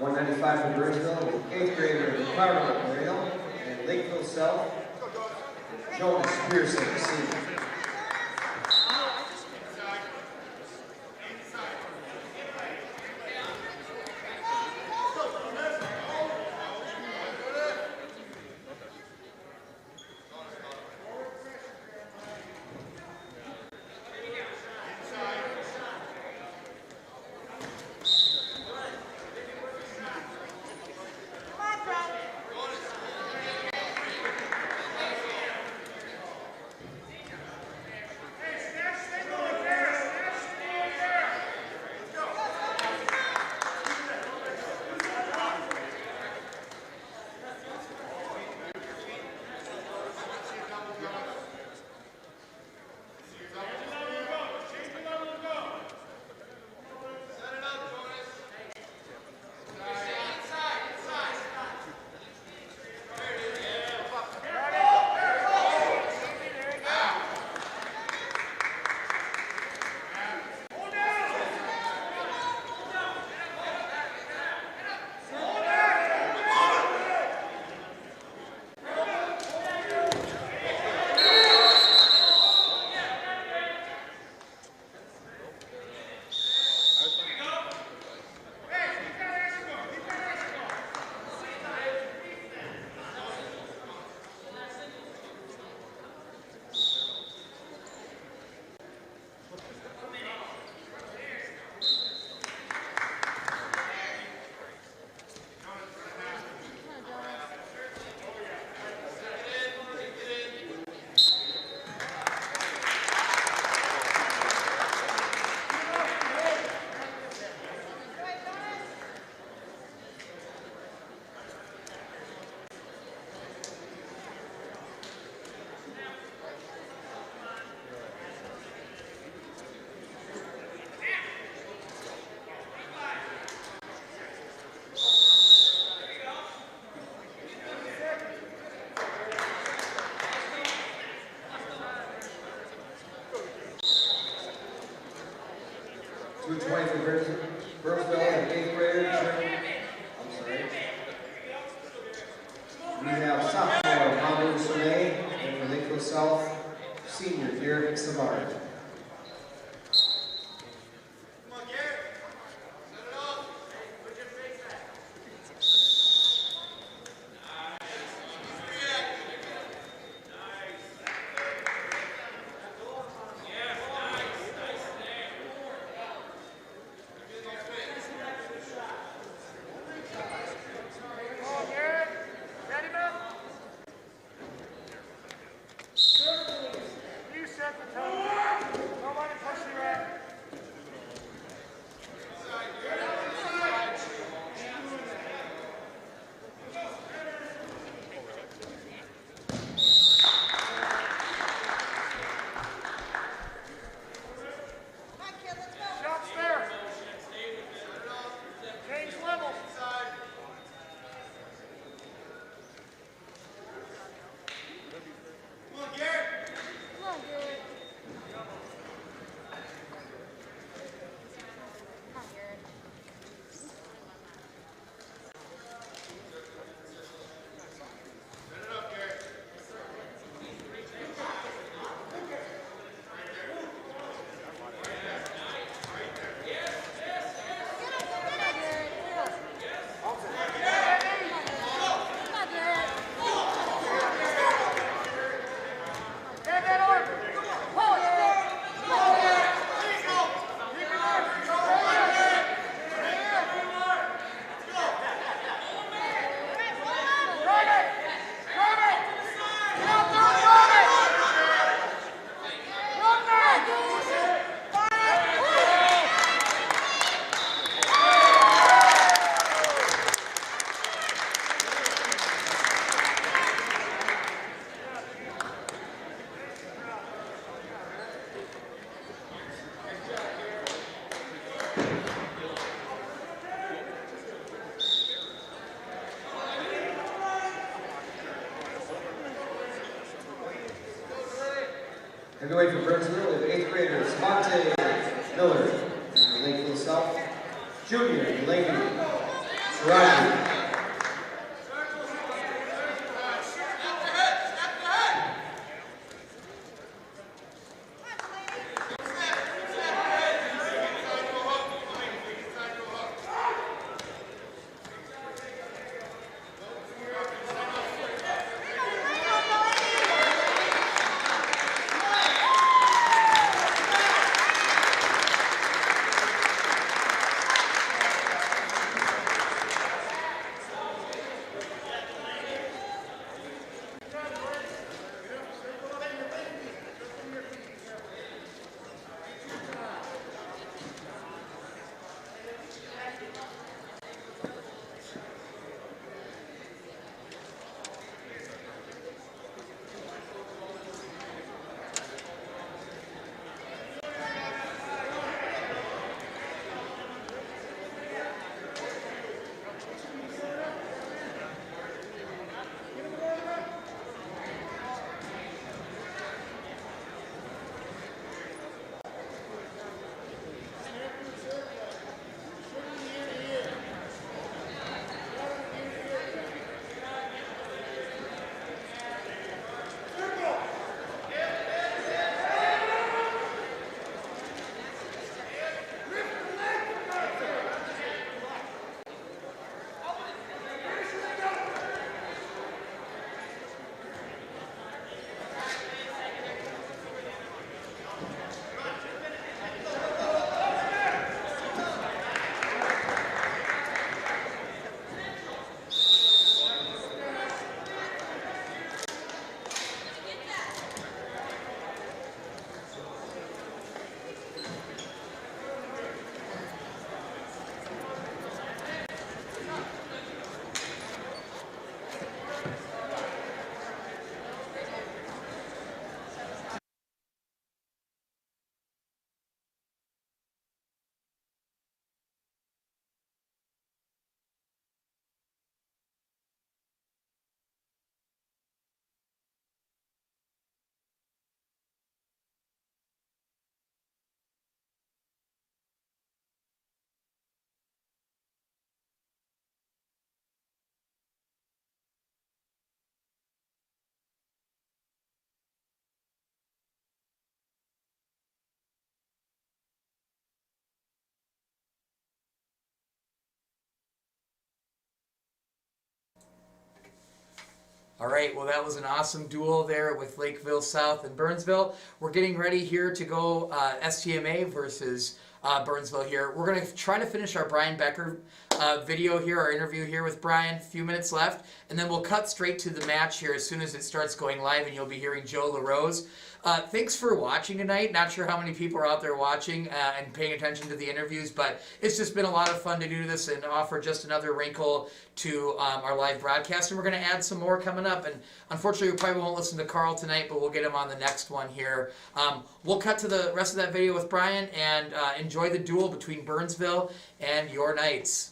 195 for Burnsville, 8th grader Carmel Muriel, and Lakeville South, Jonas Pearson, senior. .220 for Burnsville and 8th grader. We have sophomore Mamu Soleil and for Lakeville South, senior Derek Savard. Heavyweight for Burnsville with 8th graders Monte Miller, Lakeville South, junior Delaney Roger. All right, well, that was an awesome duel there with Lakeville South and Burnsville. We're getting ready here to go STMA versus Burnsville here. We're going to try to finish our Brian Becker video here, our interview here with Brian, a few minutes left, and then we'll cut straight to the match here as soon as it starts going live, and you'll be hearing Joe LaRose. Thanks for watching tonight. Not sure how many people are out there watching and paying attention to the interviews, but it's just been a lot of fun to do this and offer just another wrinkle to our live broadcast. And we're going to add some more coming up. And unfortunately, we probably won't listen to Carl tonight, but we'll get him on the next one here. We'll cut to the rest of that video with Brian and enjoy the duel between Burnsville and your Knights.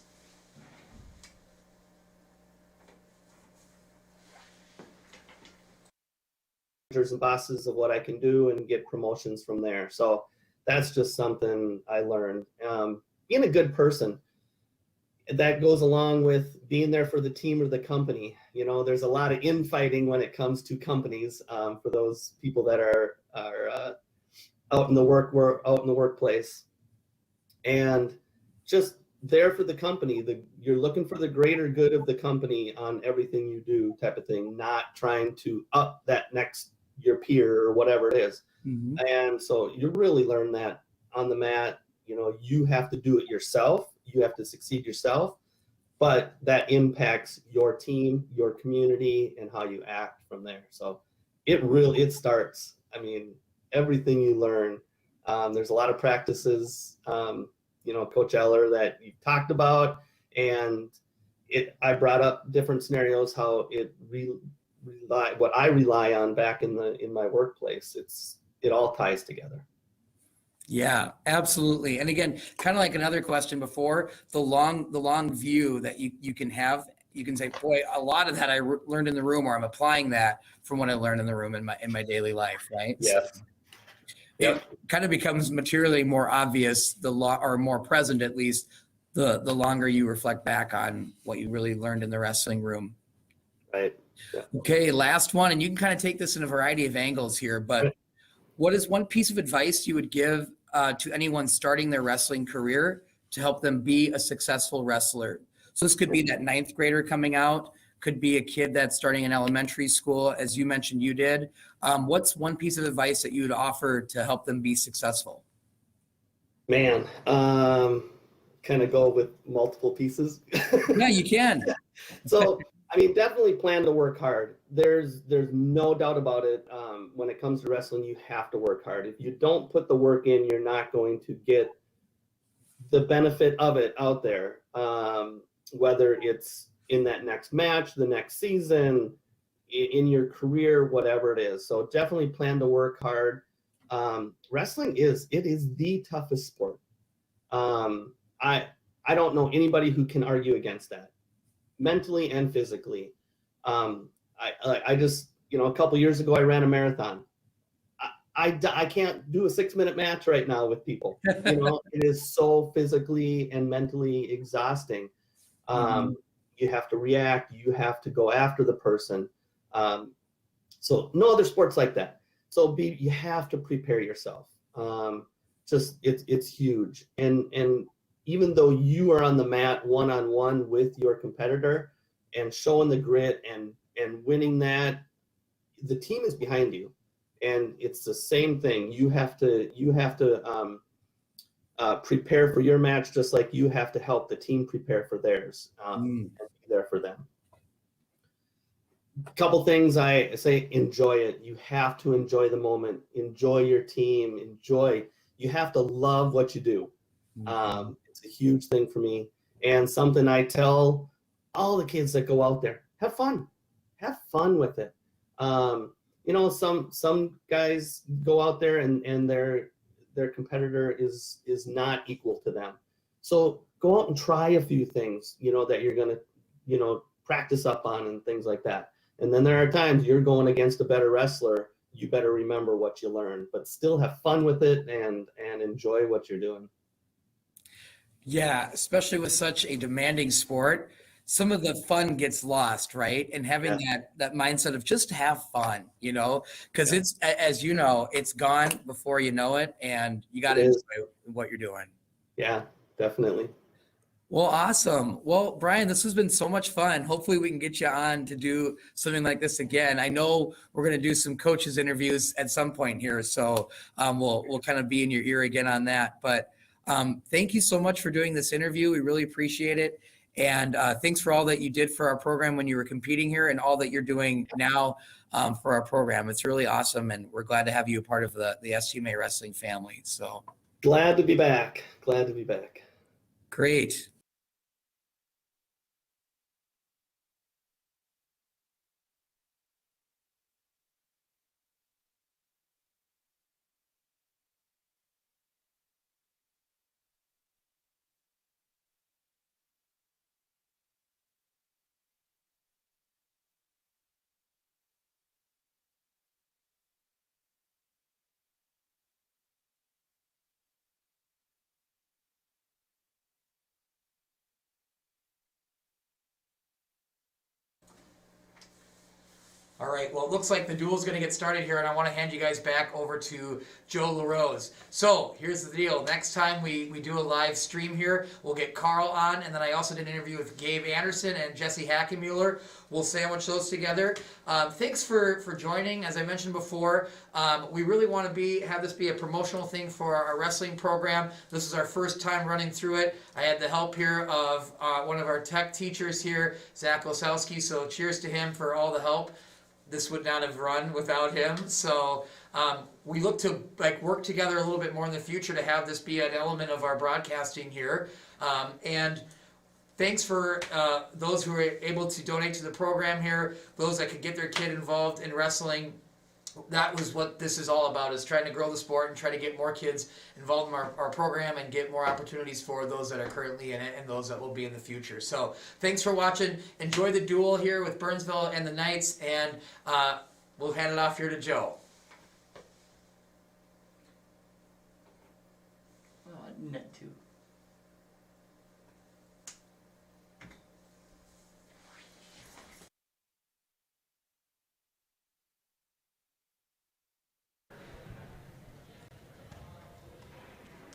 And bosses of what I can do and get promotions from there. So that's just something I learned. Being a good person, that goes along with being there for the team or the company. You know, there's a lot of infighting when it comes to companies for those people that are out in the workplace, and just there for the company. You're looking for the greater good of the company on everything you do, type of thing. Not trying to up that next your peer or whatever it is. Mm-hmm. And so you really learn that on the mat. You know, you have to do it yourself. You have to succeed yourself, but that impacts your team, your community, and how you act from there. So it starts, I mean, everything you learn. There's a lot of practices, you know, Coach Eller, that you talked about, and I brought up different scenarios, how what I rely on back in my workplace. It all ties together. Yeah, absolutely. And again, kind of like another question before, the long view that you can have. You can say, boy, a lot of that I learned in the room, or I'm applying that from what I learned in the room in my daily life, right? Yes. So it kind of becomes materially more obvious, or more present at least, the longer you reflect back on what you really learned in the wrestling room. Right. Yeah. Okay, last one, and you can kind of take this in a variety of angles here, but what is one piece of advice you would give to anyone starting their wrestling career to help them be a successful wrestler? So this could be that ninth grader coming out, could be a kid that's starting in elementary school, as you mentioned you did. What's one piece of advice that you would offer to help them be successful? Man, kind of go with multiple pieces. Yeah, you can. So, I mean, definitely plan to work hard. There's no doubt about it. When it comes to wrestling, you have to work hard. If you don't put the work in, you're not going to get the benefit of it out there. Whether it's in that next match, the next season, in your career, whatever it is. So definitely plan to work hard. Wrestling is the toughest sport. I don't know anybody who can argue against that, mentally and physically. I just, a couple years ago, I ran a marathon. I can't do a 6-minute match right now with people. It is so physically and mentally exhausting. You have to react. You have to go after the person. So no other sports like that. So you have to prepare yourself. It's huge. And even though you are on the mat one-on-one with your competitor and showing the grit and winning that, the team is behind you. And it's the same thing. You have to prepare for your match just like you have to help the team prepare for theirs and be there for them. A couple things I say: enjoy it. You have to enjoy the moment. Enjoy your team. You have to love what you do. It's a huge thing for me, and something I tell all the kids that go out there: have fun with it. Some guys go out there and their competitor is not equal to them. So go out and try a few things, that you're going to, practice up on and things like that. And then there are times you're going against a better wrestler. You better remember what you learned, but still have fun with it and enjoy what you're doing. Yeah, especially with such a demanding sport, some of the fun gets lost, right? And having that mindset of just have fun, because it's, as you know, it's gone before you know it, and you got to enjoy what you're doing. Yeah, definitely. Well, awesome. Well, Brian, this has been so much fun. Hopefully we can get you on to do something like this again. I know we're going to do some coaches interviews at some point here, so we'll kind of be in your ear again on that. But thank you so much for doing this interview. We really appreciate it. And thanks for all that you did for our program when you were competing here and all that you're doing now for our program. It's really awesome, and we're glad to have you a part of the STMA wrestling family. So glad to be back. Great. All right, well, it looks like the duel is going to get started here, and I want to hand you guys back over to Joe LaRose. So here's the deal. Next time we do a live stream here, we'll get Carl on, and then I also did an interview with Gabe Anderson and Jesse Hackenmuller. We'll sandwich those together. Thanks for joining. As I mentioned before, we really want to have this be a promotional thing for our wrestling program. This is our first time running through it. I had the help here of one of our tech teachers here, Zach Osowski, so cheers to him for all the help. This would not have run without him. So we look to work together a little bit more in the future to have this be an element of our broadcasting here. And thanks for those who were able to donate to the program here, those that could get their kid involved in wrestling. That was what this is all about, is trying to grow the sport and try to get more kids involved in our program and get more opportunities for those that are currently in it and those that will be in the future. So thanks for watching. Enjoy the duel here with Burnsville and the Knights, and we'll hand it off here to Joe. Net 2.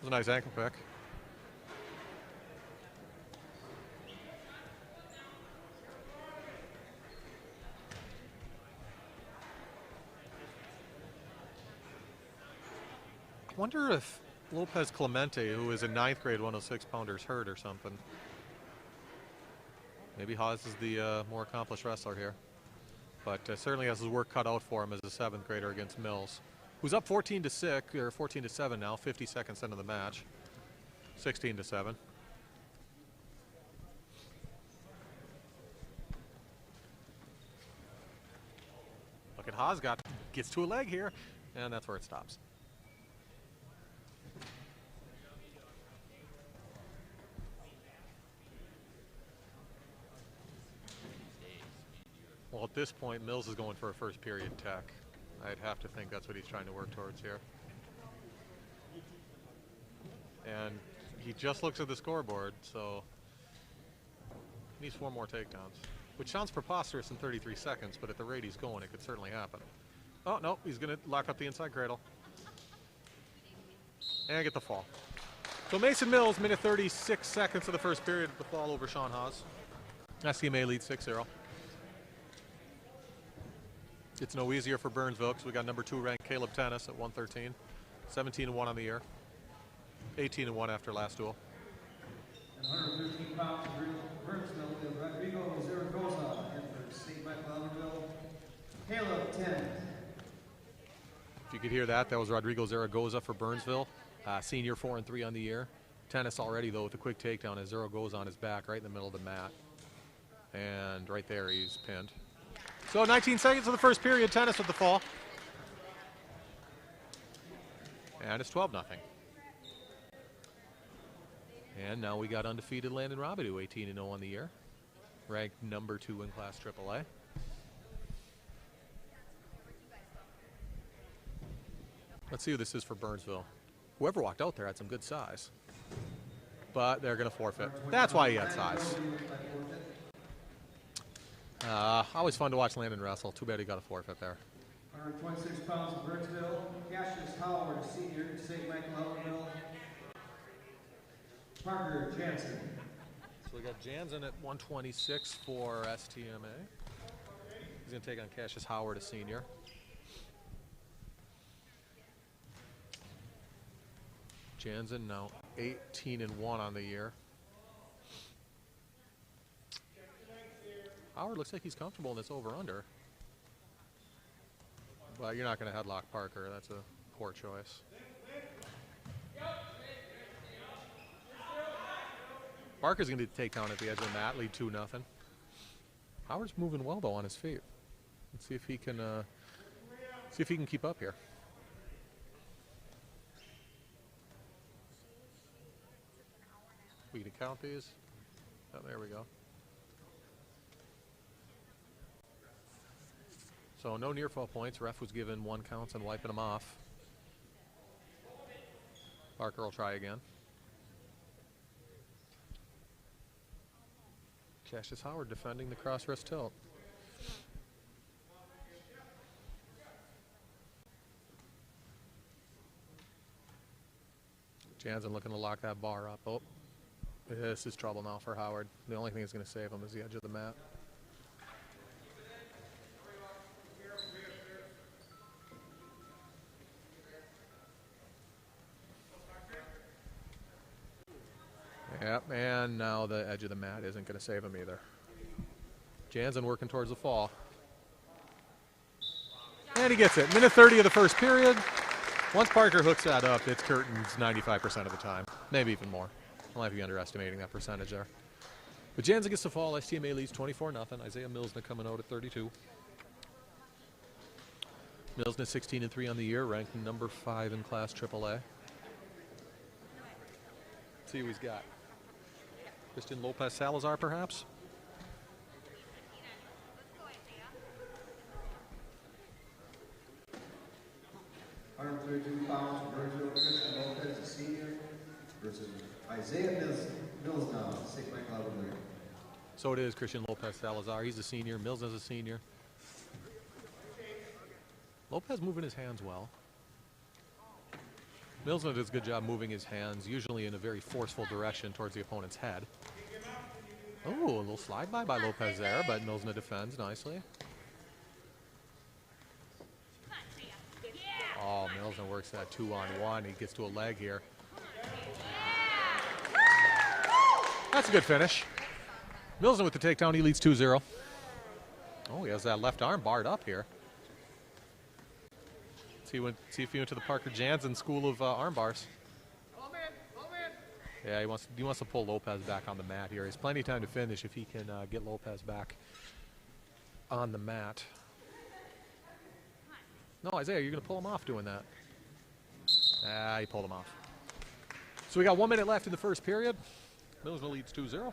a nice ankle pick. I wonder if Lopez Clemente, who is a 9th grade 106-pounder, is hurt or something. Maybe Haas is the more accomplished wrestler here. But certainly has his work cut out for him as a 7th grader against Mills, who's up 14-6 or 14-7 now, 50 seconds into the match. 16-7. Look at Haas gets to a leg here, and that's where it stops. Well, at this point, Mills is going for a first period tech. I'd have to think that's what he's trying to work towards here. And he just looks at the scoreboard, so he needs 4 more takedowns, which sounds preposterous in 33 seconds, but at the rate he's going, it could certainly happen. Oh, no, he's going to lock up the inside cradle. And get the fall. So Mason Mills, minute 36 seconds of the first period, the fall over Sean Haas. STMA leads 6-0. It's no easier for Burnsville because we got number 2 ranked Caleb Tennis at 113, 17-1 on the year, 18-1 after last duel. 113 pounds of Burnsville with Rodrigo Zaragoza, and for St. Michael Alumni, Caleb Tennis. If you could hear that, that was Rodrigo Zaragoza for Burnsville, senior 4-3 on the year. Tennis already though with a quick takedown as Zaragoza on his back right in the middle of the mat, and right there he's pinned. So 19 seconds of the first period, Tennis with the fall. And it's 12-0. And now we got undefeated Landon Robidoux, 18-0 on the year. Ranked number 2 in Class AAA. Let's see who this is for Burnsville. Whoever walked out there had some good size. But they're going to forfeit. That's why he had size. Always fun to watch Landon wrestle. Too bad he got a forfeit there. 126 pounds of Burnsville, Cassius Howard, senior, St. Michael Alumni, Parker Jansen. So we got Jansen at 126 for STMA. He's going to take on Cassius Howard, a senior. Jansen now 18-1 on the year. Howard looks like he's comfortable in this over-under. But you're not going to headlock Parker. That's a poor choice. Parker's going to take down at the edge of the mat, lead 2-0. Howard's moving well though on his feet. Let's see if he can keep up here. We can count these. Oh, there we go. So no near fall points. Ref was given 1 counts and wiping him off. Parker will try again. Cassius Howard defending the cross wrist tilt. Jansen looking to lock that bar up. Oh, this is trouble now for Howard. The only thing that's going to save him is the edge of the mat. Yep, and now the edge of the mat isn't going to save him either. Jansen working towards the fall. And he gets it. Minute 30 of the first period. Once Parker hooks that up, it's curtains 95% of the time. Maybe even more. I might be underestimating that percentage there. But Jansen gets the fall. STMA leads 24-0. Isaiah Milsna coming out at 32. Milsna 16-3 on the year, ranked number 5 in Class AAA. Let's see who he's got. Christian Lopez Salazar, perhaps? £132 for Burnsville, Christian Lopez, a senior, versus Isaiah Mills now, St. Michael Alumni. So it is Christian Lopez Salazar. He's a senior. Mills is a senior. Lopez moving his hands well. Milsner does a good job moving his hands, usually in a very forceful direction towards the opponent's head. Oh, a little slide by Lopez there, but Milsner defends nicely. Oh, Milsner works that 2-on-1. He gets to a leg here. That's a good finish. Milsner with the takedown. He leads 2-0. Oh, he has that left arm barred up here. See if he went to the Parker Jansen School of Arm Bars. Yeah, he wants to pull Lopez back on the mat here. He has plenty of time to finish if he can get Lopez back on the mat. No, Isaiah, you're going to pull him off doing that. Ah, he pulled him off. So we got 1 minute left in the first period. Milsner leads 2-0.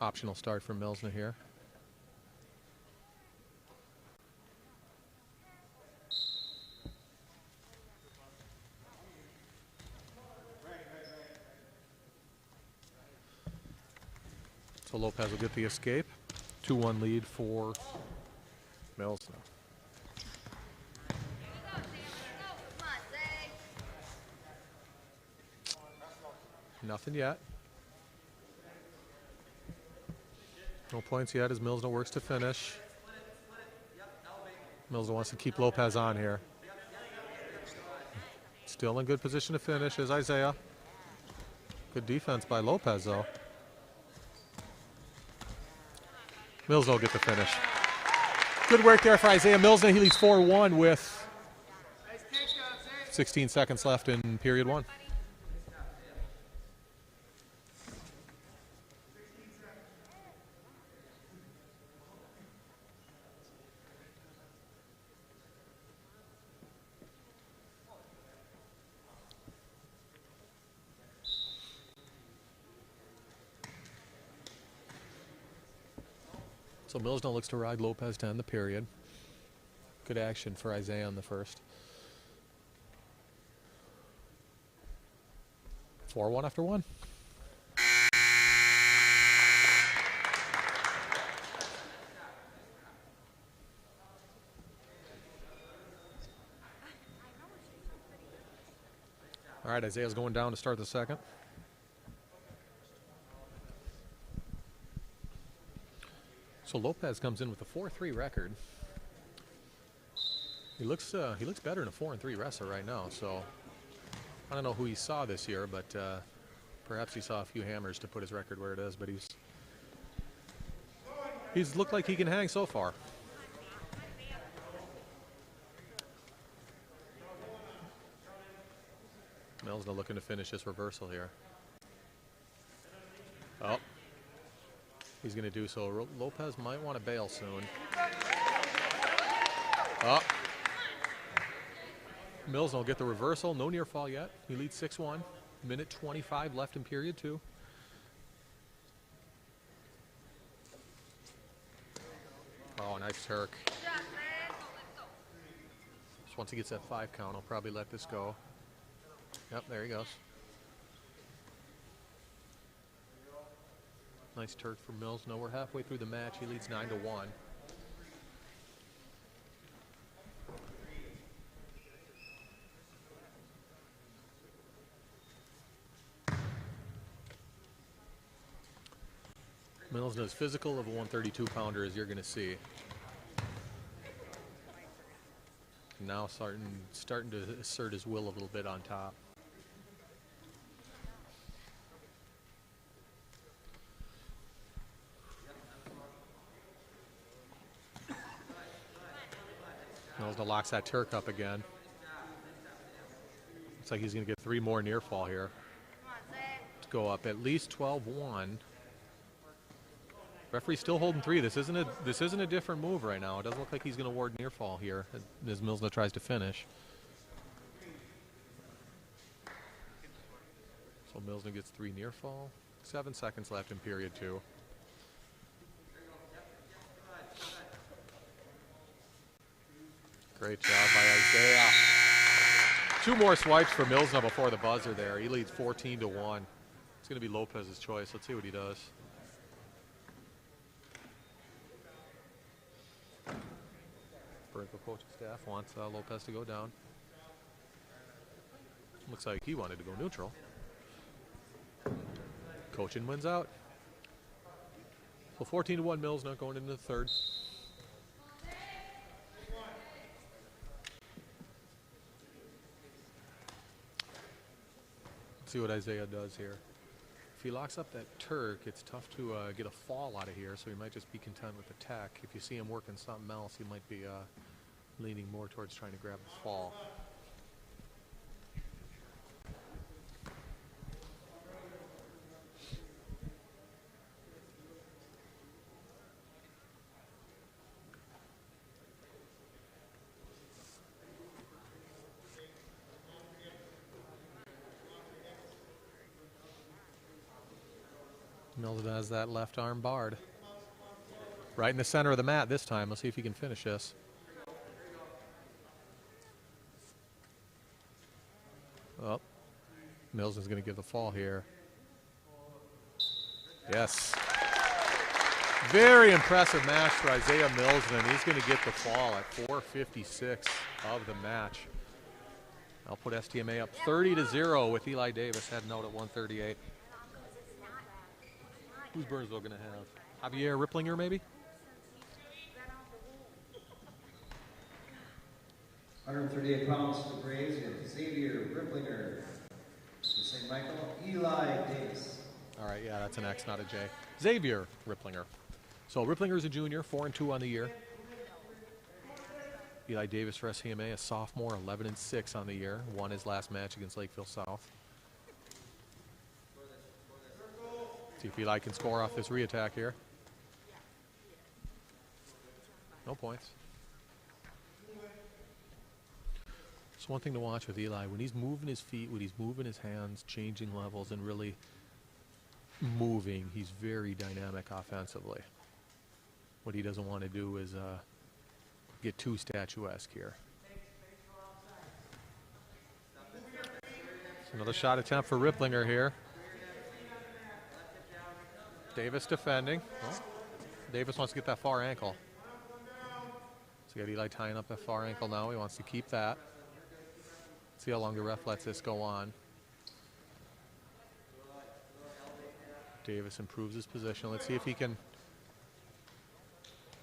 Optional start for Milsner here. So Lopez will get the escape. 2-1 lead for Milsner. Nothing yet. No points yet as Milsner works to finish. Milsner wants to keep Lopez on here. Still in good position to finish is Isaiah. Good defense by Lopez though. Milsner will get the finish. Good work there for Isaiah Milsner. He leads 4-1 with 16 seconds left in period 1. So Milsner looks to ride Lopez to end the period. Good action for Isaiah in the first. 4-1 after 1. All right, Isaiah's going down to start the second. So Lopez comes in with a 4-3 record. He looks better than a 4-3 wrestler right now. So I don't know who he saw this year, but perhaps he saw a few hammers to put his record where it is. But he's looked like he can hang so far. Milsner looking to finish this reversal here. Oh. He's going to do so. Lopez might want to bail soon. Oh. Milsner will get the reversal. No near fall yet. He leads 6-1. Minute 25 left in period 2. Oh, nice Turk. So once he gets that 5 count, I'll probably let this go. Yep, there he goes. Nice Turk for Milsner. We're halfway through the match. He leads 9-1. Milsner is physical of a 132-pounder, as you're going to see. Now starting to assert his will a little bit on top. Milsner locks that Turk up again. Looks like he's going to get 3 more near fall here. To go up at least 12-1. Referee's still holding 3. This isn't a different move right now. It doesn't look like he's going to award near fall here as Milsner tries to finish. So Milsner gets 3 near fall. 7 seconds left in period 2. Great job by Isaiah. 2 more swipes for Milsner before the buzzer there. He leads 14-1. going to be Lopez's choice. Let's see what he does. Burnsville coaching staff wants Lopez to go down. Looks like he wanted to go neutral. Coaching wins out. So 14-1 Mills not going into the third. Let's see what Isaiah does here. If he locks up that Turk, it's tough to get a fall out of here, so he might just be content with the tech. If you see him working something else, he might be leaning more towards trying to grab the fall. Mills has that left arm barred. Right in the center of the mat this time. Let's see if he can finish this. Oh, Mills is going to give the fall here. Yes. Very impressive match for Isaiah Mills, and he's going to get the fall at 4:56 of the match. I'll put STMA up 30-0 with Eli Davis heading out at 138. Who's Burnsville going to have? Javier Ripplinger, maybe? 138 pounds for Braves. We have Xavier Ripplinger. For St. Michael, Eli Davis. All right, yeah, that's an X, not a J. Xavier Ripplinger. So Ripplinger is a junior, 4-2 on the year. Eli Davis for SCMA, a sophomore, 11-6 on the year. Won his last match against Lakeville South. See if Eli can score off this reattack here. No points. It's one thing to watch with Eli. When he's moving his feet, when he's moving his hands, changing levels, and really moving, he's very dynamic offensively. What he doesn't want to do is get too statuesque here. Another shot attempt for Ripplinger here. Davis defending. Oh, Davis wants to get that far ankle. So you got Eli tying up that far ankle now. He wants to keep that. See how long the ref lets this go on. Davis improves his position. Let's see if he can.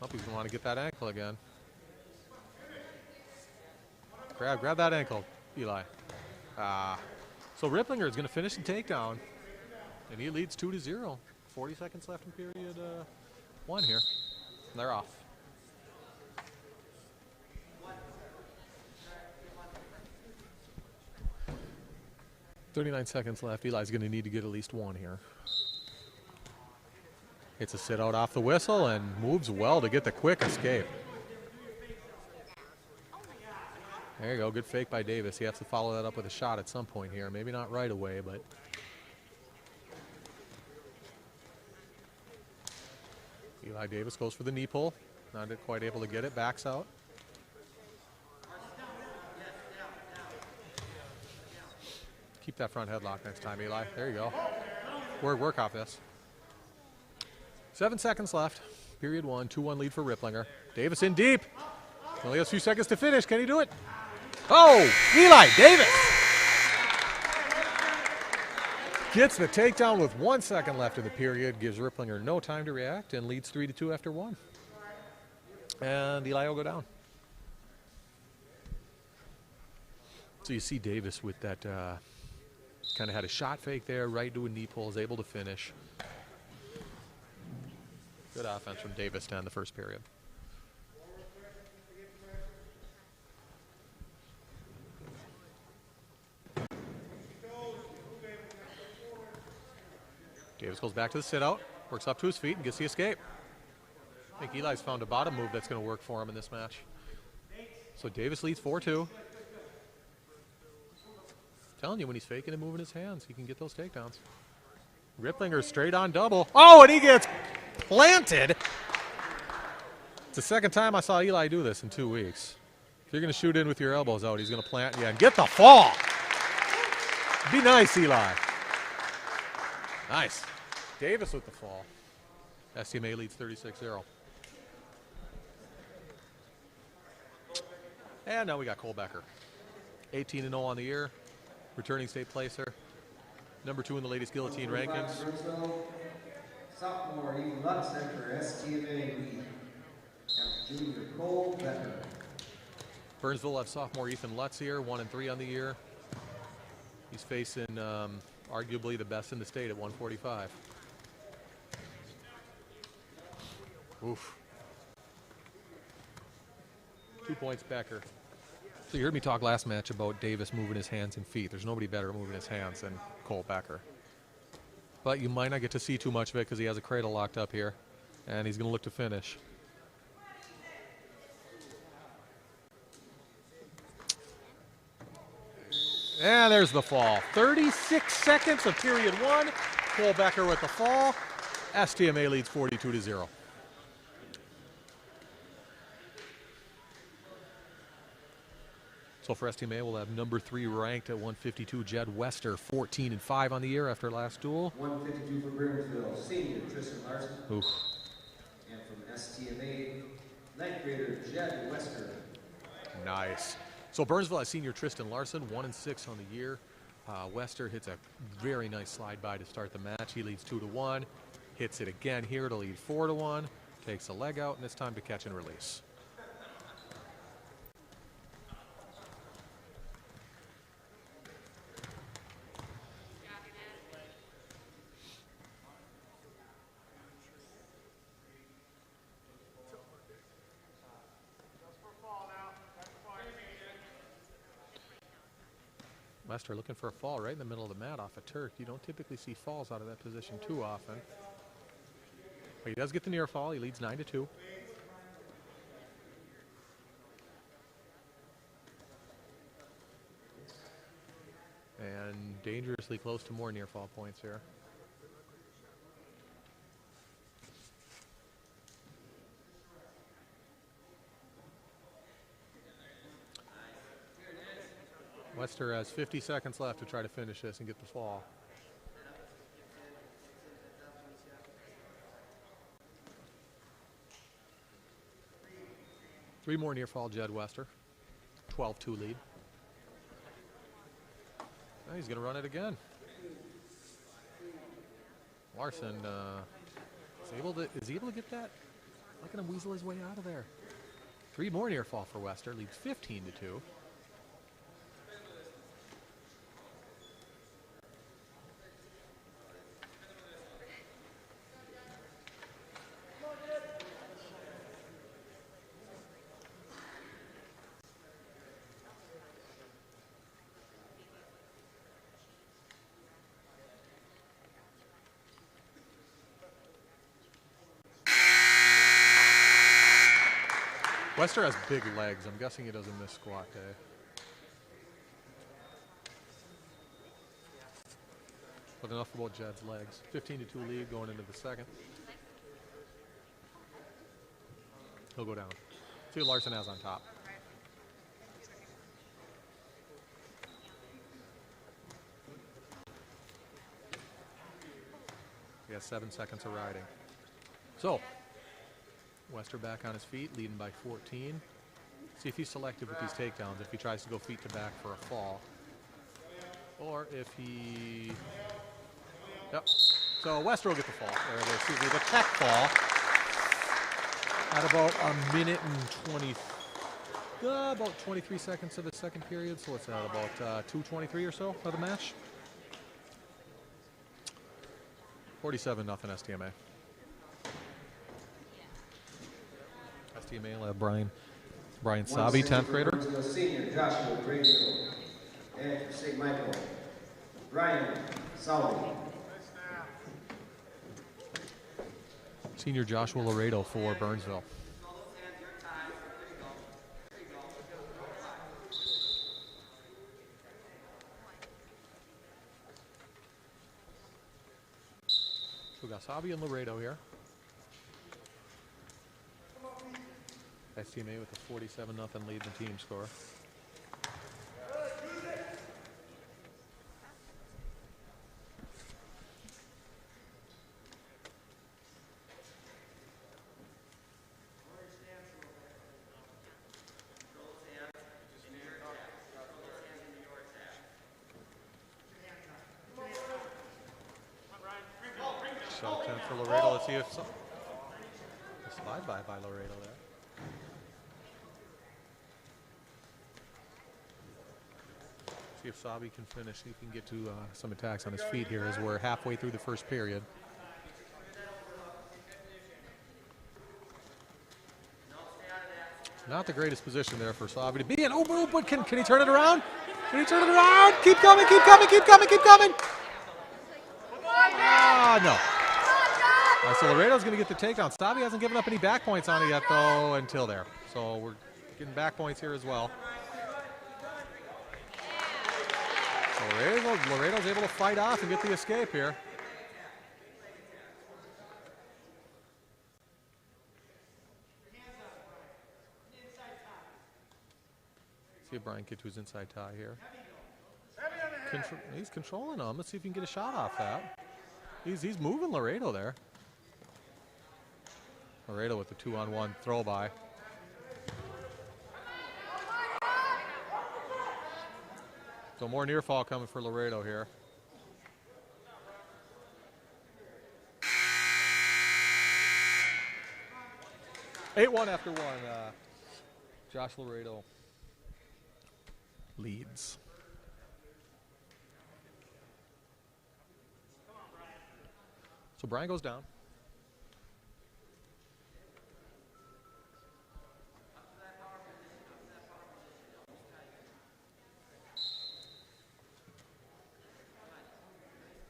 Oh, he's going to want to get that ankle again. Grab that ankle, Eli. So Ripplinger is going to finish the takedown, and he leads 2-0. 40 seconds left in period 1 here. And they're off. .39 seconds left. Eli's going to need to get at least 1 here. Hits a sit out off the whistle and moves well to get the quick escape. There you go. Good fake by Davis. He has to follow that up with a shot at some point here. Maybe not right away, but. Eli Davis goes for the knee pull. Not quite able to get it. Backs out. Keep that front headlock next time, Eli. There you go. Work off this. 7 seconds left. Period 1. 2-1 lead for Ripplinger. Davis in deep. Only has a few seconds to finish. Can he do it? Oh, Eli Davis gets the takedown with 1 second left in the period. Gives Ripplinger no time to react and leads 3-2 after 1. And Eli will go down. So you see Davis with that kind of had a shot fake there, right to a knee pull, is able to finish. Good offense from Davis to end the first period. Davis goes back to the sit-out, works up to his feet, and gets the escape. I think Eli's found a bottom move that's going to work for him in this match. So Davis leads 4-2. Telling you, when he's faking and moving his hands, he can get those takedowns. Ripplinger straight on double. Oh, and he gets planted. It's the second time I saw Eli do this in 2 weeks. If you're going to shoot in with your elbows out, he's going to plant you and get the fall. Be nice, Eli. Nice. Davis with the fall. STMA leads 36-0. And now we got Cole Becker. 18-0 on the year. Returning state placer. Number 2 in the ladies guillotine rankings. Burnsville, sophomore Ethan Lutz for STMA lead. Junior Cole Becker. Burnsville have sophomore Ethan Lutz here, 1-3 on the year. He's facing arguably the best in the state at 145. Oof. 2 points Becker. So you heard me talk last match about Davis moving his hands and feet. There's nobody better at moving his hands than Cole Becker. But you might not get to see too much of it because he has a cradle locked up here. And he's going to look to finish. And there's the fall. 36 seconds of period 1. Cole Becker with the fall. STMA leads 42-0. So for STMA, we'll have number 3 ranked at 152, Jed Wester, 14-5 on the year after last duel. 152 for Burnsville, senior Tristan Larson. Oof. And from STMA, ninth grader Jed Wester. Nice. So Burnsville has senior Tristan Larson, 1-6 on the year. Wester hits a very nice slide by to start the match. He leads 2-1. Hits it again here to lead 4-1. Takes a leg out, and it's time to catch and release. Wester looking for a fall right in the middle of the mat off a Turk. You don't typically see falls out of that position too often. But he does get the near fall. He leads 9-2. And dangerously close to more near fall points here. Wester has 50 seconds left to try to finish this and get the fall. Three more near fall, Jed Wester. 12-2 lead. Now he's going to run it again. Larson is he able to get that? Not going to weasel his way out of there. Three more near fall for Wester, leads 15-2. Wester has big legs. I'm guessing he doesn't miss squat day. But enough about Jed's legs. 15-2 lead going into the second. He'll go down. See what Larson has on top. He has 7 seconds of riding. So, Wester back on his feet, leading by 14. See if he's selective with these takedowns, if he tries to go feet to back for a fall. Or if he... Yep. So Wester will get the fall, or excuse me, the tech fall at about a minute and 20, about 23 seconds of the second period. So it's at about 2:23 or so of the match. 47-0 STMA. STMA will have Brian Sabi, 10th grader. Senior Joshua Grayfield. And for St. Michael, Brian Sabi. Senior Joshua Laredo for Burnsville. So we got Sabi and Laredo here. STMA with a 47-0 lead in the team score. Laredo. Let's see if some slide by Laredo there. See if Sabi can finish. See if he can get to some attacks on his feet here as we're halfway through the first period. Not the greatest position there for Sabi to be in. Oh, but can he turn it around? Can he turn it around? Keep coming, keep coming, keep coming, keep coming. Ah, no. So Laredo's going to get the takedown. Sabi hasn't given up any back points on it yet, though, until there. So we're getting back points here as well. So Laredo's able to fight off and get the escape here. See if Brian get to his inside tie here. He's controlling him. Let's see if he can get a shot off that. He's moving Laredo there. Laredo with the 2-on-1 throw by. So more near fall coming for Laredo here. (8-1) after one. Josh Laredo leads. So Brian goes down.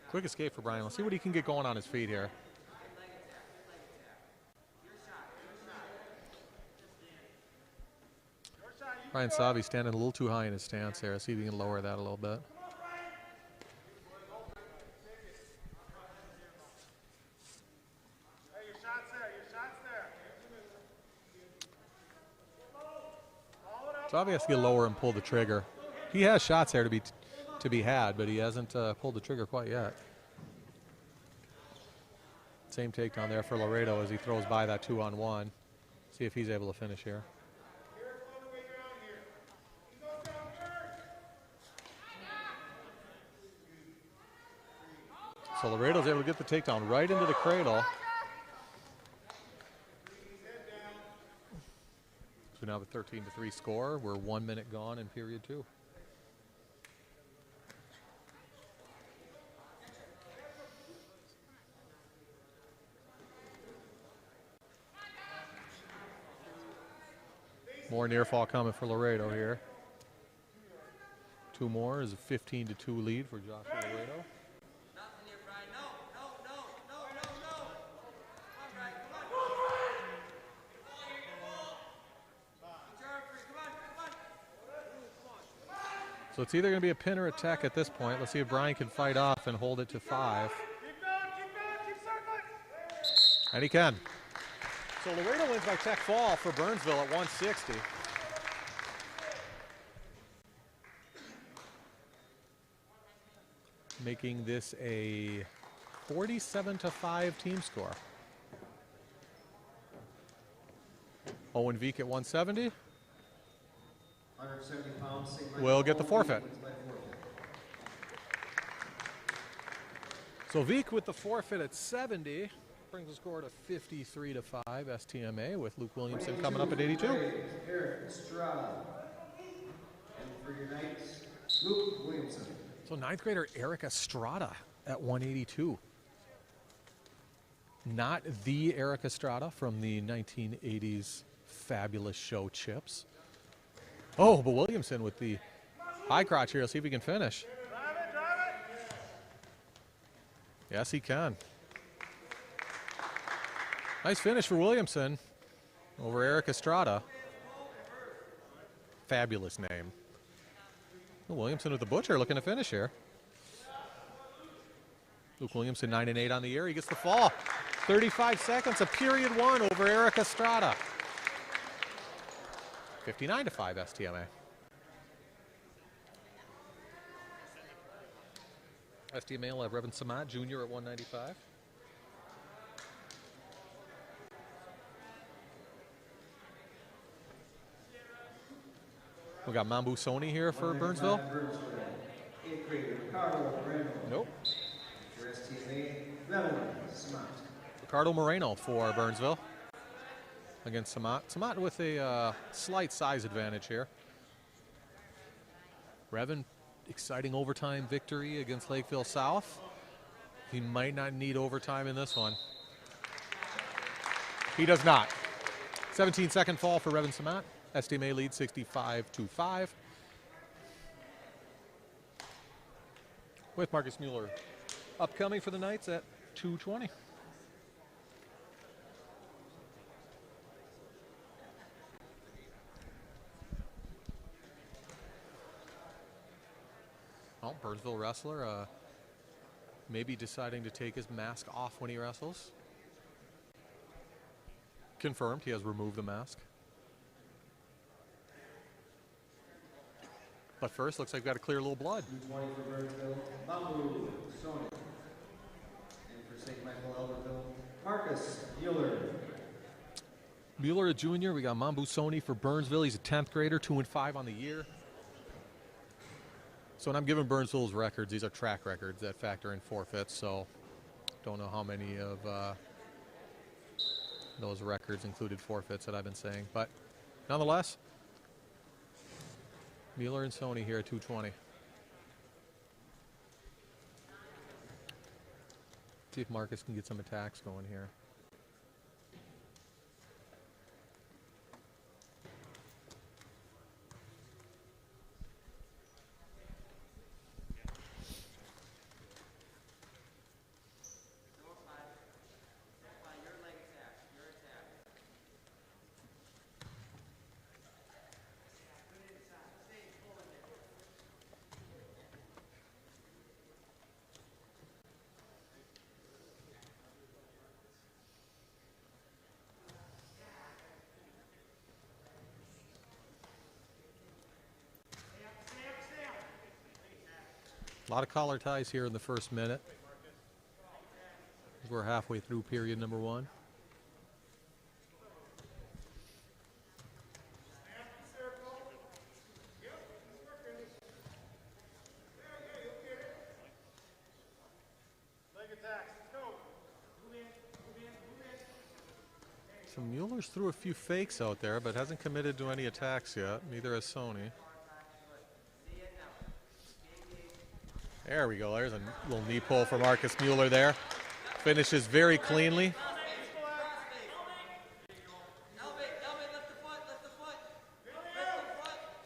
Quick escape for Brian. Let's see what he can get going on his feet here. Brian Savi standing a little too high in his stance there. See if he can lower that a little bit. Hey, your shot's there. Your shot's there. Savi has to get lower and pull the trigger. He has shots there to be had, but he hasn't pulled the trigger quite yet. Same takedown there for Laredo as he throws by that 2-on-1. See if he's able to finish here. So Laredo's able to get the takedown right into the cradle. So we now have a 13-3 score. We're 1 minute gone in period 2. More near fall coming for Laredo here. 2 more is a 15-2 lead for Josh Laredo. So it's either going to be a pin or a tech at this point. Let's see if Brian can fight off and hold it to 5. Keep circling. And he can. So Laredo wins by tech fall for Burnsville at 160. Making this a 47-5 team score. Owen Veek at 170. 170 pounds. Will get the forfeit. So Veek with the forfeit at 70 brings the score to 53-5 STMA with Luke Williamson coming up at 82. Eric Estrada. And for your Knights, Luke Williamson. So 9th grader Eric Estrada at 182. Not the Eric Estrada from the 1980s fabulous show Chips. Oh, but Williamson with the high crotch here. Let's see if he can finish. Yes, he can. Nice finish for Williamson over Eric Estrada. Fabulous name. Williamson with the butcher looking to finish here. Luke Williamson 9-8 on the year. He gets the fall. 35 seconds of period 1 over Eric Estrada. 59-5 STMA. STMA will have Revan Samat Jr. at 195. We got Mambu Sony here for Burnsville. Nope. For STMA, Revan Samat. Ricardo Moreno for Burnsville against Stma. Stma with a slight size advantage here. Revan, exciting overtime victory against Lakeville South. He might not need overtime in this one. He does not. 17-second fall for Revan Stma. STMA leads 65-5. With Marcus Mueller upcoming for the Knights at 2:20. Oh, Burnsville wrestler maybe deciding to take his mask off when he wrestles. Confirmed, he has removed the mask. But first, looks like we've got to clear a little blood. 220 for Burnsville, Mambu Sony. And for St. Michael Albertville, Marcus Mueller. Mueller, a junior. We got Mambu Sony for Burnsville. He's a 10th grader, 2-5 on the year. So when I'm giving Burnsville's records, these are track records that factor in forfeits. So don't know how many of those records included forfeits that I've been saying. But nonetheless, Mueller and Sony here at 220. See if Marcus can get some attacks going here. A lot of collar ties here in the first minute. We're halfway through period number 1. So Mueller's threw a few fakes out there, but hasn't committed to any attacks yet. Neither has Sony. There we go. There's a little knee pull for Marcus Mueller there. Finishes very cleanly.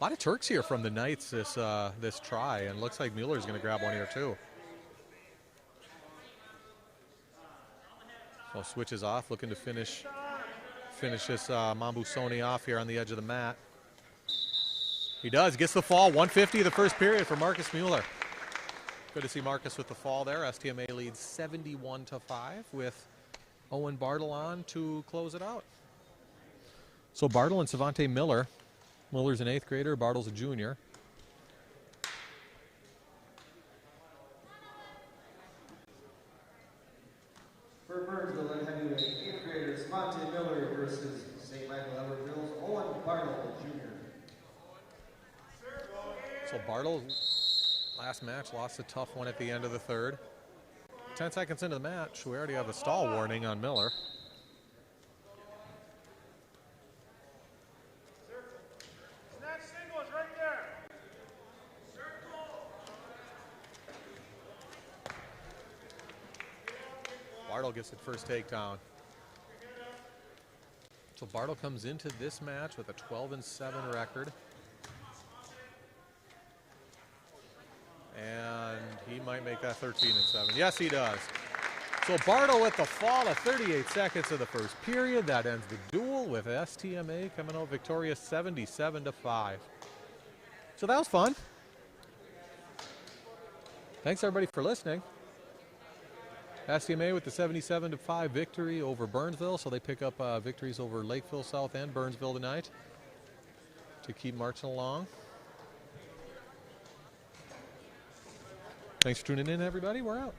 A lot of Turks here from the Knights this try, and looks like Mueller's going to grab one here too. So switches off, looking to finish this Mambu Sony off here on the edge of the mat. He does. Gets the fall. 150 of the first period for Marcus Mueller. Good to see Marcus with the fall there. STMA leads 71-5 with Owen Bartle on to close it out. So Bartle and Savante Miller. Miller's an 8th grader, Bartle's a junior. For Burnsville, then heavyweight 8th grader Savante Miller versus St. Michael Albertville's Owen Bartle Jr. So Bartle, last match, lost a tough one at the end of the third. 10 seconds into the match, we already have a stall warning on Miller. Next single is right there. Bartle gets it first takedown. So Bartle comes into this match with a 12-7 record. And he might make that 13-7. Yes, he does. So Bartle with the fall at 38 seconds of the first period. That ends the duel with STMA coming out victorious 77-5. So that was fun. Thanks everybody for listening. STMA with the 77-5 victory over Burnsville. So they pick up victories over Lakeville South and Burnsville tonight to keep marching along. Thanks for tuning in, everybody. We're out.